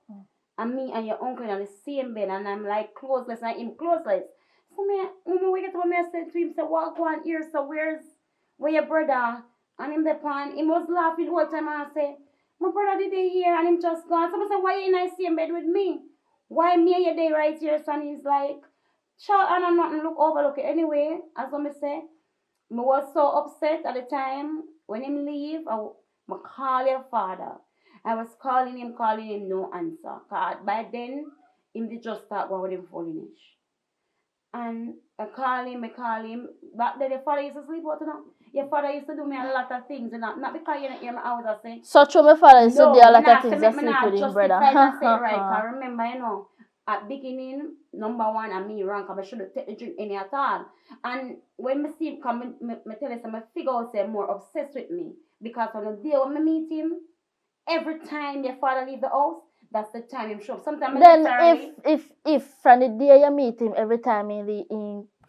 and me and your uncle in the same bed, and I'm like closeless, and him closeless. So when I wake up, I said to him, say, what go on here, so where your brother? And him the pan, he was laughing the whole time, and I say, my brother did they here, and him just gone. So I say, why you in the same bed with me? Why me and you there right here? So he's like, child, and I'm not overlook it. Anyway, as I say, I was so upset at the time when him leave. I call your father. I was calling him, no answer. Cause by then, him did just start going with him foolishness. And I call him. Back then, your father used to sleep out, you know. Your father used to do me a lot of things, you know. Not because you know, hear me out, I say. So true, my father used to do a lot of things that me sleep not with him, brother. justify that right. Cause remember, you know, at beginning, number one, and me wrong, cause I shouldn't take the drink any at all. And when me see him come, me tell you, I figure out say more obsessed with me. Because on the day when me meet him, every time your father leave the house, that's the time him show up. Sometimes Then if from the day you meet him, every time he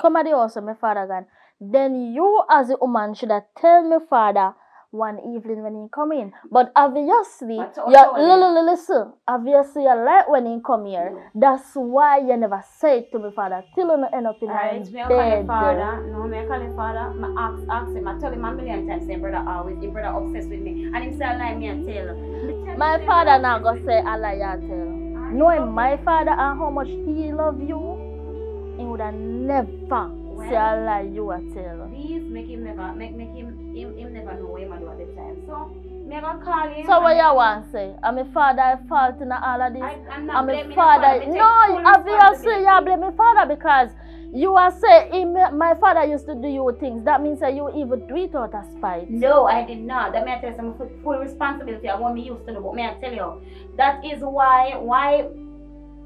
come at the house of my father gone, then you as a woman should have tell my father one evening when he come in. But obviously, listen, obviously you like when he come here. That's why you never say it to my father till you end up in his bed. I call your father. I ask him. I tell him a million times, say brother always, his brother obsessed with me. And him say I lie me and tell. My father not gonna say I lie you tell. Knowing my father and how much he love you, he would have never say I lie you a tell. Please make him never never know what he do at the time. So me gonna call him. So what you want to say? I'm my father fault in all of this. I'm not blaming my father. No, obviously you blame my father because you are saying my father used to do you things. That means that you even do it out of spite. No, I did not. That may I tell you some full responsibility of what me used to do. But may I tell you, that is why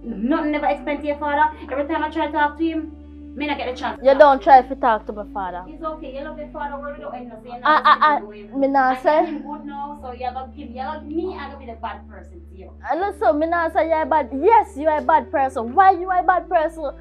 nothing never explained to your father. Every time I try to talk to him, me not get the chance. You don't try to talk to my father. It's okay. You love your father. Where we don't end up saying me not say. him good now, so you're gonna give me. I'm gonna be the bad person to you. Listen, me not say you're bad. Yes, you are a bad person. Why you are a bad person?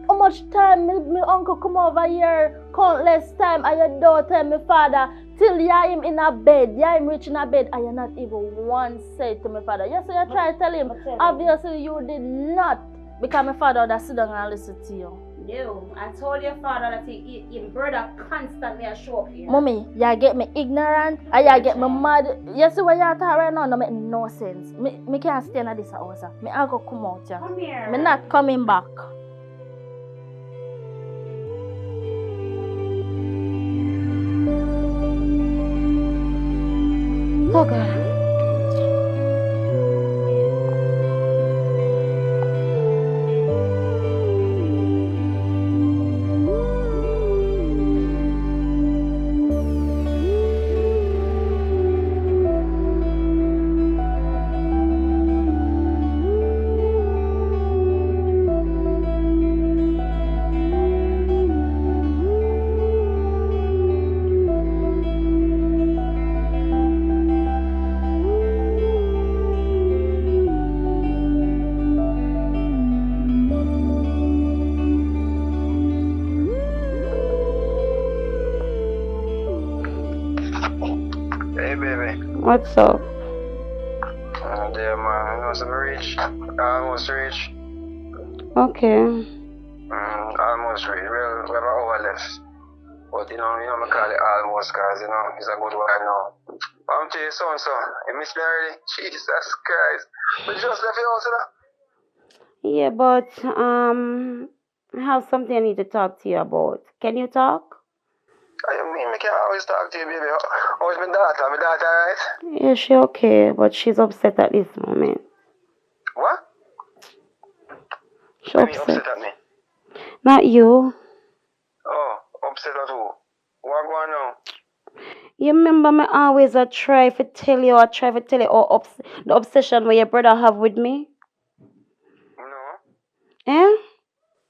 How much time my uncle come over here, countless time, and you don't tell my father till you are him in a bed, you are him rich in a bed, and you not even once say to my father. Yes, so you try to tell him. Obviously, you did not, because my father would have sit down and listen to you. No, I told your father that your brother constantly show up here. Mommy, you get me ignorant, and you get me mad. You see what you are talking right now, no make no sense. Me can't stay in this house. Me I go come out here. Come here. Me not coming back. Oh God. Hey baby. What's up? Yeah man, I was reach. Almost reach. Okay. Almost reach. Well, we have an hour left. But you know, I call it almost because you know, it's a good while now. I'm telling you so. You miss me already? Jesus Christ. We just left your house, you know? Yeah, but I have something I need to talk to you about. Can you talk? I mean, I can always talk to you, baby. How's my daughter? My daughter, right? Yeah, she okay, but she's upset at this moment. What? She's When you upset. upset at me? Not you. Oh, upset at who? What going on? You remember me always I try to tell you the obsession where your brother have with me? No. Eh?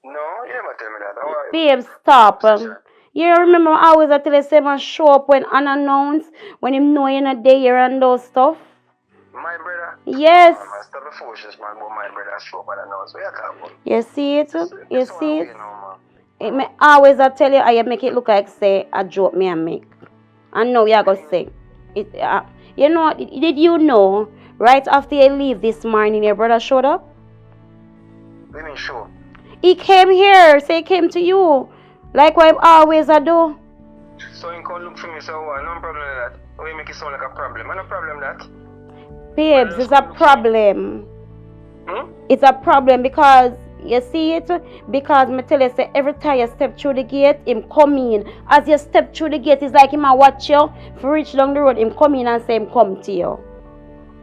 No, you never tell me that. How are you? Babe, stop. Obsession. You remember I always I tell you say man show up when unannounced, when him know you're not there and those stuff? My brother? Yes. Oh, man, stop the foolishness, man. But my brother show up and announce. What you talking about? You see it? You This one see we it? know, man. It may always I tell you how you make it look like say a joke me and make. And now you're gonna say it. You know, did you know right after you leave this morning your brother showed up? What do you mean show? He came here, say he came to you. Like what I always I do. So you can look for me, so what? No problem with that. Why you make it sound like a problem? No problem with that. Babes, it's a problem. Hmm? It's a problem because you see it? Because me tell you say every time you step through the gate, him come in. As you step through the gate, it's like him a watch you. If you reach down the road, him come in and say him come to you.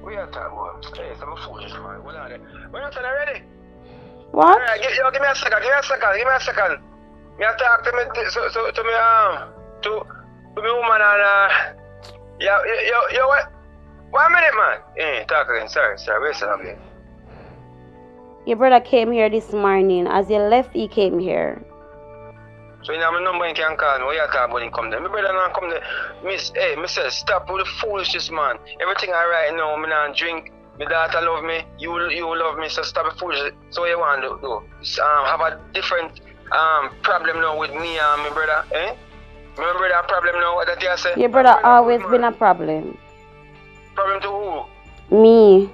We are talking about. Hey, some foolish man. Hold on there. When you ready? What? Alright, give me a second. Me a talk to me to me to me woman and yo what? 1 minute, man. Talk again. Sorry. Wait a second. Your brother came here this morning. As you left, he came here. So you know my number, you can call me. What you talk about him come there? My brother not come there. Me say stop with the foolishness, man. Everything alright now. Me not drink. My daughter love me. You love me. So stop the foolishness. So what you want to do? Have a different problem now with me and my brother, eh? My brother a problem now. What that you say? Your brother always been a problem. Problem to who? Me.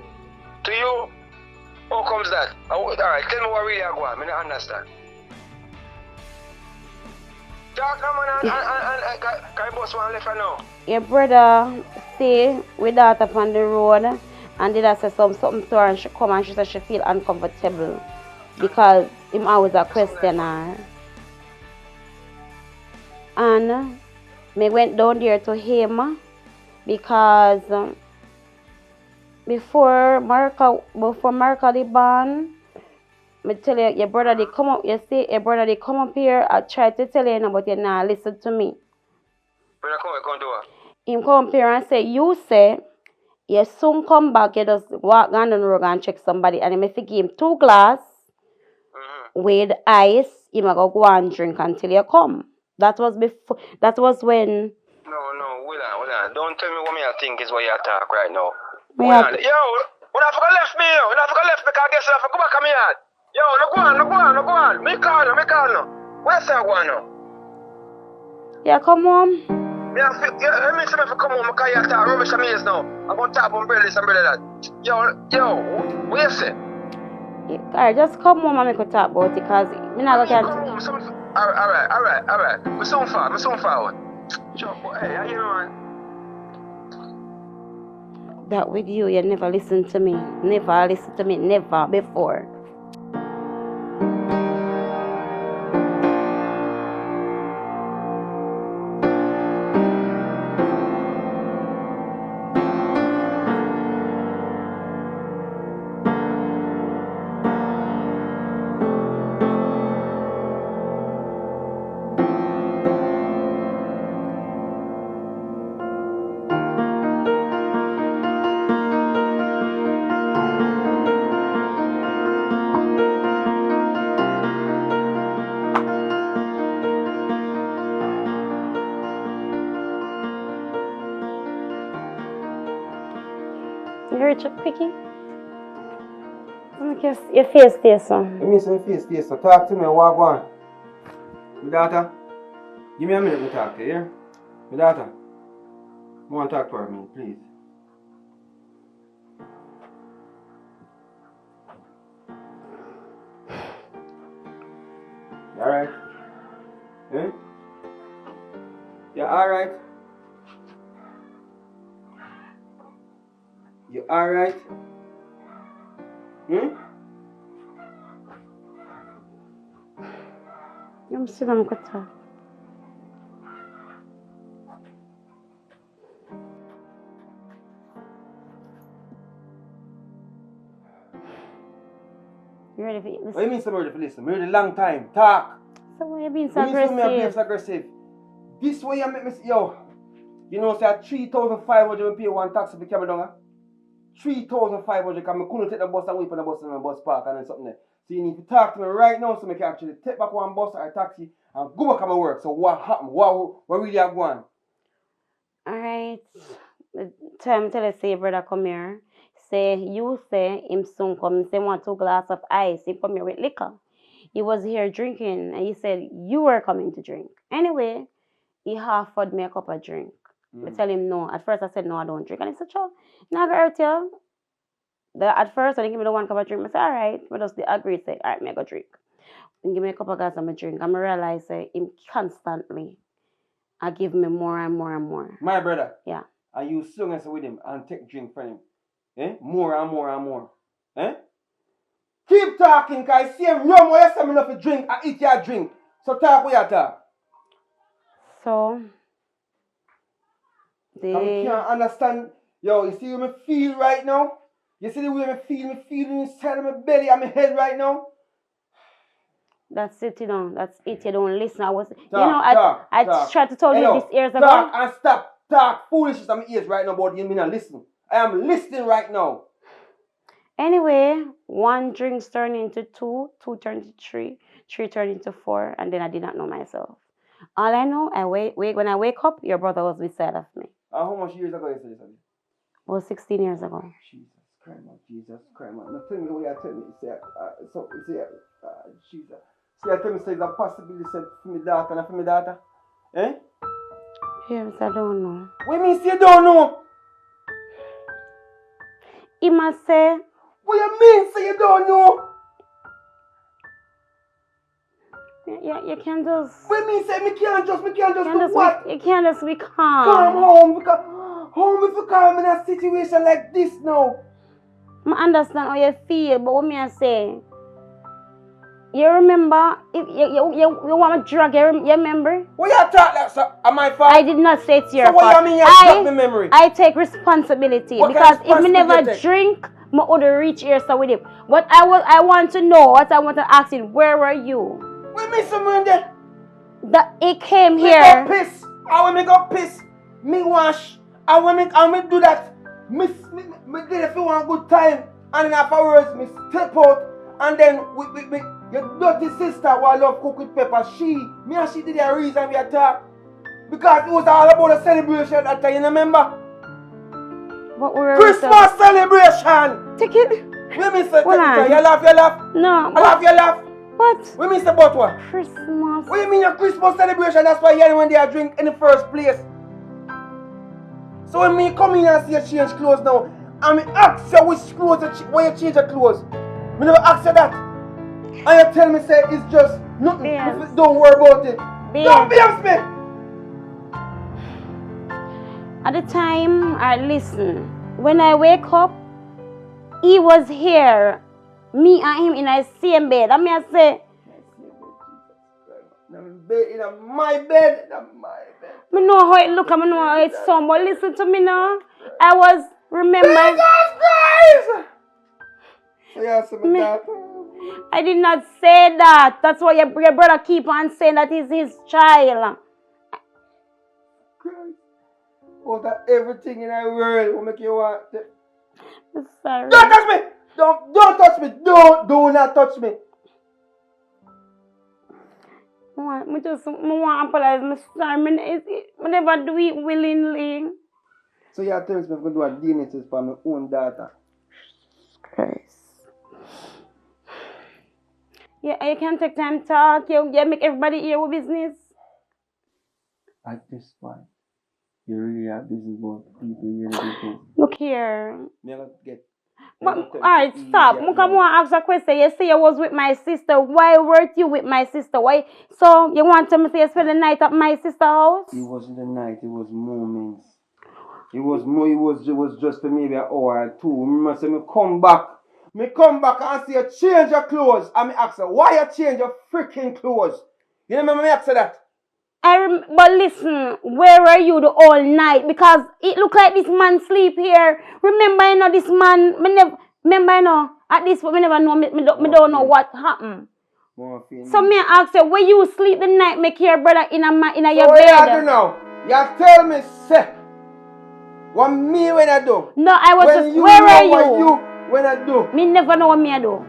To you? How comes that? Alright, tell me what really I go on. I don't understand. Talk now, man, and can you boss one left right now? Your brother stay with daughter on the road and did I say something to her and she come and she said she feel uncomfortable because him always a question her. And me went down there to him because before Marca the born, me tell you, your brother they come up, you see, your brother they come up here, I tried to tell you, but you not listen to me. Brother come do what? Him come up here and say, you say, you soon come back, you just walk down the road and check somebody, and if you give him 2 glass with ice, he might go and drink until you come. That was when. No, hold on. Don't tell me what me I think is what you talk right now. Me Hold on. Yo, when I forgot left me, when I forgot left me, because I guess I forgot back on me yard. Yo, no go on. Me call no. Where's that one now? Yeah, come home. Let me see if I come home, because you talk rubbish on me now. I'm going to talk about this and that. Yo, what you say? Alright, just come home and make a talk about it, because me not going to. Alright. Me soon forward. Hey, I hear you, man. That with you never listen to me. Never listen to me, never before. You reach up quickly? Your face there, son. Let me see your face there, so talk to me, what go on? My daughter, give me a minute to talk to you, yeah? My daughter, I want to talk to her a minute, please. You alright? Eh? You alright? You alright? I'm still on talk. You ready for What this? do you mean so ready for listen? Me ready long time. Talk. So why you being so When you see me being aggressive? so aggressive. This way you make me yo. You know say 3,500 when pay one taxi for camera down. 3,500 because I couldn't take the bus and wait for the bus in the bus park and then something there. So you need to talk to me right now so I can actually take back one bus or a taxi and go back to my work. So what happened? What really are going? Alright. Tell the say brother come here. Say you say him soon come. Say want 2 glass of ice. He come here with liquor. He was here drinking and he said you were coming to drink. Anyway, he offered me a cup of drink. I tell him no. At first I said no, I don't drink. And he said, sure, not gonna hurt you. At first when he give me the 1 cup of drink, I said, alright. I just agree, say, alright, me go drink. And give me a cup of gas and I drink. And I realize him constantly I give me more and more and more. My brother. Yeah. And you sung us with him and take drink from him. Eh? More and more and more. Eh? Keep talking, because I see him rum where you say me enough to drink, I eat your drink. So talk where you talk. So I can't understand. Yo, you see how me feel right now? You see the way me feel inside of my belly and my head right now? that's it, you know. That's it. You don't listen. I Talk. tried to tell you this years ago. Talk and stop. Talk foolishness on my ears right now, but you mean I listen. I am listening right now. Anyway, 1 drink turned into 2, 2 turned into 3, 3 turned into 4, and then I did not know myself. All I know, when I wake up, your brother was beside of me. How much years ago you said this? Well, 16 years ago. Jesus Christ, man. Jesus Christ, man. Now tell me the way you tell me. Jesus. See, I tell me, say, it's a possibility for my daughter and for my daughter. Eh? Yes, I don't know. What you mean, say you don't know? He must say, What you mean, say you don't know? you can't just... What you mean, say me can't just do what? You can't just be calm. Calm home, because home if you calm in a situation like this now. I understand how you feel, but what me I say, you remember, if you want me to drag, you remember? What you talk like, sir? Am I fault? I did not say it's your so fault. what you mean you drag me memory? I take responsibility What because kind of if me never responsibility? drink, I would reach here so with him. But I want to know, what I want to ask him, where were you? What me someone there? That he came Me here. go piss. I will me go piss. Me wash. I will me do that. Me did if you want a good time. And then afterwards, me step out. And then with your dirty sister who I love cook with pepper, me and she did the reason we attack. Because it was all about the celebration that time, you remember? What were Christmas celebration! Take it. What me say? Hold on. You laugh? No. You laugh? What? What me say about what? Christmas. What you mean your Christmas celebration? That's why you when they are drink in the first place. So when me come in and see you change clothes now, and me ask you which clothes why you change your clothes. Me never ask you that. And you tell me say it's just nothing. Yes. Don't worry about it. Yes. Don't BS me. At the time, listen, when I wake up, he was here. Me and him in the same bed. I mean, I say, In my bed. I know how it look, I know how it sound, but listen to me now. I was, remember, Jesus Christ! So you have some daughter? I did not say that. That's why your brother keep on saying that he's his child. Christ. Out of everything in the world will make you want to... I'm sorry. Don't touch me! Don't touch me! Do not touch me! I want to apologize. I'm sorry. I never do it willingly. So you are telling me I'm going to do a DNA test for my own daughter? Christ. Yeah, you can take time to talk. You make everybody hear your business. At this point, you really are busy about people hearing business. Look here. Alright, stop. I want to ask a question. You say you was with my sister. Why weren't you with my sister? Why? So you want to say you spend the night at my sister's house? It wasn't the night. It was moments. It was just for maybe an hour or two. Remember, say me come back. Me come back and see you change your clothes. And me ask her, why you change your freaking clothes? You remember me ask that? But listen, where were you the whole night? Because it looked like this man sleep here. Remember, you know, this man, remember, you know, at this point, me never know, me don't know what happened. So me ask you, where you sleep the night, make your brother in your what bed? you do now? You tell me, say, what me when I do? No, I was when just, you where know are what you? when I do? Me never know what me I do.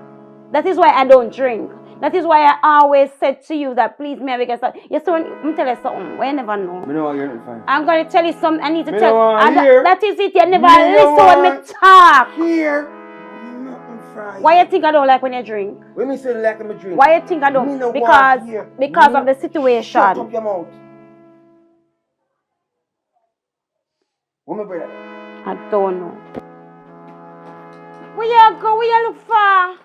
That is why I don't drink. That is why I always said to you that please me because you see when tell you something, I never know. Me know you're fine. I'm gonna tell you something. I need to Me tell know hear. that is it, you never Me listen when me talk. Here. Nothing Friday. Why you think I don't like when you drink? When me say like me drink. Why you think I don't? Me no Because want hear. of the situation. Shut up your mouth. What my brother? I don't know. Where you go? Where you look for?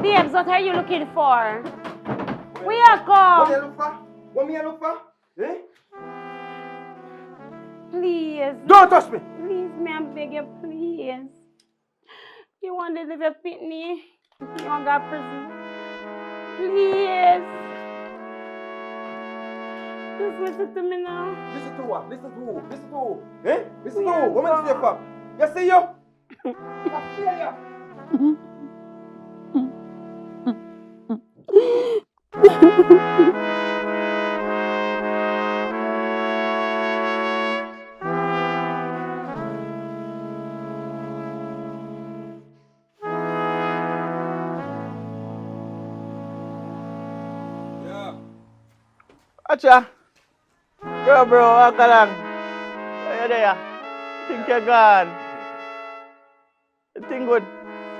Babes, what are you looking for? Where you What go? you look for? What me look for? Eh? Please. Don't touch me. Please, me, I beg you, please. You want to live a pitney? You want to go to prison? Please. Just listen to me now. Listen to what? Listen to who? Listen to who? Eh? Listen to who? What am I say for? You see you? I feel you. Acha. Bro, walk along. Where you there? Think you're gone. You think good?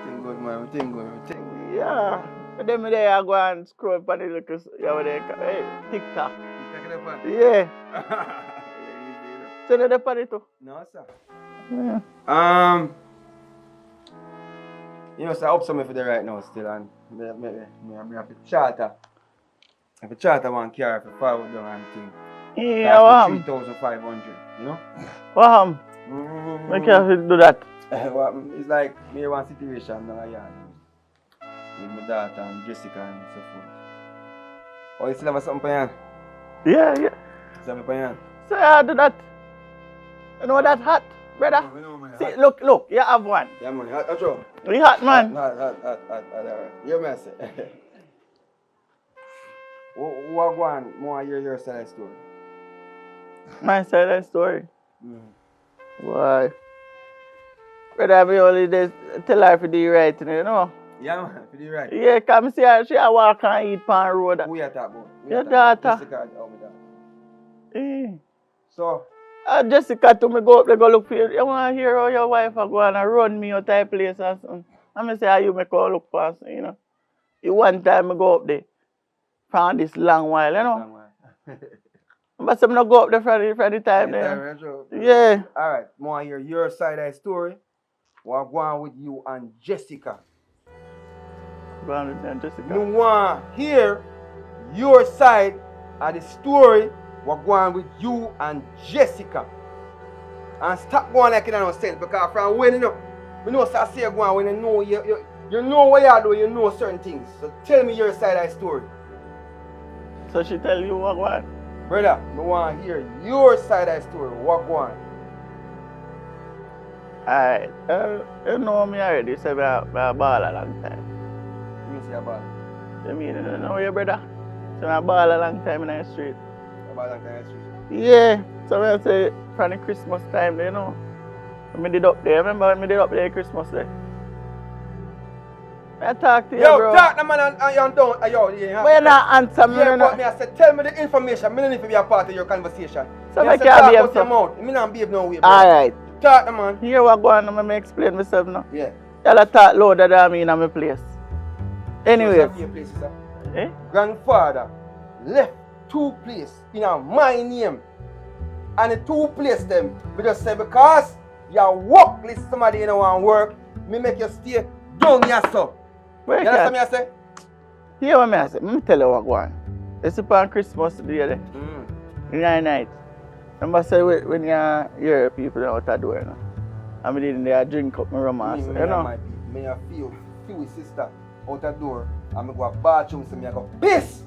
Think good, man. Think good. Think good. Yeah. And then me there, I go and scroll up on the little, hey, TikTok. Yeah. So they're on it too? No, sir. Yeah. You know, so I hope something for the right now still, and me have to charter. I have to charter one car for 5 down and thing. Yeah, what happened? 3,500, you know? What happened? Make you have to do that. It's like me one situation now, yeah. With my daughter and Jessica and so forth. Oh, you still have something for you? Yeah. Something for you? So I do that. You know that hot, brother? See, look, you have one. Yeah, man. Hot, true. You hot, man. Hot. You may say. What go on? More hear your side of the story. My side of the story? Why? Brother, me only just tell her to do right, you know? Yeah, man. To do right. Yeah, come see her. She walk and eat on the road. Who you talk about? Your daughter. Jessica, oh, my daughter. Eh. So? Jessica to me go up there go look for you. You want to hear how your wife are going to run me out of place or something? I'm say how you make her look for us, you know? You one time I go up there. For this long while, you know? But I'm not go up there for the time there. Yeah. Alright, more hear your side of the story. What go on with you and Jessica? Go on with me and Jessica. You want to hear your side of the story. What go on with you and Jessica? And stop going like it no sense because from when you know I say go on when you know you know what you do, you know certain things. So tell me your side of the story. So she tell you what go on? Brother, I want to hear your side of the story. What go on? Alright, you know me already, so I ball a long time. You say a ball? You mean you don't know your brother? So I ball a long time in the street. A ball a long time in the street? Yeah, so I say from the Christmas time, you know. When I did up there, remember when I did up there Christmas Day? I talk to you, bro. Yo, talk to man and you don't. Yo, yeah. But you not answer me. Yeah, but me I said, tell me the information. I don't need to be a part of your conversation. So I I can't behave so. I don't behave no way, bro. Alright. Talk to man. Hear what going on, let me explain myself now. Yeah. Y'all talk louder than me in my place. Anyways. Eh? Grandfather left 2 places in my name. And the 2 places them, we just say because you work list somebody you don't want to work, me make you stay down here so. You understand me I say? Hear what I say? Let me tell you what going on. It's upon Christmas Day there. In the night. Remember say when you hear people out the door, you know? I mean, they drink up my romance, you know? Me I feel sister out the door and I go to the bathroom and I go piss.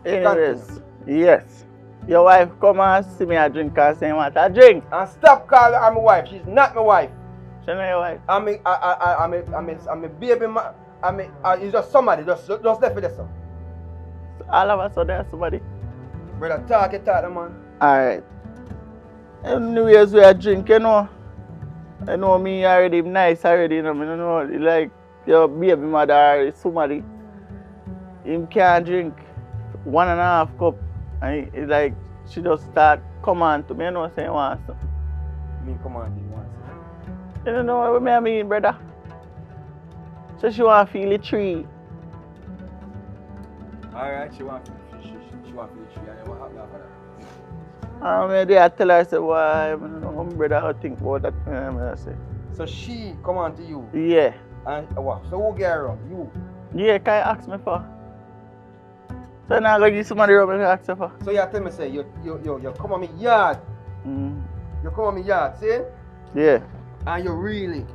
Anyways, yes. Your wife come and see me a drink and say what a drink. And stop calling her my wife. She's not my wife. She's not your wife. I'm a baby. It's just somebody. Just left it there, sir. All of us are there, somebody. Brother, talk it out, man. Alright. Anyways, we are drinking, you know. I know me already nice already, you know. I don't know, like your baby mother or somebody. Him can't drink 1.5 cup. And it's like she just start command to me, you know, saying want something. Me command you want something. You don't know what I mean, brother. So she want to feel the tree. Alright, she want to feel the tree. And then what happened after that? Maybe I tell her, I say, why, I don't know, brother, how to think about that. I say. So she come on to you. Yeah. And what? So who get her? You. Yeah, can you ask me for? So now I go give somebody rub and ask her for. So you tell me say you come on me yard. Mm. You come on me yard, see? Yeah. And you really.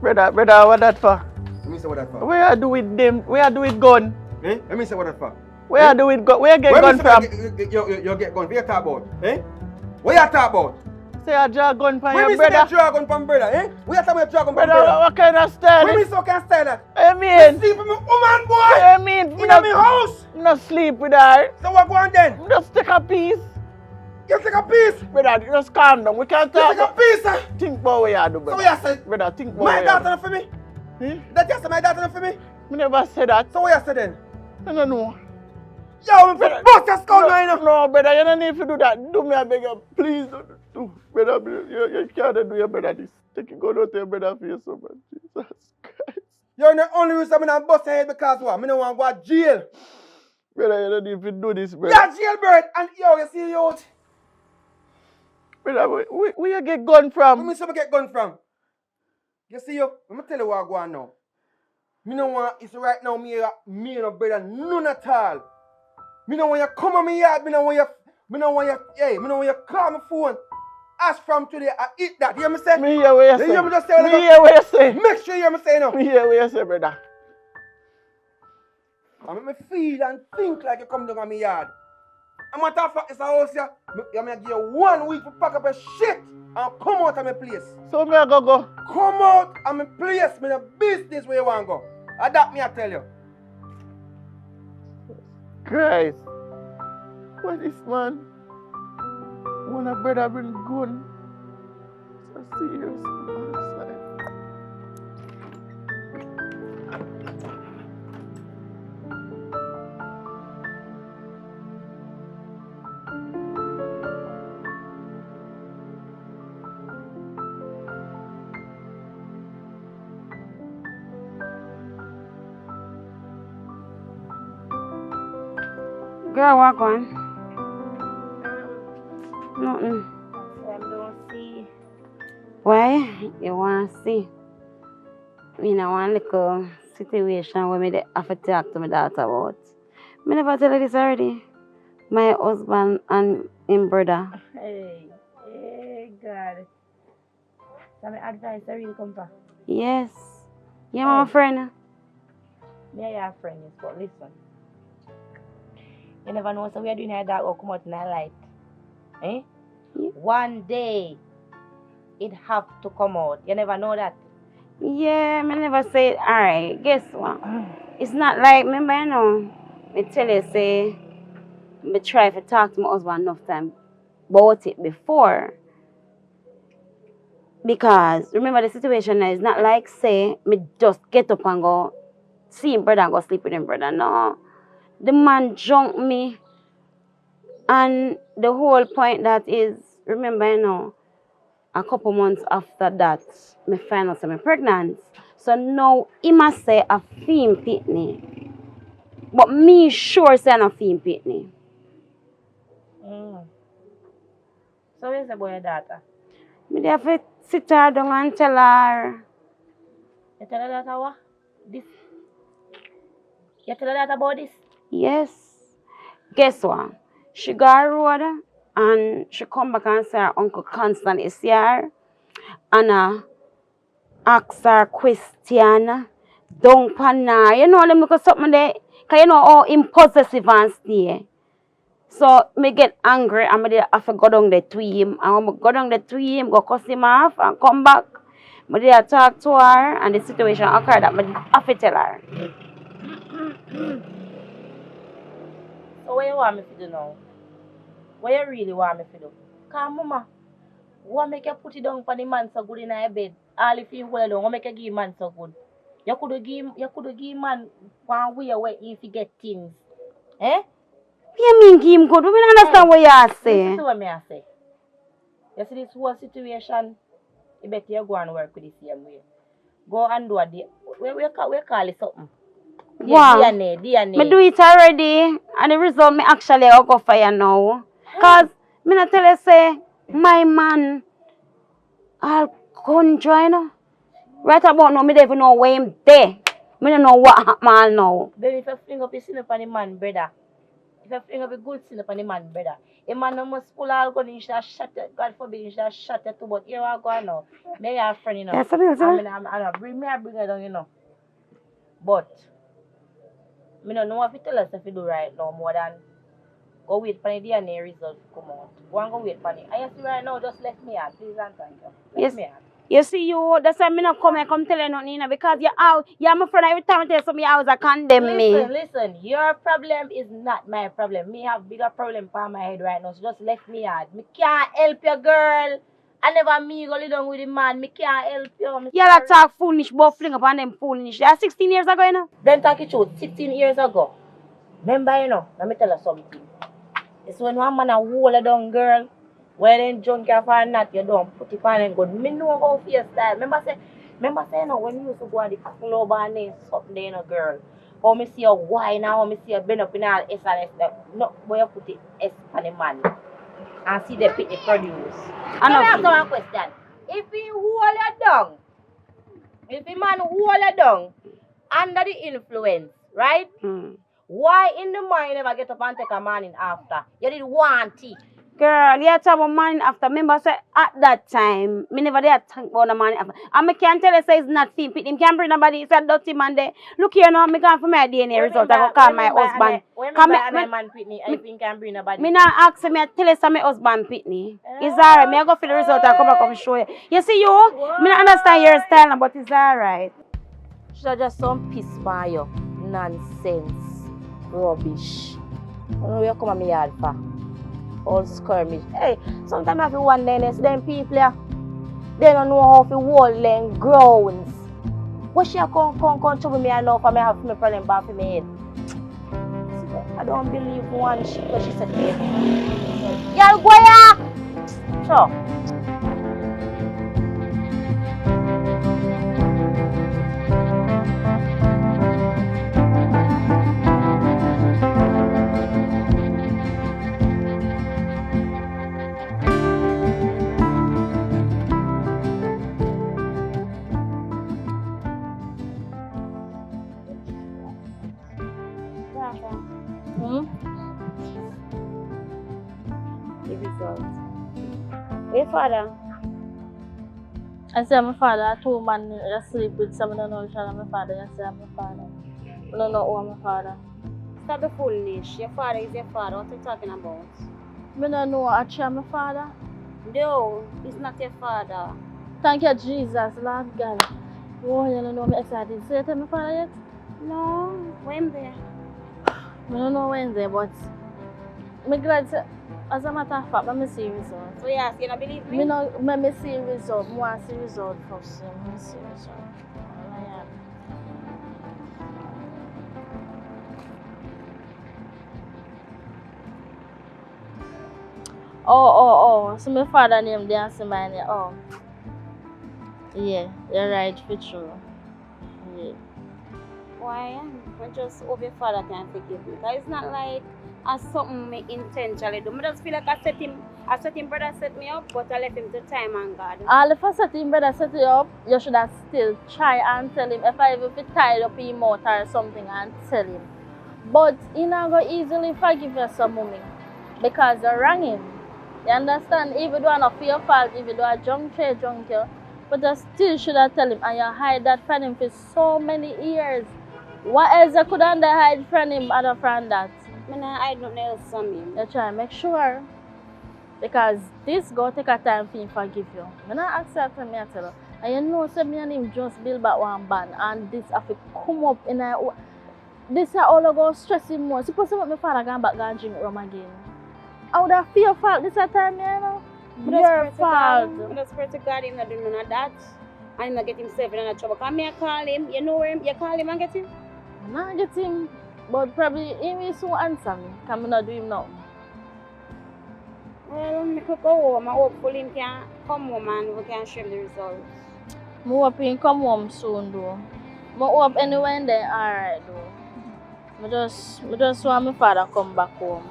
Brother, what that for? Let me say what that for. Where you do with them? Where you do with gun? Eh? Let me say what that for. Where you do with gun? Where you get gun from? You get gun. What you talk about? Eh? What you talk about? Say you draw gun from When your me say brother. you draw gun from brother, eh? What you talk about draw gun from Brother, brother? what kind of style? When me so can style that? I mean, Sleep with me woman boy! I mean, In my house! I not sleep with her. So what go on then? Just take a piece. You take a piece! Brother, just calm down. We can't You talk. take a piece, sir! Think about what you do, So brother. what you say? Brother, think about My what you daughter do. not for me? Hmm? That you say my daughter not for me? I never said that. So what you say then? I don't know. Yo, we put bust your skull now, you know. No, brother, you don't need to do that. Do me a beg you. Please don't do. Brother, you can't do your brother this. Take it, go down to your brother face, so man. Jesus Christ. You're the only reason I'm not bust your head because what? I don't want to go to jail. Brother, you don't need to do this, brother. You're jailbird and yo, you see you out. Brother, where you get gun from? Where me say me get gun from? You see you? Let me tell you what I go on now. Me no want, it's right now, me and no brother, none at all. Me no want you come on me yard, me no want you call my phone. Ask from today, I eat that. You hear me say? Me hear what you say. You hear me just say? Me hear what you say. Make sure you hear me say now. Me hear what you say, brother. I make me feel and think like you come down on me yard. And matter of fact, it's a house here. I'm going to give you 1 week to pack up your shit and come out of my place. So me I go. Come out of my place. Me no business where you want to go. That me I tell you. Christ. What is man? When a brother bring gun. So serious. Girl, walk on. Nothing. I don't see. Why? You want to see? Me know one little situation where me have to talk to my daughter about. Me never tell her this already. My husband and him brother. Hey, God. So my advice I really come from. Yes. Yeah, my friend. Me and your friend is, but listen. You never know, so we are doing our dark or come out in our light. Eh? Yeah. One day, it have to come out. You never know that. Yeah, me never say it. Alright, guess what? It's not like, remember, you know, me tell you, say, me try to talk to my husband enough time about it before. Because, remember the situation now, it's not like, say, me just get up and go see him brother and go sleep with him brother. No. The man jumped me. And the whole point that is, remember, you know, a couple months after that, me find out I'm pregnant. So now, he must say a femme pitney. But me sure say I'm a femme pitney. So where's about your daughter? Me have to sit her down and tell her. You tell her that what? This? You tell her that about this? Yes. Guess what? She got road and she come back and say her uncle constantly see her. And ask her question. Don't pana. You know, them look something there. Cause you know how impulsive and stay. So me get angry and me have to go down there to him. And when I go down there to him, go cuss him off and come back. Me there talk to her and the situation occurred that me have to tell her. So what you want me to do now? What you really want me to do? Cause mama, what make you put it down for the man so good in your bed? All if you hold it down, what make you give man so good? You could give man one way where if you get things. Eh? What you mean give him good? We don't understand what you are Listen saying. to what me I say. You see this whole situation, you better you go and work with the same way. Go and do a day. We call it something. Wow. DNA. Me do it already and the result me actually I'll go for you now. Cause me not tell you say my man I'll come join. Right about now, me don't even know where him there. Me don't know what happened now. Baby, if you fling up your sin upon the man, brother. If you fling up a good sin upon the man, brother. A man no must pull all gun, he should shut it. God forbid, he should shut it too. But here I go now. Me have a friend, you know. Yes, I bring it down, you know. But, me don't know if you tell us if you do right now more than go wait for the DNA result to come out. Go and go wait for it. And you see right now, just let me out, please and thank you. Let me out. You see you, that's why me not come and come tell you nothing, because you're out. You're my friend every time I tell you something, you always condemn me. Listen, your problem is not my problem. Me have bigger problem for my head right now, so just left me out. Me can't help you, girl. I never me go live down with the man. Me can't help you. You like talk foolish, but fling up on them foolish. That's 16 years ago, you know. Them talk it truth, 16 years ago. Remember, you know, let me tell you something. It's when one man a hold you down, girl. When they drunk you or not, you don't put it on and go. Me know how to your style. Remember say, you know, when you used to go to the club and then something there, you know, girl. How me see you wine now, how me see you bend up in all S and S. No, where you put the S on the man. And see the pick the produce. I know. Ask one question. If he hold you down, if the man hold you down under the influence, right? Why in the morning you never get up and take a morning after? You did want tea. Girl, you talk about morning after. Remember, say at that time, me never did think about the morning after. And me can't tell you, say it's not him. Him can't bring nobody. It's a dirty man there. Look here now, me going for my DNA result. I go call my husband. When me man Pitney, I think can bring nobody. Me not ask me, I tell you say my husband Pitney. It's alright. Me I go for the result and come back and show you. You see you? Me not understand your style, now, but it's alright. Should just some piss by you. Nonsense. Rubbish. You know you come at me yard for. All skirmish. Hey, sometimes I have to wonder them people they don't know how to hold them grounds. What she come trouble me enough for me have my problem back for my head. I don't believe one shit what she said to me. Y'all go ya! Sure. The result. Hey, father. I say my father, two man sleep with someone I don't know which one my father. I say my father. I don't know who my father. Stop the foolish. Your father is your father. What are you talking about? I don't know actually my father. No, he's not your father. Thank you, Jesus, Lord God. Oh, you don't know me excited. So you tell my father yet? No, when there? I don't know when there, but I'm glad to, as a matter of fact, I'm see result. So you ask, you don't believe me? I see result. I want to see result first. I see result. Oh. So my father name there and see my name. Oh. Yeah, you're right, for true. Yeah. Why? I just hope your father can forgive me. Because it's not like I something me intentionally do. I just feel like I set him brother set me up, but I left him to time and God. All if I set him brother set you up, you should have still try and tell him. If I even tied up him out or something and tell him. But he not go easily forgive you some mommy. Because you wrong him. You understand? If you do not for your fault, if you do a drunk you, But I still should have tell him, and you hide that from him for so many years. What else I could have hide from him other from that? I hide nothing else from him. You try and make sure. Because this go take a time for him forgive you. I not accept me, I tell you. And you know, so me and him just build back one band, and this have to come up in a... This is all I go stress him more. Suppose my father gone back and drink rum again. I would have fear fault this time, you know? Your fault. I just pray to God him not do none of that. And him not get himself in any trouble. Come here, call him. You know him. You call him and get him. I'm not get him. But probably he will soon answer me. Because I not do him now. Well, I could go home. I hopefully him can come home and we can show him the results. I hope he come home soon though. I hope anyway then alright though. I just want my father come back home.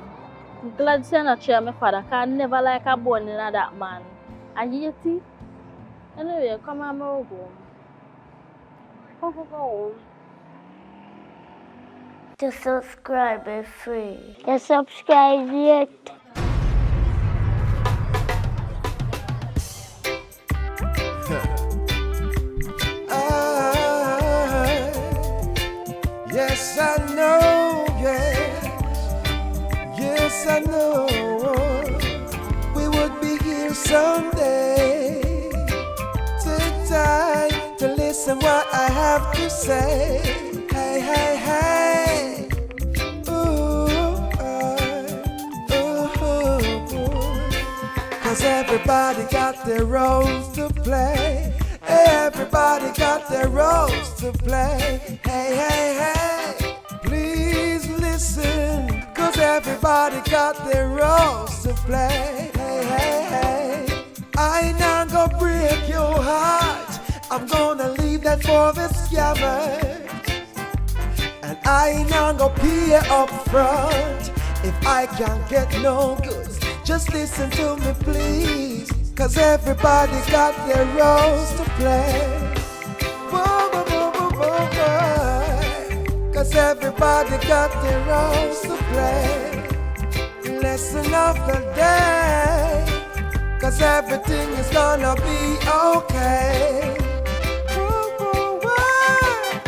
I'm glad to say not share my father because I never like a bone in that man. I hate it. Anyway, come on, go home. Come go home. To subscribe is free. You subscribe yet? Yes, I know, yes, I know. We would be here someday. Take time to listen what I have to say. Hey, hey, hey. Ooh, Cause everybody got their roles to play. Everybody got their roles to play. Hey, hey, hey, please listen. Cause everybody got their roles to play. Hey, hey, hey, I ain't not gonna break your heart. I'm gonna leave that for the scammers. And I ain't not gonna pay you up front if I can't get no goods. Just listen to me, please. Cause everybody got their roles to play. Whoa, whoa, whoa, whoa, whoa, whoa. Cause everybody got their roles to play. Lesson of the day. Cause everything is gonna be okay. Whoa, whoa, whoa.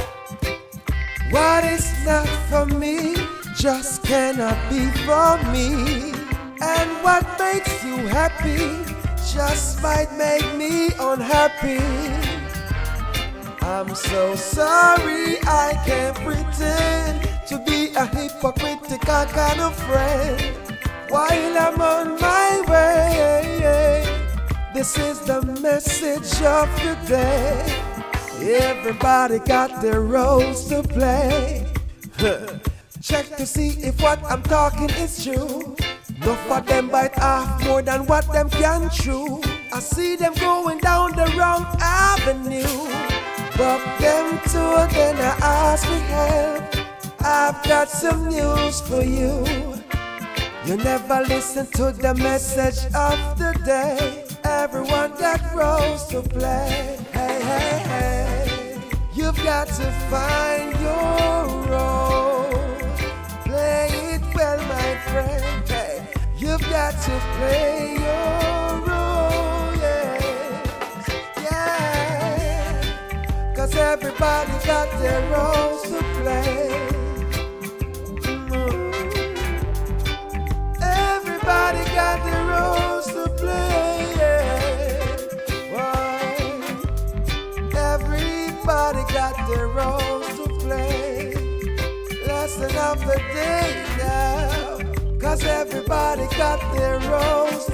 What is not for me just cannot be for me. And what makes you happy just might make me unhappy. I'm so sorry I can't pretend to be a hypocritical kind of friend while I'm on my way. This is the message of the day. Everybody got their roles to play. Check to see if what I'm talking is true. Enough of them bite off more than what them can chew. I see them going down the wrong avenue. But them too, then I ask for help. I've got some news for you. You never listen to the message of the day. Everyone got roles to play. Hey, hey, hey. You've got to find your role. Play it well, my friend. Hey. You've got to play your role, yes, yeah. Cause everybody got their roles to play. Everybody got their roles to play, yeah. Why? Everybody got their roles to play. Lesson of the day now. Cause everybody got their roles